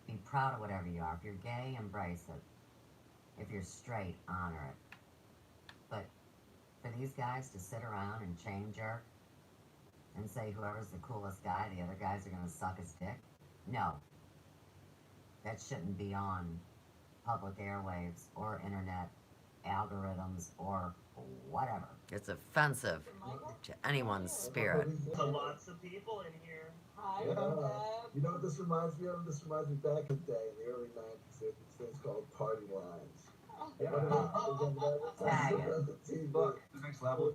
Be proud of whatever you are. If you're gay, embrace it. If you're straight, honor it. But for these guys to sit around and chain jerk and say whoever's the coolest guy, the other guys are going to suck his dick? No. That shouldn't be on public airwaves or internet algorithms or whatever. It's offensive to anyone's spirit. To lots of people in here. Hi, Yeah. Dad. You know what this reminds me of? This reminds me back in the day, in the early 90s, there were these things called party lines. Remember that? Look, the next level.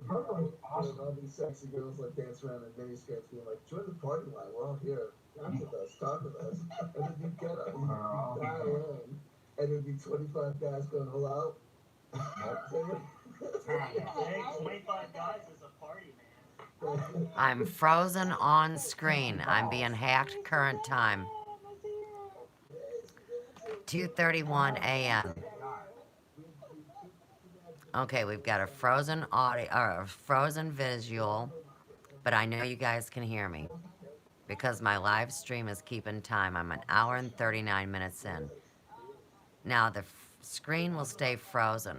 All these sexy girls like dance around in miniskirts being like, join the party line, we're all here. Talk with us, talk with us. And then you get up, you dial in, and there'd be 25 guys going, hello? Hey, 25 guys is a party, man. I'm frozen on screen. I'm being hacked current time. 2:31 a.m. Okay, we've got a frozen audio or a frozen visual, but I know you guys can hear me because my live stream is keeping time. I'm an hour and 39 minutes in. Now the screen will stay frozen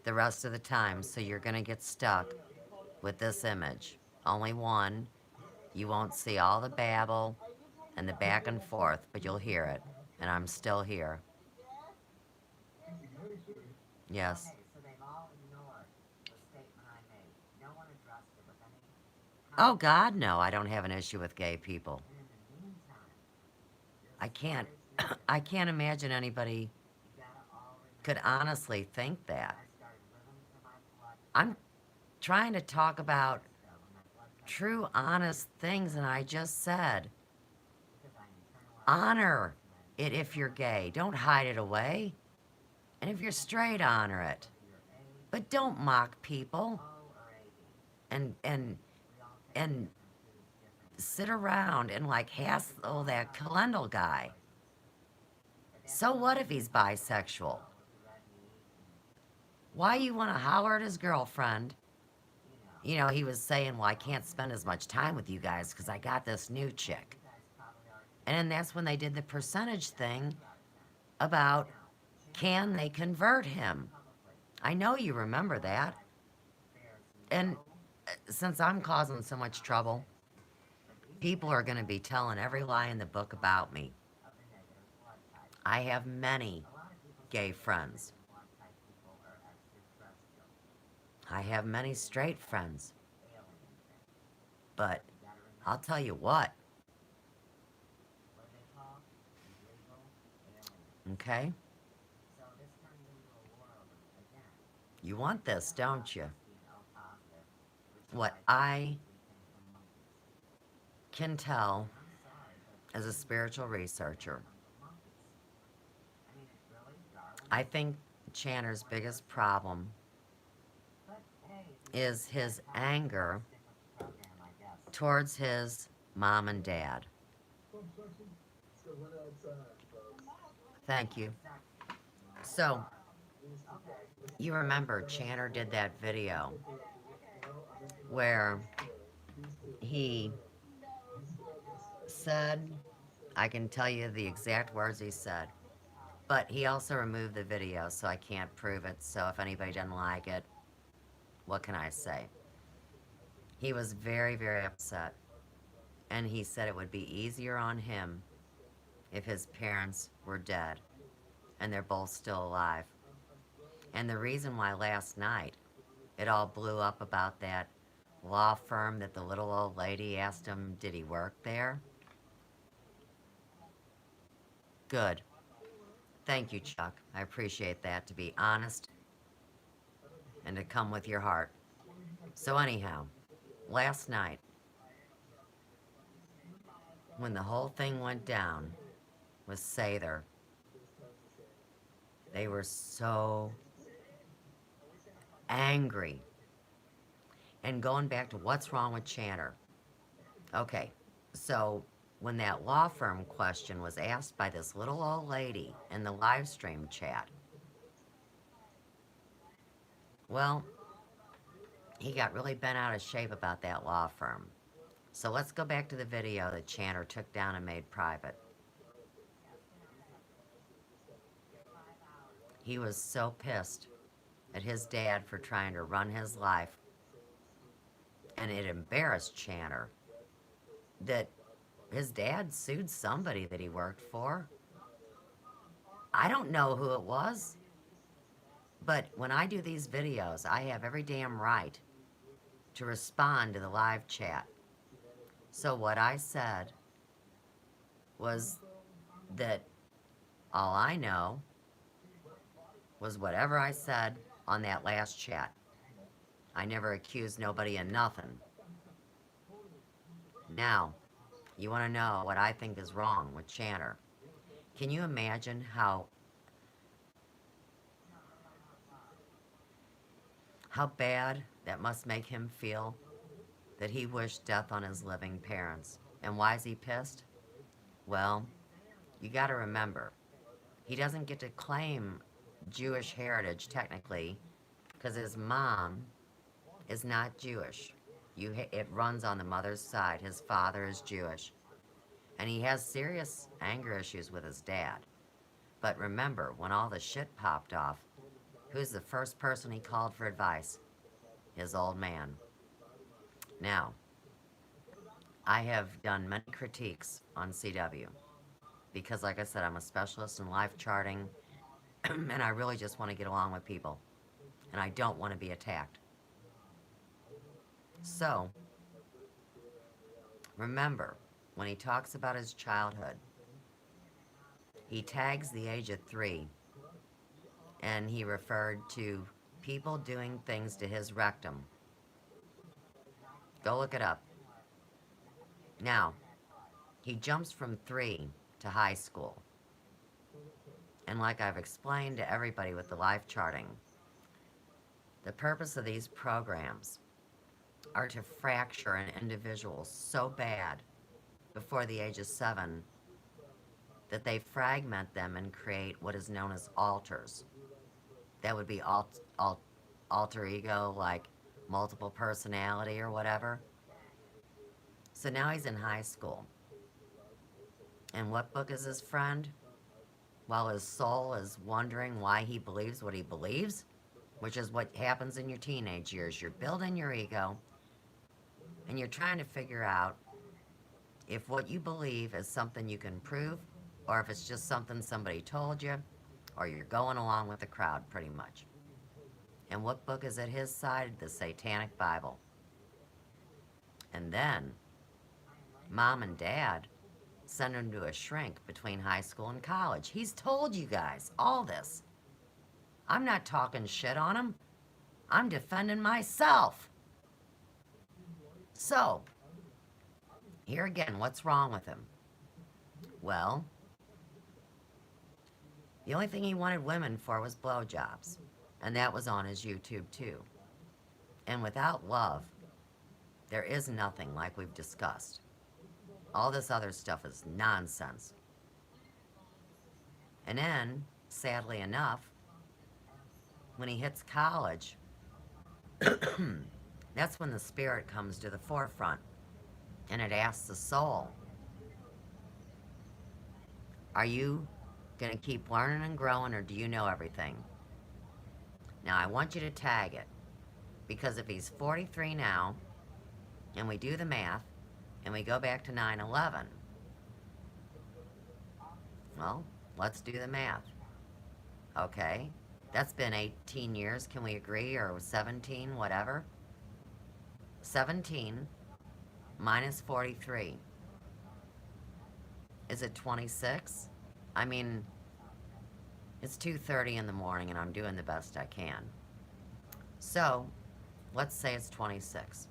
the rest of the time, so you're gonna get stuck with this image. Only one. You won't see all the babble and the back and forth, but you'll hear it. And I'm still here. Yes. Okay, so they've all ignored the statement I made. No one addressed it with any. Oh God, no, I don't have an issue with gay people. And in the meantime, I can't imagine anybody you gotta all remember could honestly think that. I started living for my blood. I'm trying to talk about When my blood pressure, true, honest things, and I just said, because I internalized honor it if you're gay. Don't hide it away. And if you're straight, honor it. your A, But don't mock people O, or AB. and We all take and different foods, different sit around and like hassle that Kalendal guy. So what if he's bisexual? Why you want to holler at his girlfriend? You know, he was saying, well, I can't spend as much time with you guys because I got this new chick. And then that's when they did the percentage thing about can they convert him? I know you remember that. And since I'm causing so much trouble, people are going to be telling every lie in the book about me. I have many gay friends. I have many straight friends. But I'll tell you what. Okay? You want this, don't you? What I can tell as a spiritual researcher, I think Chanter's biggest problem is his anger towards his mom and dad. Thank you. So, you remember Chanter did that video where he said, I can tell you the exact words he said, but he also removed the video, so I can't prove it. So if anybody doesn't like it, what can I say? He was very, very upset. And he said it would be easier on him if his parents were dead and they're both still alive. And the reason why last night it all blew up about that law firm that the little old lady asked him, did he work there? Good. Thank you, Chuck. I appreciate that, to be honest and to come with your heart. So anyhow, last night, when the whole thing went down with Sather, they were so angry. And going back to what's wrong with Chanter. Okay, so when that law firm question was asked by this little old lady in the live stream chat, well, he got really bent out of shape about that law firm. So let's go back to the video that Chanter took down and made private. He was so pissed at his dad for trying to run his life, and it embarrassed Chanter that his dad sued somebody that he worked for. I don't know who it was, but when I do these videos, I have every damn right to respond to the live chat. So what I said was that all I know was whatever I said on that last chat. I never accused nobody of nothing. Now, you want to know what I think is wrong with Chanter? Can you imagine how bad that must make him feel that he wished death on his living parents? And why is he pissed? Well, you got to remember, he doesn't get to claim Jewish heritage technically because his mom is not Jewish. It runs on the mother's side. His father is Jewish. And he has serious anger issues with his dad. But remember, when all the shit popped off, who's the first person he called for advice? His old man. Now, I have done many critiques on CW because, like I said, I'm a specialist in life charting and I really just want to get along with people and I don't want to be attacked. So, remember, when he talks about his childhood, he tags the age of 3 and he referred to people doing things to his rectum. Go look it up. Now, he jumps from 3 to high school. And like I've explained to everybody with the life charting, the purpose of these programs are to fracture an individual so bad before the age of 7 that they fragment them and create what is known as alters. That would be alter ego, like multiple personality or whatever. So now he's in high school. And what book is his friend? While his soul is wondering why he believes what he believes, which is what happens in your teenage years. You're building your ego, and you're trying to figure out if what you believe is something you can prove, or if it's just something somebody told you, or you're going along with the crowd, pretty much. And what book is at his side? The Satanic Bible. And then, Mom and Dad send him to a shrink between high school and college. He's told you guys all this. I'm not talking shit on him. I'm defending myself. So, here again, what's wrong with him? Well, the only thing he wanted women for was blowjobs. And that was on his YouTube too. And without love, there is nothing, like we've discussed. All this other stuff is nonsense. And then, sadly enough, when he hits college, that's when the spirit comes to the forefront. And it asks the soul, are you going to keep learning and growing, or do you know everything? Now, I want you to tag it, because if he's 43 now, and we do the math, and we go back to 9/11, well, let's do the math. Okay, that's been 18 years, can we agree, or 17, whatever? 17 minus 43. Is it 26? I mean, it's 2:30 in the morning and I'm doing the best I can. So, let's say it's 26.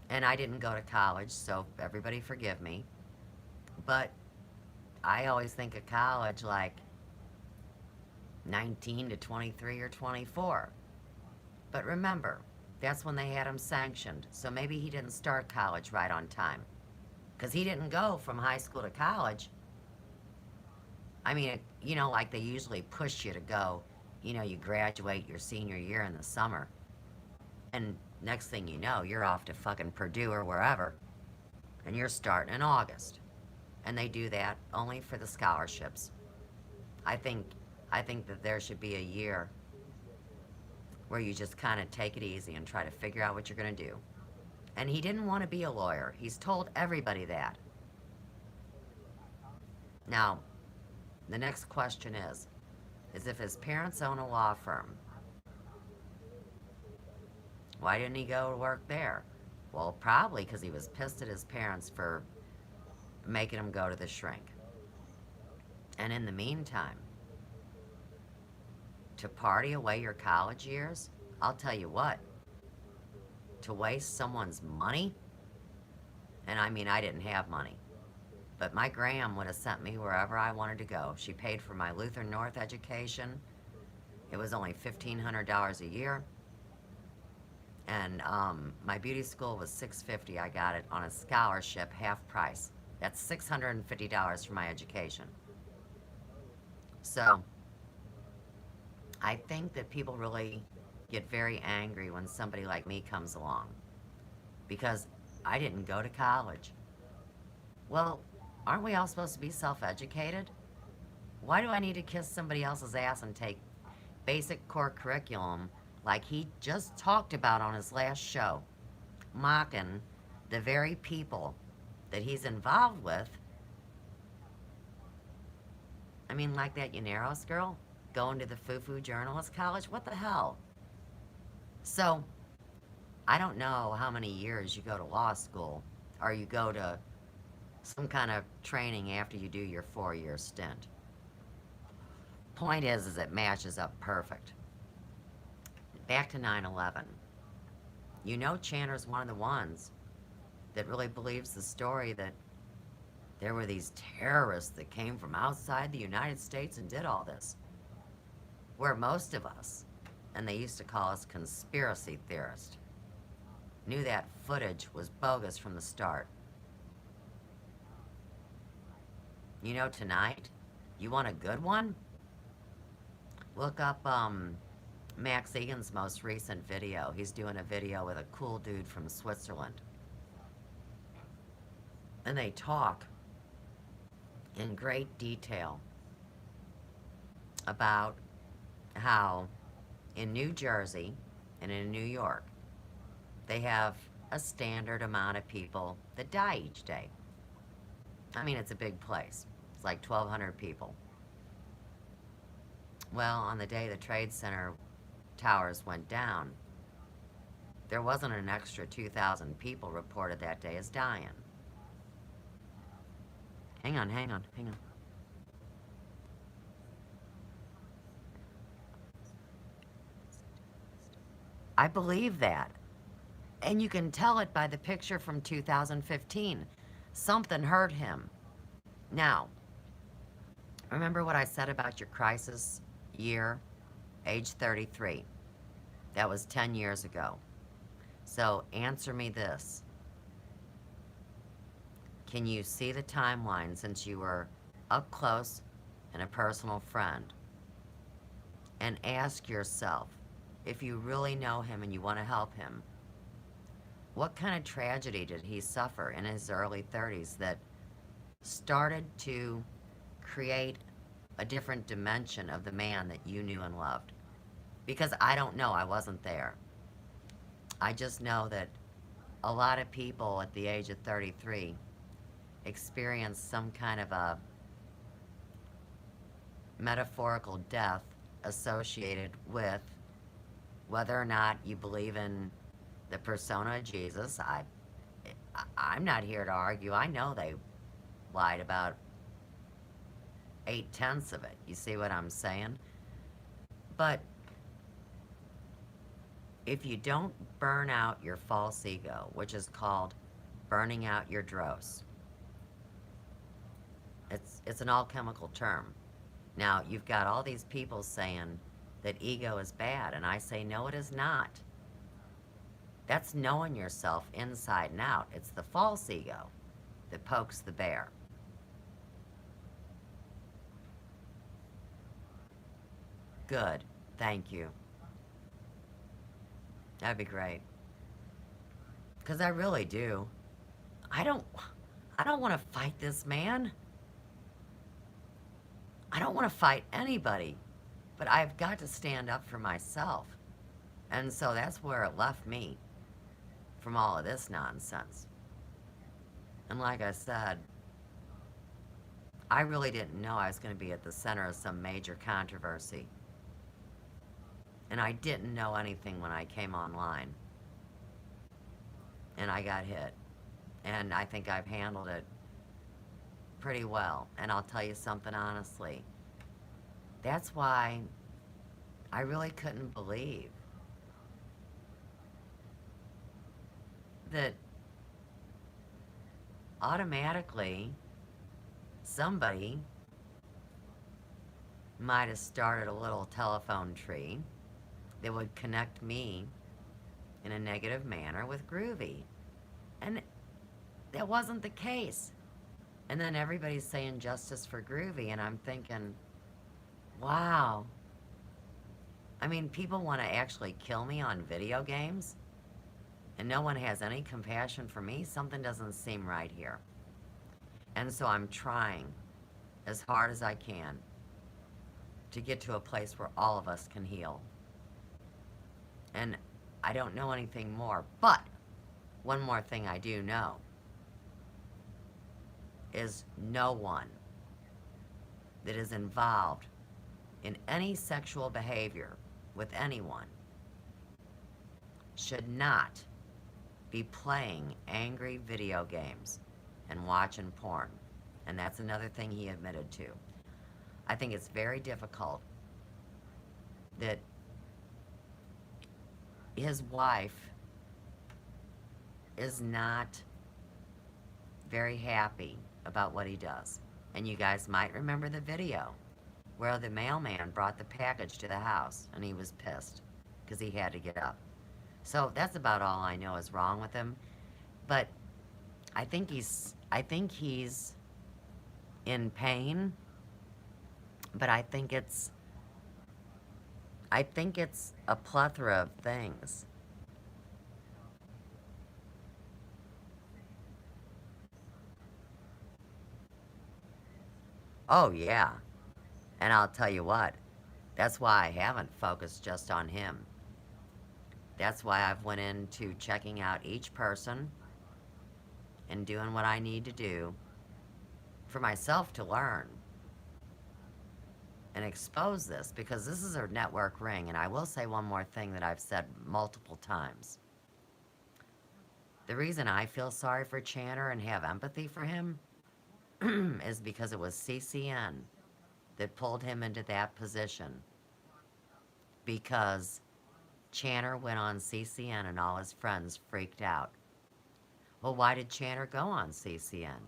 And I didn't go to college, so everybody forgive me. But I always think of college like 19 to 23 or 24. But remember, that's when they had him sanctioned. So maybe he didn't start college right on time. Because he didn't go from high school to college. I mean, you know, like they usually push you to go, you know, you graduate your senior year in the summer. And next thing you know, you're off to fucking Purdue or wherever. And you're starting in August. And they do that only for the scholarships. I think that there should be a year where you just kind of take it easy and try to figure out what you're going to do. And he didn't want to be a lawyer. He's told everybody that. Now, the next question is if his parents own a law firm, why didn't he go to work there? Well, probably because he was pissed at his parents for making him go to the shrink. And in the meantime, to party away your college years, I'll tell you what, to waste someone's money, and I mean, I didn't have money, but my Graham would have sent me wherever I wanted to go. She paid for my Lutheran North education. It was only $1,500 a year. And my beauty school was $650. I got it on a scholarship, half price. That's $650 for my education. So I think that people really get very angry when somebody like me comes along, because I didn't go to college. Well, aren't we all supposed to be self-educated? Why do I need to kiss somebody else's ass and take basic core curriculum like he just talked about on his last show, mocking the very people that he's involved with? I mean, like that Llaneros girl going to the Foo-Foo Journalist College? What the hell? So, I don't know how many years you go to law school, or you go to some kind of training after you do your 4-year stint. Point is it matches up perfect. Back to 9/11. You know Chanter's one of the ones that really believes the story that there were these terrorists that came from outside the United States and did all this. Where most of us, and they used to call us conspiracy theorists, knew that footage was bogus from the start. You know, tonight, you want a good one? Look up Max Egan's most recent video. He's doing a video with a cool dude from Switzerland. And they talk in great detail about how in New Jersey and in New York, they have a standard amount of people that die each day. I mean, it's a big place. It's like 1,200 people. Well, on the day the Trade Center towers went down, there wasn't an extra 2,000 people reported that day as dying. Hang on. I believe that. And you can tell it by the picture from 2015. Something hurt him. Now, remember what I said about your crisis year, age 33. That was 10 years ago. So answer me this. Can you see the timeline since you were up close and a personal friend? And ask yourself, if you really know him and you want to help him, what kind of tragedy did he suffer in his early 30s that started to create a different dimension of the man that you knew and loved? Because I don't know, I wasn't there. I just know that a lot of people at the age of 33 experience some kind of a metaphorical death associated with whether or not you believe in the persona of Jesus. I'm not here to argue. I know they lied about 8/10 of it. You see what I'm saying? But if you don't burn out your false ego, which is called burning out your dross, it's an all-chemical term. Now, you've got all these people saying that ego is bad. And I say, no, it is not. That's knowing yourself inside and out. It's the false ego that pokes the bear. Good. Thank you. That'd be great. Because I really do. I don't want to fight this man. I don't want to fight anybody. But I've got to stand up for myself. And so that's where it left me from all of this nonsense. And like I said, I really didn't know I was going to be at the center of some major controversy. And I didn't know anything when I came online. And I got hit. And I think I've handled it pretty well. And I'll tell you something honestly. That's why I really couldn't believe that automatically somebody might have started a little telephone tree that would connect me in a negative manner with Groovy. And that wasn't the case. And then everybody's saying justice for Groovy, and I'm thinking, wow. I mean, people want to actually kill me on video games, and no one has any compassion for me. Something doesn't seem right here. And so I'm trying as hard as I can to get to a place where all of us can heal. And I don't know anything more, but one more thing I do know is no one that is involved in any sexual behavior with anyone should not be playing angry video games and watching porn. And that's another thing he admitted to. I think it's very difficult that his wife is not very happy about what he does. And you guys might remember the video where the mailman brought the package to the house and he was pissed because he had to get up. So that's about all I know is wrong with him. But I think he's in pain, but I think it's a plethora of things. Oh, yeah. And I'll tell you what, that's why I haven't focused just on him. That's why I've went into checking out each person and doing what I need to do for myself to learn and expose this, because this is a network ring. And I will say one more thing that I've said multiple times. The reason I feel sorry for Chanter and have empathy for him is because it was CCN that pulled him into that position, because Chanter went on CCN and all his friends freaked out. Well, why did Chanter go on CCN?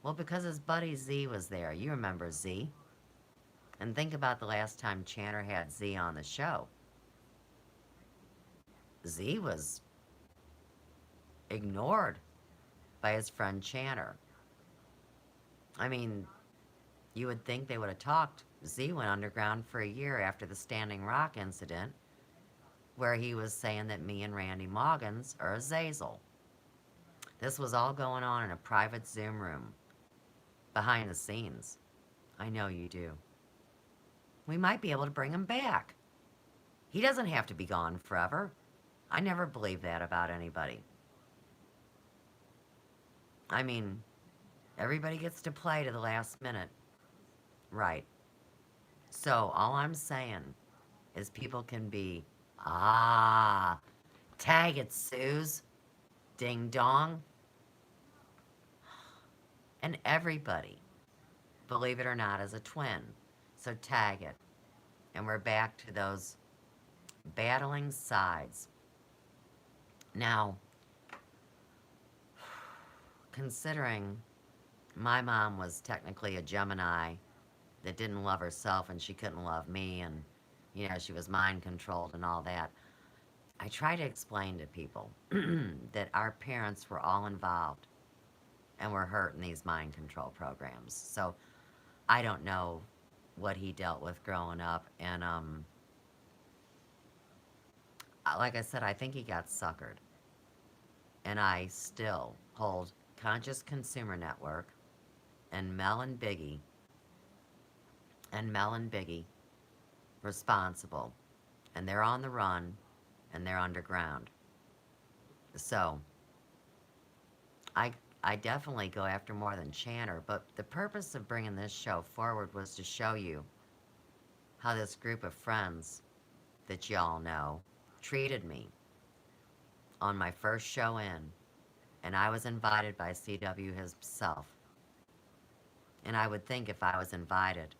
Well, because his buddy Z was there. You remember Z? And think about the last time Chanter had Z on the show. Z was ignored by his friend Chanter. I mean, you would think they would have talked. Z went underground for a year after the Standing Rock incident, where he was saying that me and Randy Moggins are Azazel. This was all going on in a private Zoom room, behind the scenes. I know you do. We might be able to bring him back. He doesn't have to be gone forever. I never believe that about anybody. I mean, everybody gets to play to the last minute. Right. So all I'm saying is people can be, tag it, Suze. Ding dong. And everybody, believe it or not, is a twin. So tag it. And we're back to those battling sides. Now, considering my mom was technically a Gemini that didn't love herself and she couldn't love me, and you know, she was mind controlled and all that. I try to explain to people that our parents were all involved and were hurt in these mind control programs. So I don't know what he dealt with growing up. And like I said, I think he got suckered. And I still hold Conscious Consumer Network and Mel and Biggie responsible. And they're on the run and they're underground. So I I definitely go after more than Chanter, but the purpose of bringing this show forward was to show you how this group of friends that y'all know treated me on my first show in, and I was invited by CW himself. And I would think if I was invited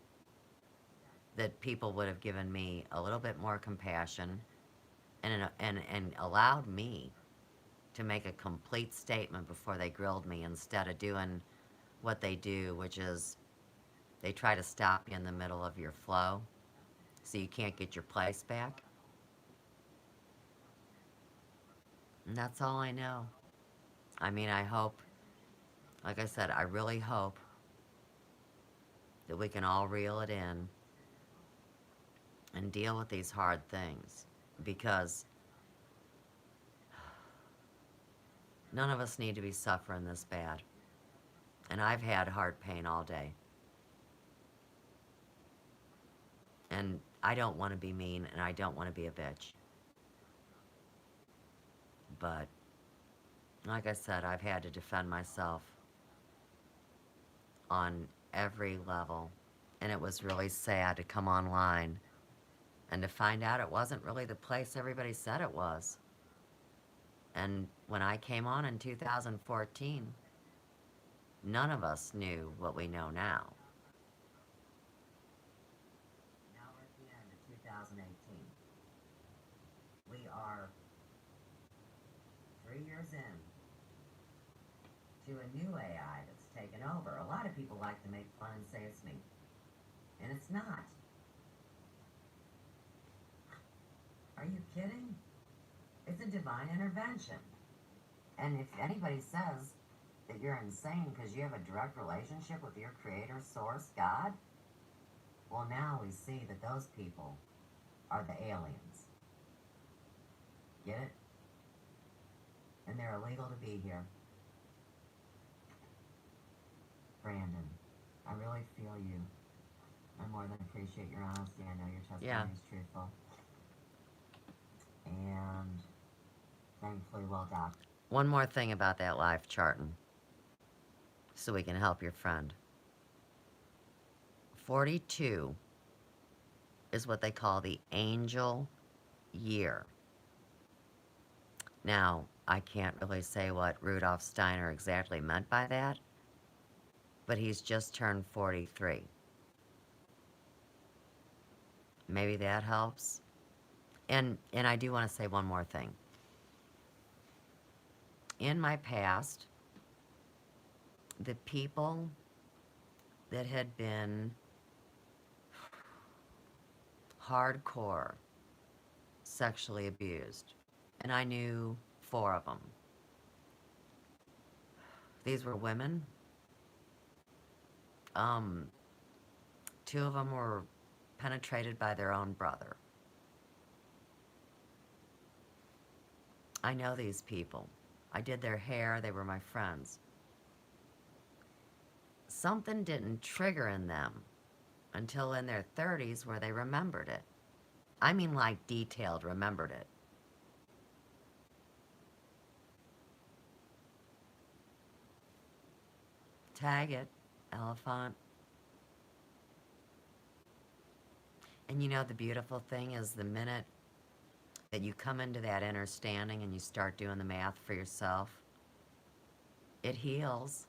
that people would have given me a little bit more compassion and allowed me to make a complete statement before they grilled me instead of doing what they do, which is they try to stop you in the middle of your flow so you can't get your place back. And that's all I know. I mean, I hope, like I said, I really hope that we can all reel it in and deal with these hard things, because none of us need to be suffering this bad. And I've had heart pain all day. And I don't want to be mean, and I don't want to be a bitch. But, like I said, I've had to defend myself on every level. And it was really sad to come online and to find out it wasn't really the place everybody said it was. And when I came on in 2014, none of us knew what we know now. Now we're at the end of 2018. We are 3 years in to a new AI that's taken over. A lot of people like to make fun and say it's me. And it's not. Are you kidding? It's a divine intervention. And if anybody says that you're insane because you have a direct relationship with your creator, source, God, well, now we see that those people are the aliens. Get it? And they're illegal to be here. Brandon, I really feel you. I more than appreciate your honesty. I know your testimony is truthful. And thankfully well documented. One more thing about that life charting, so we can help your friend. 42 is what they call the angel year. Now, I can't really say what Rudolf Steiner exactly meant by that, but he's just turned 43. Maybe that helps. And I do want to say one more thing. In my past, the people that had been hardcore sexually abused, and I knew 4 of them. These were women. 2 of them were penetrated by their own brother. I know these people. I did their hair. They were my friends. Something didn't trigger in them until in their 30s where they remembered it. I mean, like, detailed remembered it. Tag it, elephant. And you know, the beautiful thing is the minute that you come into that understanding and you start doing the math for yourself, it heals.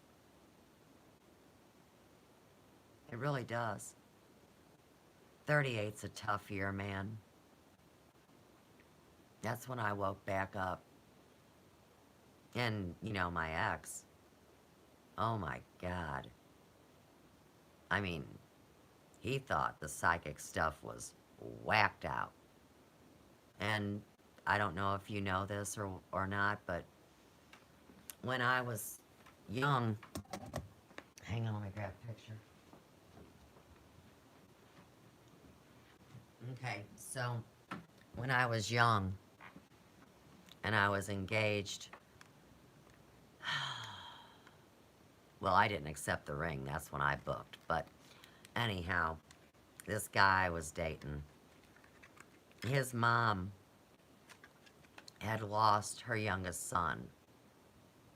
It really does. 38's a tough year, man. That's when I woke back up. And, you know, my ex, oh my God. I mean, he thought the psychic stuff was whacked out. And I don't know if you know this or not, but when I was young, hang on, let me grab a picture. Okay, so when I was young and I was engaged, well, I didn't accept the ring. That's when I booked. But anyhow, this guy I was dating, his mom had lost her youngest son.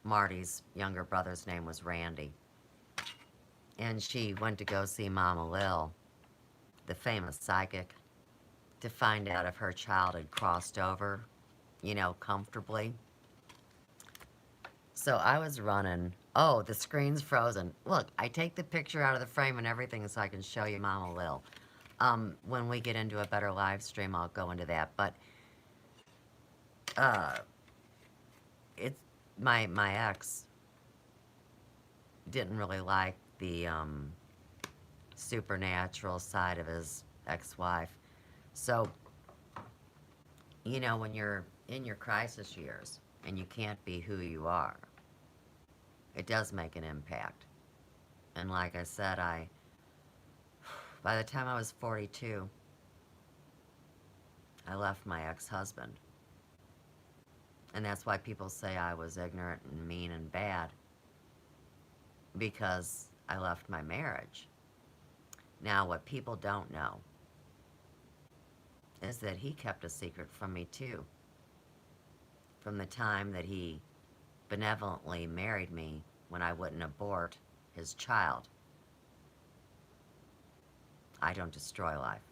Marty's younger brother's name was Randy. And she went to go see Mama Lil, the famous psychic, to find out if her child had crossed over, you know, comfortably. So I was running. Oh, the screen's frozen. Look, I take the picture out of the frame and everything so I can show you Mama Lil. When we get into a better live stream, I'll go into that. But it's my ex didn't really like the supernatural side of his ex-wife. So, you know, when you're in your crisis years and you can't be who you are, it does make an impact. And like I said, by the time I was 42, I left my ex-husband. And that's why people say I was ignorant and mean and bad, because I left my marriage. Now, what people don't know is that he kept a secret from me too. From the time that he benevolently married me when I wouldn't abort his child. I don't destroy life.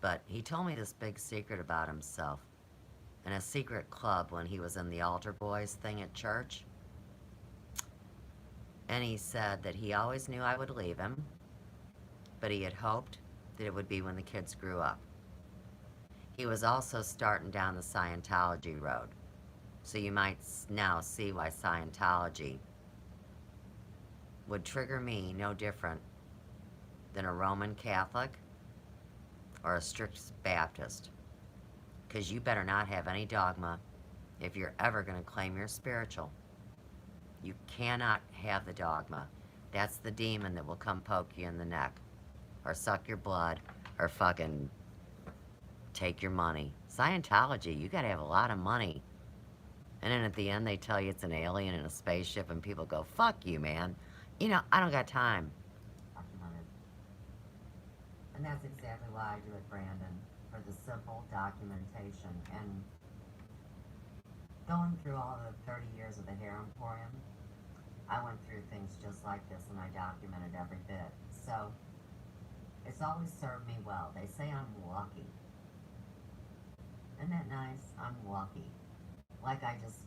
But he told me this big secret about himself in a secret club when he was in the altar boys thing at church. And he said that he always knew I would leave him, but he had hoped that it would be when the kids grew up. He was also starting down the Scientology road. So you might now see why Scientology would trigger me no different than a Roman Catholic or a strict Baptist. Because you better not have any dogma if you're ever going to claim you're spiritual. You cannot have the dogma. That's the demon that will come poke you in the neck, or suck your blood, or fucking take your money. Scientology, you gotta have a lot of money. And then at the end they tell you it's an alien in a spaceship and people go, fuck you, man. You know, I don't got time. And that's exactly why I do it, Brandon, for the simple documentation. And going through all the 30 years of the Hair Emporium, I went through things just like this and I documented every bit. So, it's always served me well. They say I'm lucky. Isn't that nice? I'm lucky. Like I just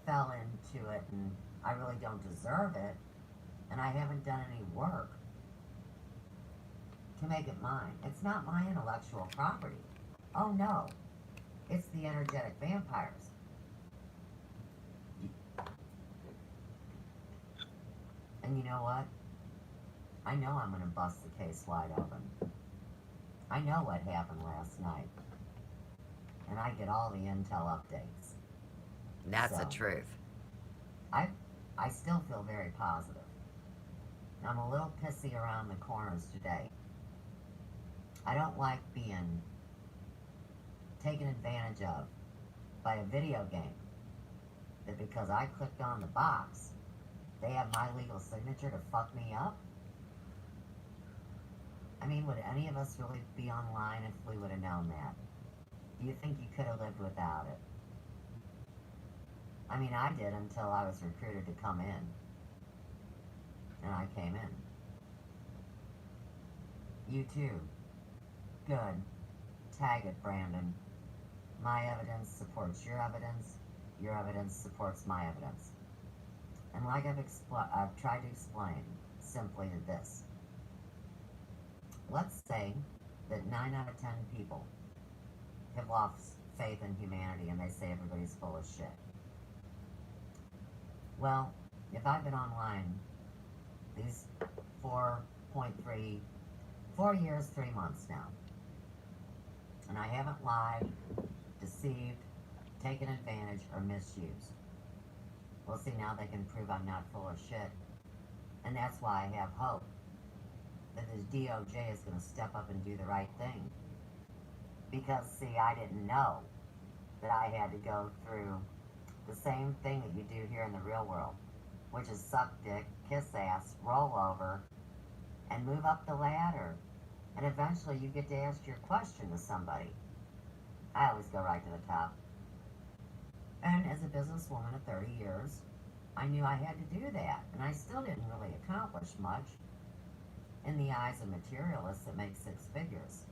fell into it and I really don't deserve it. And I haven't done any work to make it mine. It's not my intellectual property. Oh no. It's the energetic vampires. And you know what? I know I'm going to bust the case wide open. I know what happened last night. And I get all the intel updates. That's the truth. I still feel very positive. I'm a little pissy around the corners today. I don't like being taken advantage of by a video game that because I clicked on the box, they have my legal signature to fuck me up. I mean, would any of us really be online if we would have known that? Do you think you could have lived without it? I mean, I did until I was recruited to come in. And I came in. You too. Good. Tag it, Brandon. My evidence supports your evidence supports my evidence. And like I've tried to explain simply this. Let's say that 9 out of 10 people have lost faith in humanity and they say everybody's full of shit. Well, if I've been online these 4.3 4 years, 3 months now. And I haven't lied, deceived, taken advantage, or misused. Well, see, now they can prove I'm not full of shit. And that's why I have hope that the DOJ is going to step up and do the right thing. Because, see, I didn't know that I had to go through the same thing that you do here in the real world, which is suck dick, kiss ass, roll over, and move up the ladder. And eventually you get to ask your question to somebody. I always go right to the top. And as a businesswoman of 30 years, I knew I had to do that. And I still didn't really accomplish much in the eyes of materialists that make 6 figures.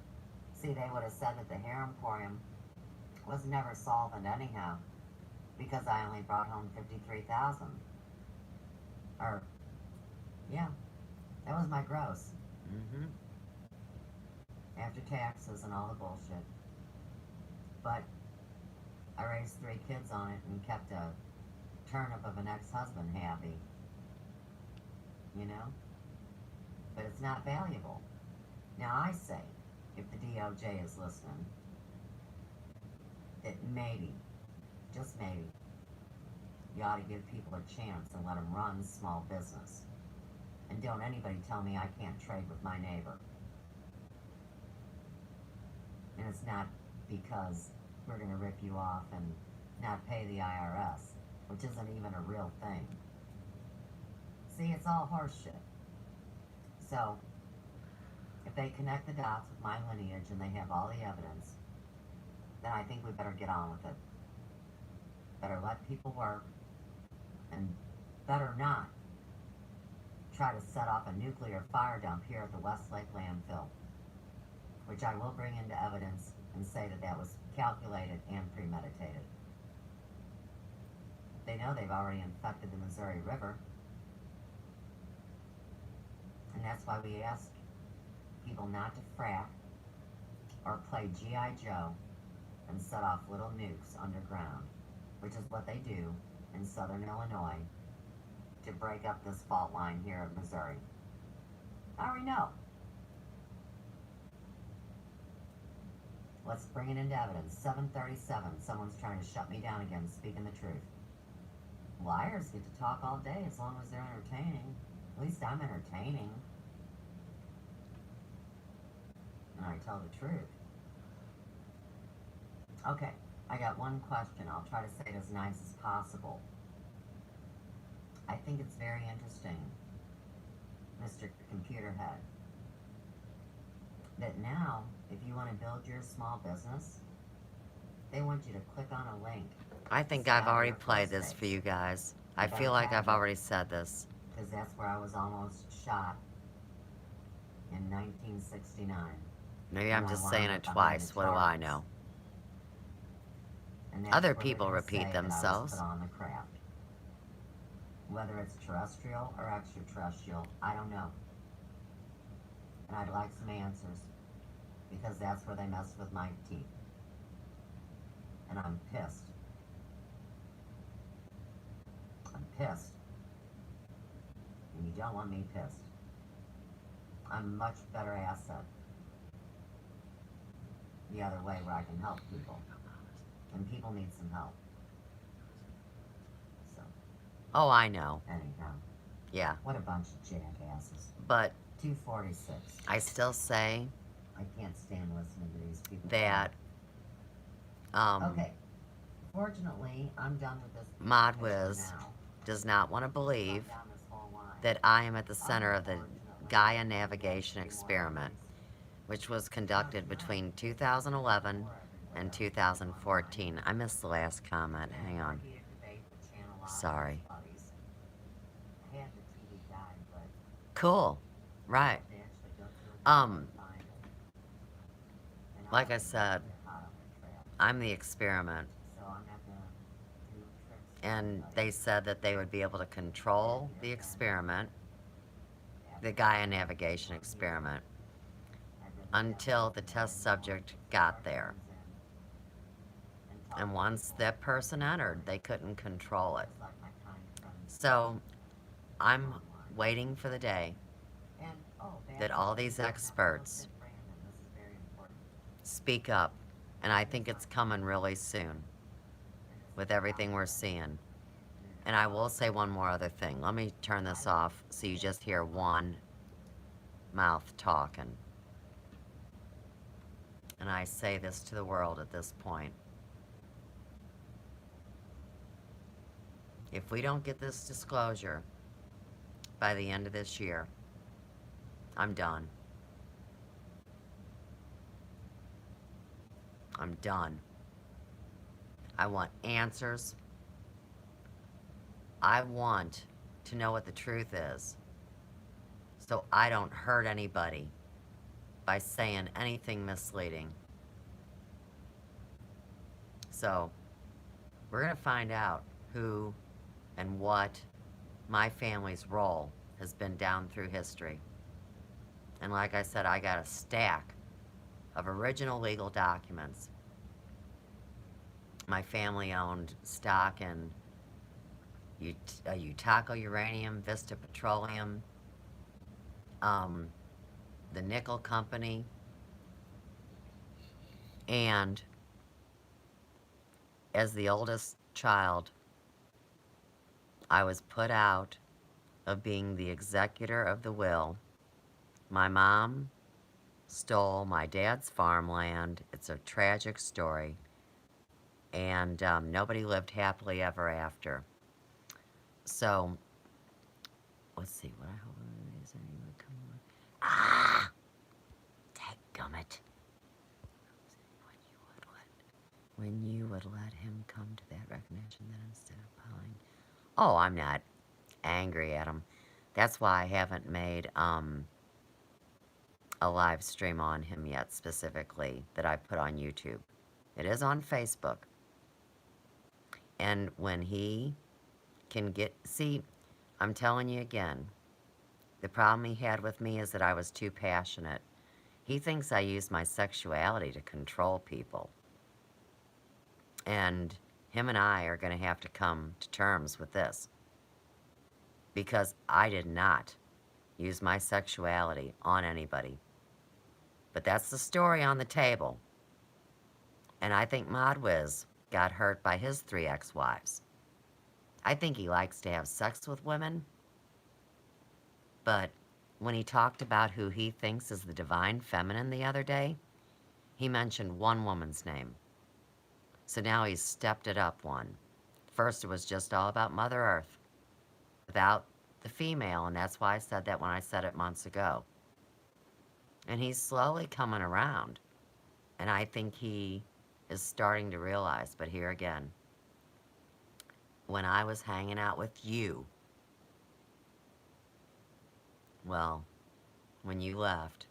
See, they would have said that the hair emporium was never solvent anyhow, because I only brought home $53,000. Or, yeah, that was my gross. Mm-hmm. After taxes and all the bullshit. But I raised 3 kids on it and kept a turnip of an ex-husband happy. You know? But it's not valuable. Now I say, if the DOJ is listening, that maybe, just maybe, you ought to give people a chance and let them run small business. And don't anybody tell me I can't trade with my neighbor. And it's not because we're going to rip you off and not pay the IRS, which isn't even a real thing. See, it's all horseshit. So, if they connect the dots with my lineage and they have all the evidence, then I think we better get on with it. Better let people work, and better not try to set off a nuclear fire dump here at the Westlake landfill, which I will bring into evidence and say that that was calculated and premeditated. They know they've already infected the Missouri River, and that's why we ask people not to frat or play G.I. Joe and set off little nukes underground, which is what they do in southern Illinois to break up this fault line here of Missouri. I already know. Let's bring it into evidence. 7:37. Someone's trying to shut me down again, speaking the truth. Liars get to talk all day as long as they're entertaining. At least I'm entertaining. And I tell the truth. Okay, I got one question. I'll try to say it as nice as possible. I think it's very interesting, Mr. Computer Head, that now, if you want to build your small business, they want you to click on a link. I think I've already played this for you guys. I feel like I've already said this. Because that's where I was almost shot in 1969. Maybe I'm just saying it twice. What do I know? And that's Other where they're people gonna repeat say that I was themselves. put on the craft. Whether it's terrestrial or extraterrestrial, I don't know. And I'd like some answers, because that's where they messed with my teeth. And I'm pissed. I'm pissed. And you don't want me pissed. I'm a much better asset the other way, where I can help people. And people need some help. So, Oh, I know. anyhow, Yeah. what a bunch of jackasses. But 246. I still say I can't stand listening to these people. that Okay. Fortunately, I'm done with this. Mod picture Wiz now. does not want to believe Run down this whole line. that I am at the center of the Gaia navigation experiment, which was conducted between 2011 and 2014. I missed the last comment. Hang on. Sorry. Cool. Right. Like I said, I'm the experiment. And they said that they would be able to control the experiment, the Gaia navigation experiment, until the test subject got there. And once that person entered, they couldn't control it. So I'm waiting for the day that all these experts speak up, and I think it's coming really soon with everything we're seeing. And I will say one more other thing. Let me turn this off so you just hear one mouth talking. And I say this to the world at this point. If we don't get this disclosure by the end of this year, I'm done. I'm done. I want answers. I want to know what the truth is, so I don't hurt anybody by saying anything misleading. So, we're going to find out who and what my family's role has been down through history. And like I said, I got a stack of original legal documents. My family owned stock in Utaco Uranium, Vista Petroleum, the Nickel Company, and as the oldest child, I was put out of being the executor of the will. My mom stole my dad's farmland. It's a tragic story. And nobody lived happily ever after. So, let's see what I hope is anyone come on. Ah! Dadgummit. When you would let him come to that recognition, then instead of piling. Oh, I'm not angry at him. That's why I haven't made a live stream on him yet, specifically, that I put on YouTube. It is on Facebook. And when he can get... See, I'm telling you again, the problem he had with me is that I was too passionate. He thinks I use my sexuality to control people. And him and I are going to have to come to terms with this. Because I did not use my sexuality on anybody. But that's the story on the table. And I think Modwiz got hurt by his 3 ex-wives. I think he likes to have sex with women. But when he talked about who he thinks is the divine feminine the other day, he mentioned one woman's name. So now he's stepped it up one. First it was just all about Mother Earth, without the female, and that's why I said that when I said it months ago. And he's slowly coming around, and I think he is starting to realize, but here again, when I was hanging out with you, well, when you left,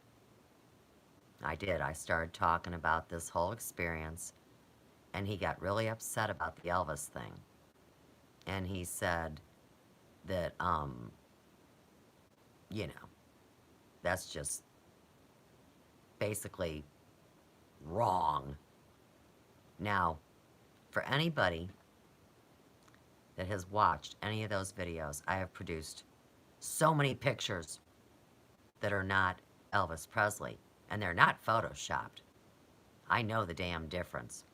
I started talking about this whole experience, and he got really upset about the Elvis thing. And he said that, you know, that's just basically wrong. Now, for anybody that has watched any of those videos, I have produced so many pictures that are not Elvis Presley, and they're not photoshopped. I know the damn difference.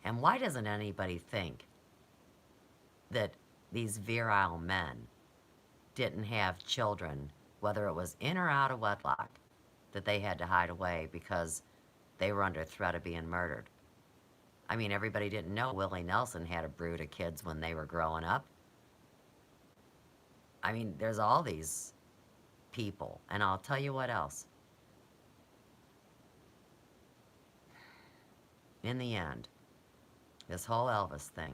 And why doesn't anybody think that these virile men didn't have children, whether it was in or out of wedlock, that they had to hide away because they were under threat of being murdered? I mean, everybody didn't know Willie Nelson had a brood of kids when they were growing up. I mean, there's all these people. And I'll tell you what else. In the end, this whole Elvis thing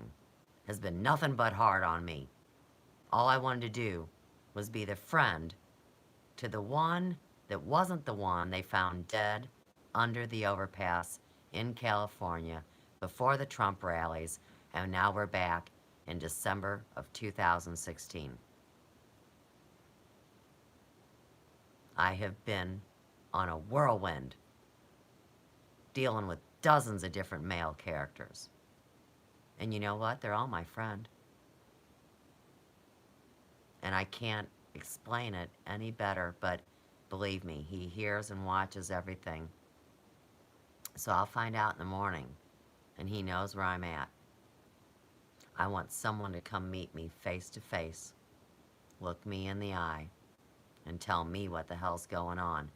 has been nothing but hard on me. All I wanted to do was be the friend to the one that wasn't the one they found dead under the overpass in California before the Trump rallies, and now we're back in December of 2016. I have been on a whirlwind dealing with dozens of different male characters. And you know what? They're all my friend. And I can't explain it any better, but Believe me, he hears and watches everything. So I'll find out in the morning, and he knows where I'm at. I want someone to come meet me face to face, look me in the eye, and tell me what the hell's going on.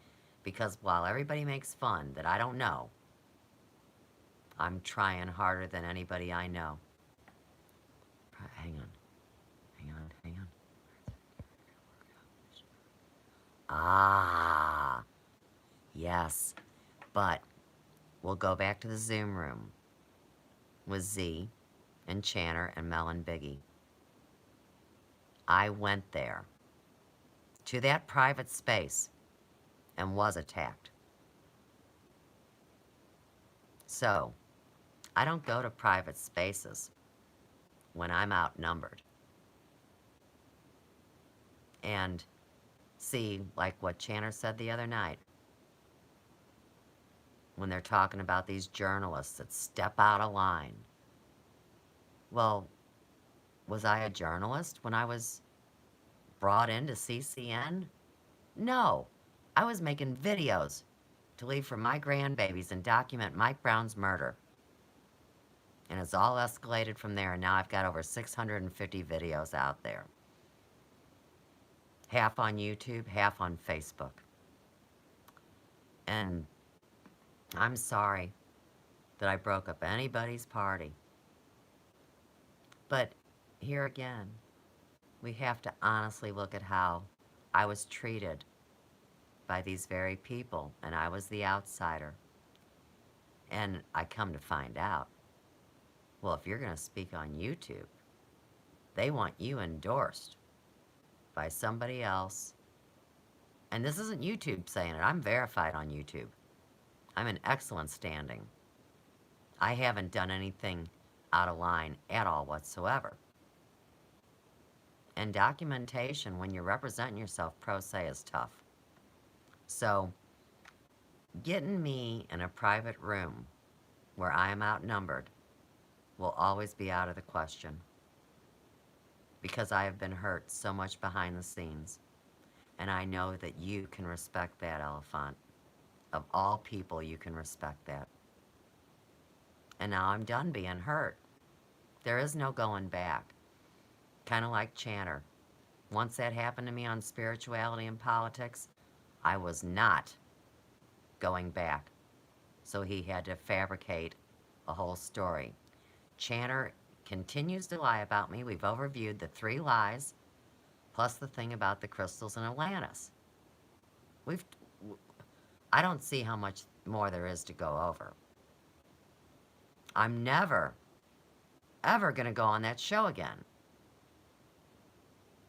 Because while everybody makes fun that I don't know, I'm trying harder than anybody I know. Hang on. Ah, yes. But we'll go back to the Zoom room with Z and Chanter and Mel and Biggie. I went there to that private space and was attacked. So, I don't go to private spaces when I'm outnumbered. And see, like what Chanter said the other night, when they're talking about these journalists that step out of line. Well, was I a journalist when I was brought into CCN? No. I was making videos to leave for my grandbabies and document Mike Brown's murder. And it's all escalated from there, and now I've got over 650 videos out there. Half on YouTube, half on Facebook. And I'm sorry that I broke up anybody's party. But here again, we have to honestly look at how I was treated by these very people, and I was the outsider. And I come to find out, well, if you're going to speak on YouTube, they want you endorsed by somebody else. And this isn't YouTube saying it. I'm verified on YouTube. I'm in excellent standing. I haven't done anything out of line at all whatsoever. And documentation, when you're representing yourself pro se, is tough. So, getting me in a private room where I am outnumbered will always be out of the question. Because I have been hurt so much behind the scenes. And I know that you can respect that, Elephant. Of all people, you can respect that. And now I'm done being hurt. There is no going back. Kind of like Chanter. Once that happened to me on spirituality and politics, I was not going back. So he had to fabricate a whole story. Chanter continues to lie about me. We've overviewed the 3 lies, plus the thing about the crystals in Atlantis. I don't see how much more there is to go over. I'm never, ever going to go on that show again.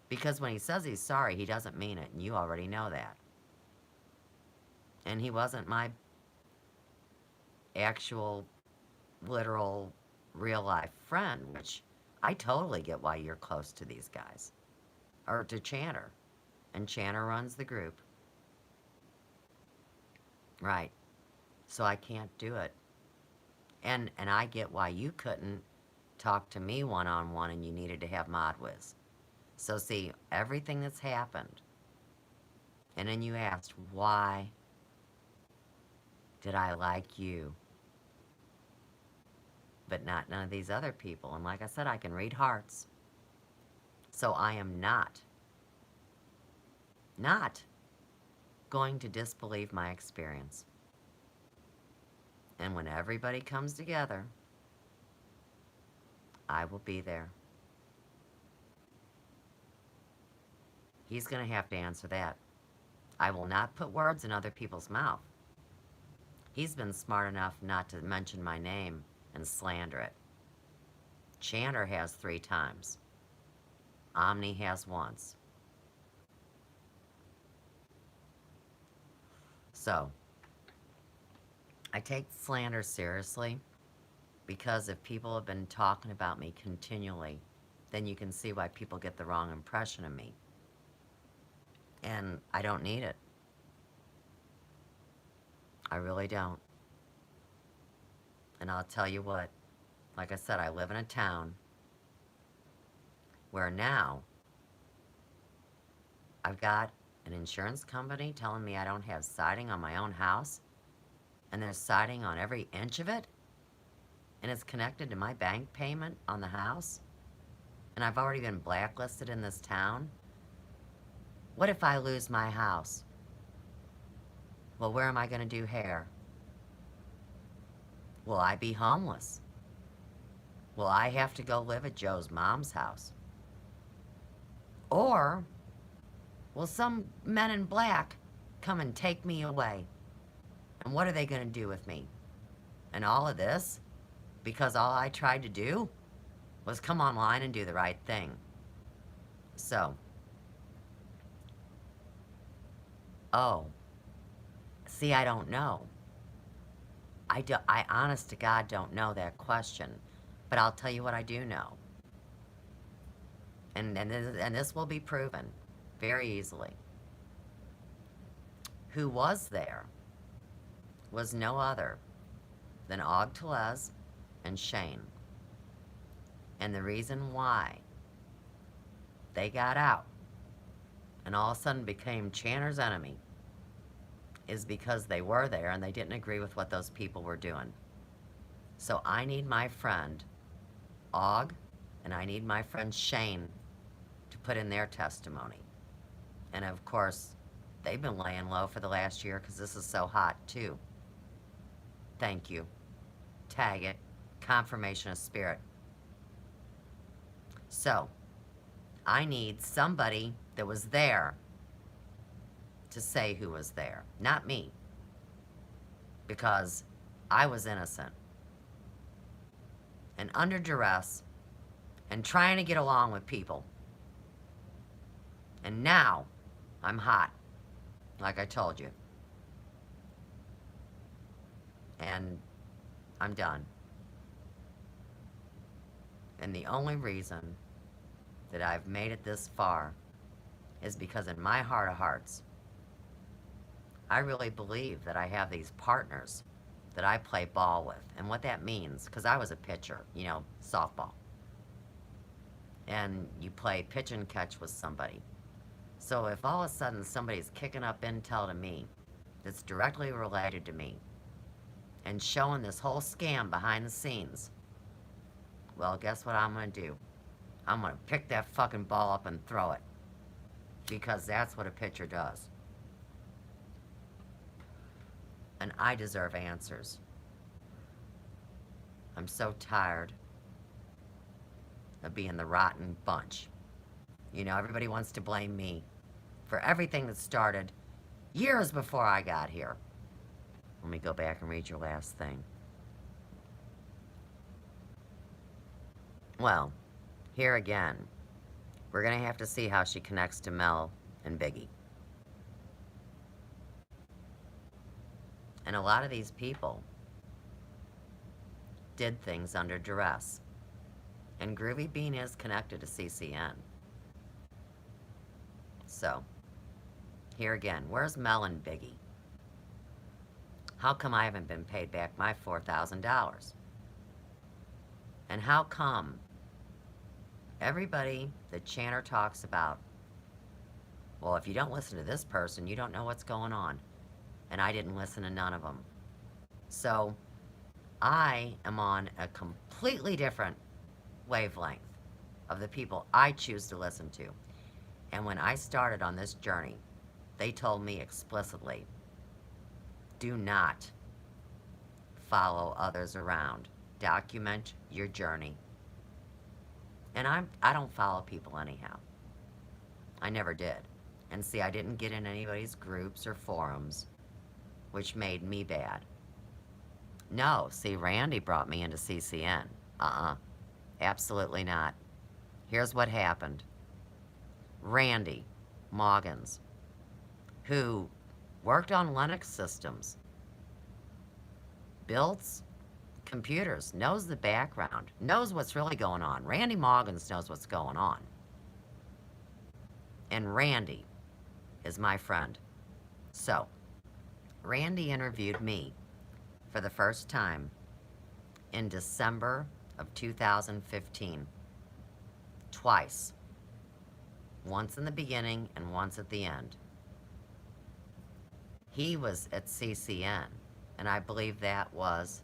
Because when he says he's sorry, he doesn't mean it, and you already know that. And he wasn't my actual, literal, real-life friend, which I totally get why you're close to these guys. Or to Chanter. And Chanter runs the group. Right. So I can't do it. And I get why you couldn't talk to me one-on-one and you needed to have ModWiz. So see, everything that's happened, and then you asked, why did I like you, but not none of these other people? And like I said, I can read hearts. So I am not going to disbelieve my experience. And when everybody comes together, I will be there. He's going to have to answer that. I will not put words in other people's mouth. He's been smart enough not to mention my name and slander it. Chanter has 3 times. Omni has once. So, I take slander seriously because if people have been talking about me continually, then you can see why people get the wrong impression of me. And I don't need it. I really don't. And I'll tell you what, like I said, I live in a town where now I've got an insurance company telling me I don't have siding on my own house, and there's siding on every inch of it, and it's connected to my bank payment on the house, and I've already been blacklisted in this town. What if I lose my house? Well, where am I going to do hair? Will I be homeless? Will I have to go live at Joe's mom's house? Or will some men in black come and take me away? And what are they going to do with me? And all of this because all I tried to do was come online and do the right thing. So, oh, see, I don't know. I honest to God don't know that question, but I'll tell you what I do know. And this will be proven very easily. Who was there was no other than Og Tellez and Shane. And the reason why they got out and all of a sudden became Chanter's enemy is because they were there and they didn't agree with what those people were doing. So I need my friend Og and I need my friend Shane to put in their testimony. And of course, they've been laying low for the last year because this is so hot too. Thank you. Tag it. Confirmation of spirit. So, I need somebody that was there to say who was there. Not me. Because I was innocent. And under duress. And trying to get along with people. And now, I'm hot. Like I told you. And I'm done. And the only reason that I've made it this far is because in my heart of hearts, I really believe that I have these partners that I play ball with. And what that means, because I was a pitcher, you know, softball. And you play pitch and catch with somebody. So if all of a sudden somebody's kicking up intel to me that's directly related to me and showing this whole scam behind the scenes, well, guess what I'm going to do? I'm going to pick that fucking ball up and throw it. Because that's what a pitcher does. And I deserve answers. I'm so tired of being the rotten bunch. You know, everybody wants to blame me for everything that started years before I got here. Let me go back and read your last thing. Well, here again, we're going to have to see how she connects to Mel and Biggie. And a lot of these people did things under duress. And Groovy Bean is connected to CCN. So, here again, where's Mel and Biggie? How come I haven't been paid back my $4,000? And how come everybody that Chanter talks about, well, if you don't listen to this person, you don't know what's going on. And I didn't listen to none of them. So, I am on a completely different wavelength of the people I choose to listen to. And when I started on this journey, they told me explicitly, do not follow others around. Document your journey. And I don't follow people anyhow. I never did. And see, I didn't get in anybody's groups or forums, which made me bad. No, see, Randy brought me into CCN. Absolutely not. Here's what happened. Randy Moggins, who worked on Linux systems, builds computers, knows the background, knows what's really going on. Randy Moggins knows what's going on. And Randy is my friend. So, Randy interviewed me for the first time in December of 2015. Twice. Once in the beginning and once at the end. he was at CCN, and I believe that was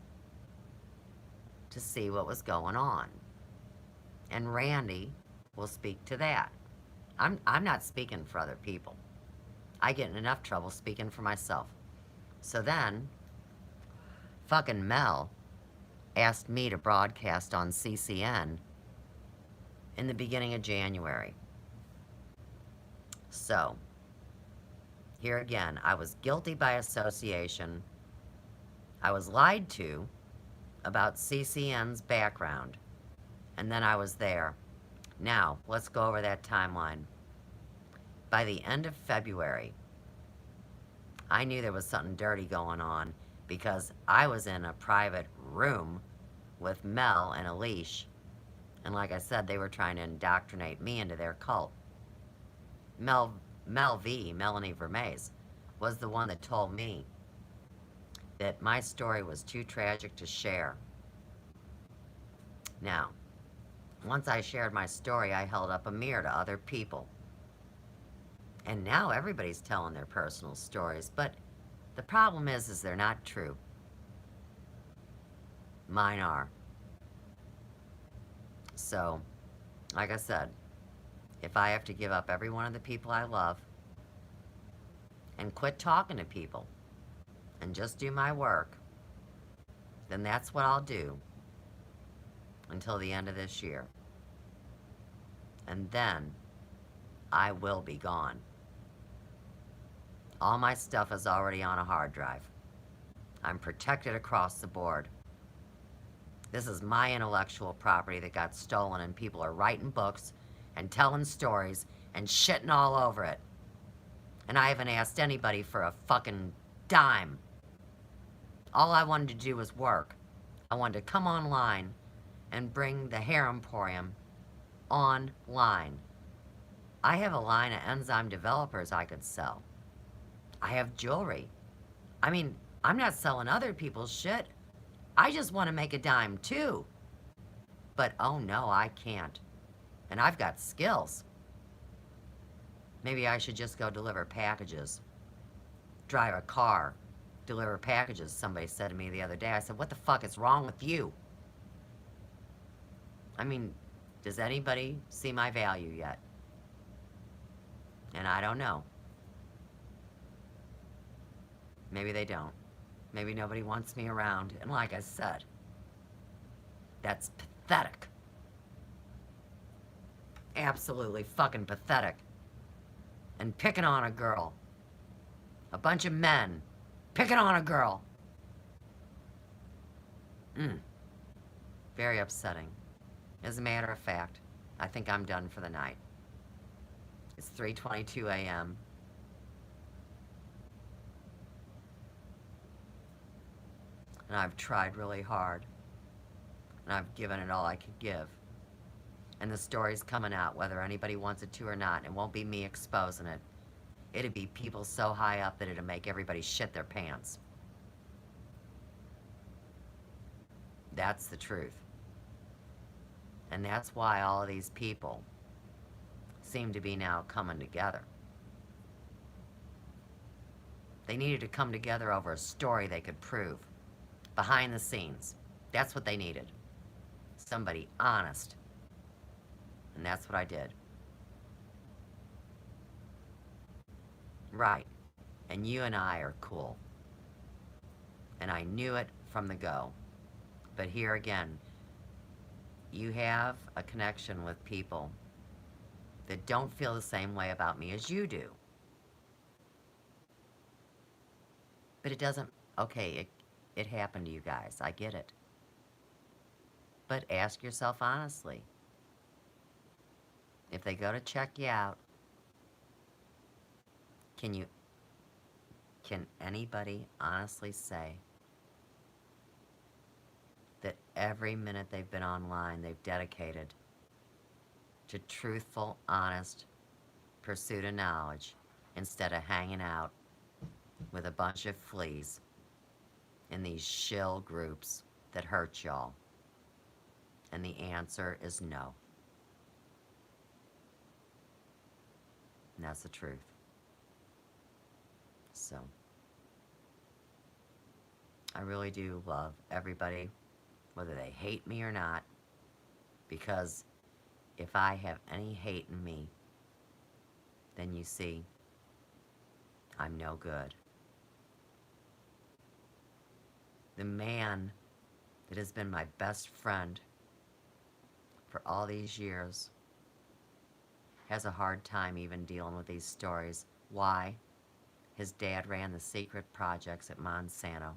to see what was going on. And Randy will speak to that. I'm not speaking for other people. I get in enough trouble speaking for myself. So then, fucking Mel asked me to broadcast on CCN in the beginning of January. So, here again, I was guilty by association. I was lied to about CCN's background. And then I was there. Now, let's go over that timeline. By the end of February, I knew there was something dirty going on because I was in a private room with Mel and Alicia. And like I said, they were trying to indoctrinate me into their cult. Melanie Vermees, was the one that told me that my story was too tragic to share. Now, once I shared my story, I held up a mirror to other people. And now everybody's telling their personal stories, but the problem is they're not true. Mine are. So, like I said, if I have to give up every one of the people I love and quit talking to people and just do my work, then that's what I'll do until the end of this year. And then I will be gone. All my stuff is already on a hard drive. I'm protected across the board. This is my intellectual property that got stolen, and people are writing books and telling stories and shitting all over it. And I haven't asked anybody for a fucking dime. All I wanted to do was work. I wanted to come online and bring the Hair Emporium online. I have a line of enzyme developers I could sell. I have jewelry. I mean, I'm not selling other people's shit. I just want to make a dime too. But oh no, I can't. And I've got skills. Maybe I should just go deliver packages. Drive a car. Deliver packages, somebody said to me the other day. I said, what the fuck is wrong with you? I mean, does anybody see my value yet? And I don't know. Maybe they don't. Maybe nobody wants me around. And like I said, that's pathetic. Absolutely fucking pathetic. And picking on a girl. A bunch of men picking on a girl. Very upsetting. As a matter of fact, I think I'm done for the night. It's 3:22 a.m. And I've tried really hard. And I've given it all I could give. And the story's coming out, whether anybody wants it to or not. It won't be me exposing it. It'd be people so high up that it'd make everybody shit their pants. That's the truth. And that's why all of these people seem to be now coming together. They needed to come together over a story they could prove. Behind the scenes. That's what they needed. Somebody honest. And that's what I did. Right. And you and I are cool. And I knew it from the go. But here again, you have a connection with people that don't feel the same way about me as you do. But it doesn't, okay, it happened to you guys. I get it. But ask yourself honestly. If they go to check you out, can anybody honestly say that every minute they've been online, they've dedicated to truthful, honest pursuit of knowledge instead of hanging out with a bunch of fleas in these shill groups that hurt y'all? And the answer is no. And that's the truth. So, I really do love everybody, whether they hate me or not, because if I have any hate in me, then you see, I'm no good. The man that has been my best friend for all these years has a hard time even dealing with these stories. Why? His dad ran the secret projects at Monsanto.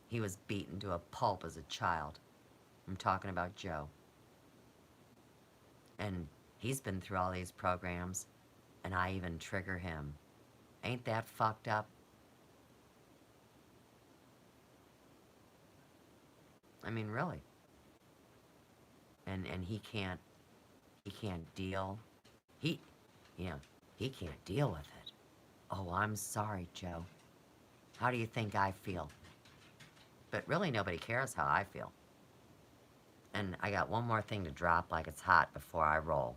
He was beaten to a pulp as a child. I'm talking about Joe. And he's been through all these programs, and I even trigger him. Ain't that fucked up? I mean, really. And he can't deal. He can't deal with it. Oh, I'm sorry, Joe. How do you think I feel? But really, nobody cares how I feel. And I got one more thing to drop like it's hot before I roll.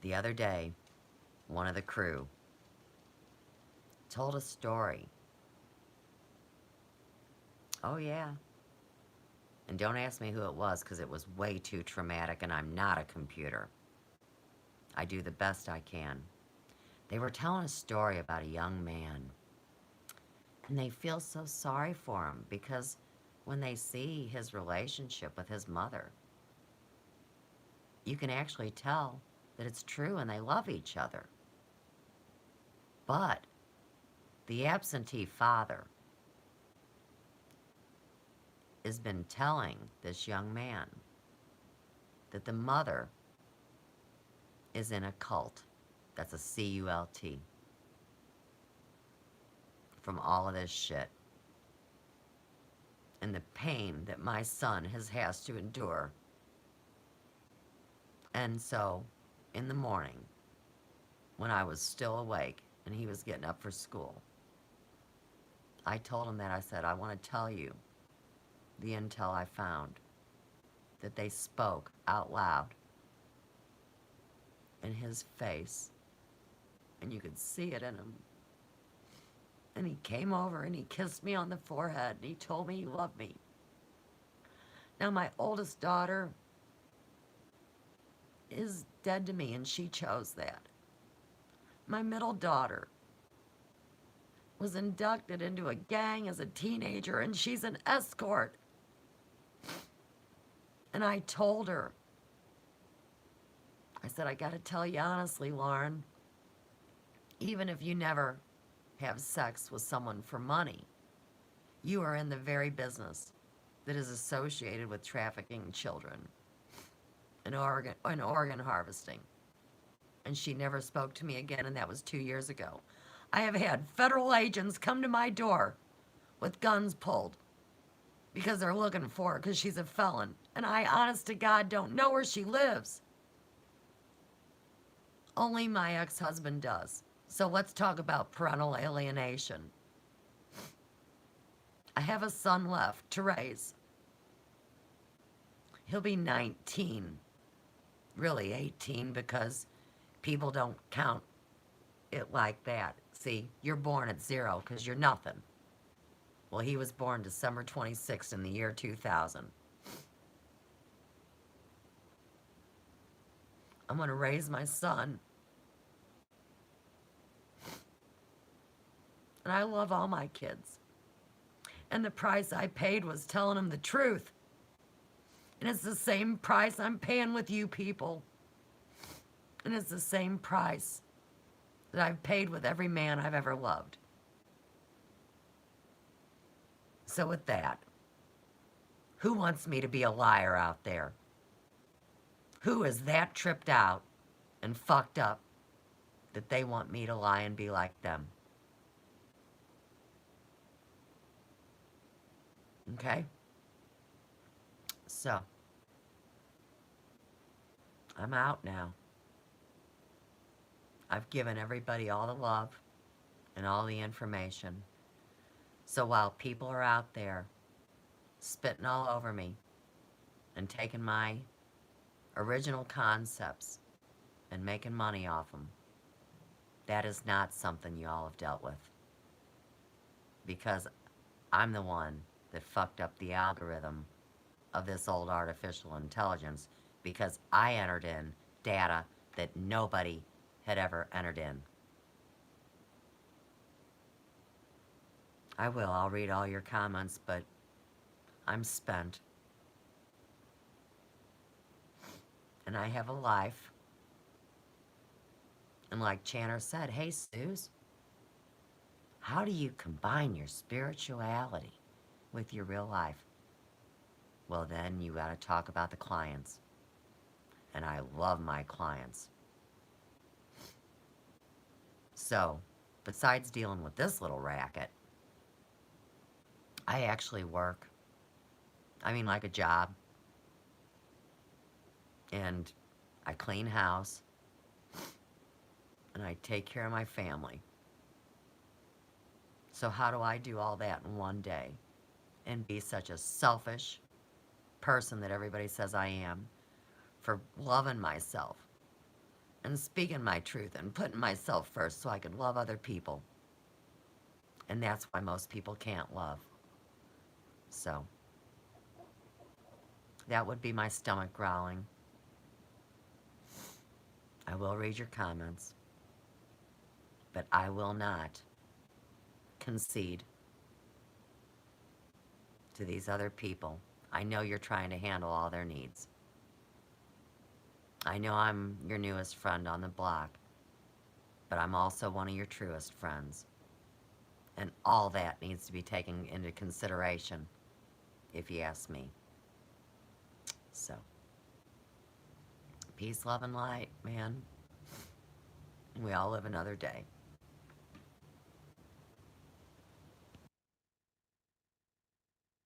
The other day, one of the crew told a story. Oh, yeah. And don't ask me who it was, because it was way too traumatic, and I'm not a computer. I do the best I can. They were telling a story about a young man, and they feel so sorry for him, because when they see his relationship with his mother, you can actually tell that it's true and they love each other. But the absentee father has been telling this young man that the mother is in a cult. That's a C-U-L-T. From all of this shit. And the pain that my son has to endure. And so, in the morning, when I was still awake and he was getting up for school, I told him that. I said, I want to tell you the intel I found, that they spoke out loud in his face, and you could see it in him. And he came over and he kissed me on the forehead, and he told me he loved me. Now, my oldest daughter is dead to me, and she chose that. My middle daughter was inducted into a gang as a teenager, and she's an escort. And I told her, I said, I gotta tell you honestly, Lauren, even if you never have sex with someone for money, you are in the very business that is associated with trafficking children and organ harvesting. And she never spoke to me again, and that was 2 years ago. I have had federal agents come to my door with guns pulled because they're looking for her because she's a felon. And I, honest to God, don't know where she lives. Only my ex-husband does. So let's talk about parental alienation. I have a son left to raise. He'll be 19. Really 18, because people don't count it like that. See, you're born at 0 because you're nothing. Well, he was born December 26th in the year 2000. I'm going to raise my son. And I love all my kids. And the price I paid was telling them the truth. And it's the same price I'm paying with you people. And it's the same price that I've paid with every man I've ever loved. So with that, who wants me to be a liar out there? Who is that tripped out and fucked up that they want me to lie and be like them? Okay? So, I'm out now. I've given everybody all the love and all the information. So while people are out there spitting all over me and taking my original concepts and making money off them, that is not something you all have dealt with. because I'm the one that fucked up the algorithm of this old artificial intelligence because I entered in data that nobody had ever entered in. I will. I'll read all your comments, but I'm spent. And I have a life. And like Chanter said, hey, Suze, how do you combine your spirituality with your real life? Well, then you got to talk about the clients. And I love my clients. So, besides dealing with this little racket, I actually work. I mean, like a job. And I clean house. And I take care of my family. So how do I do all that in one day and be such a selfish person that everybody says I am for loving myself and speaking my truth and putting myself first so I can love other people? And that's why most people can't love. So that would be my stomach growling. I will read your comments, but I will not concede to these other people. I know you're trying to handle all their needs. I know I'm your newest friend on the block, but I'm also one of your truest friends. And all that needs to be taken into consideration, if you ask me. So, peace, love, and light, man. We all live another day.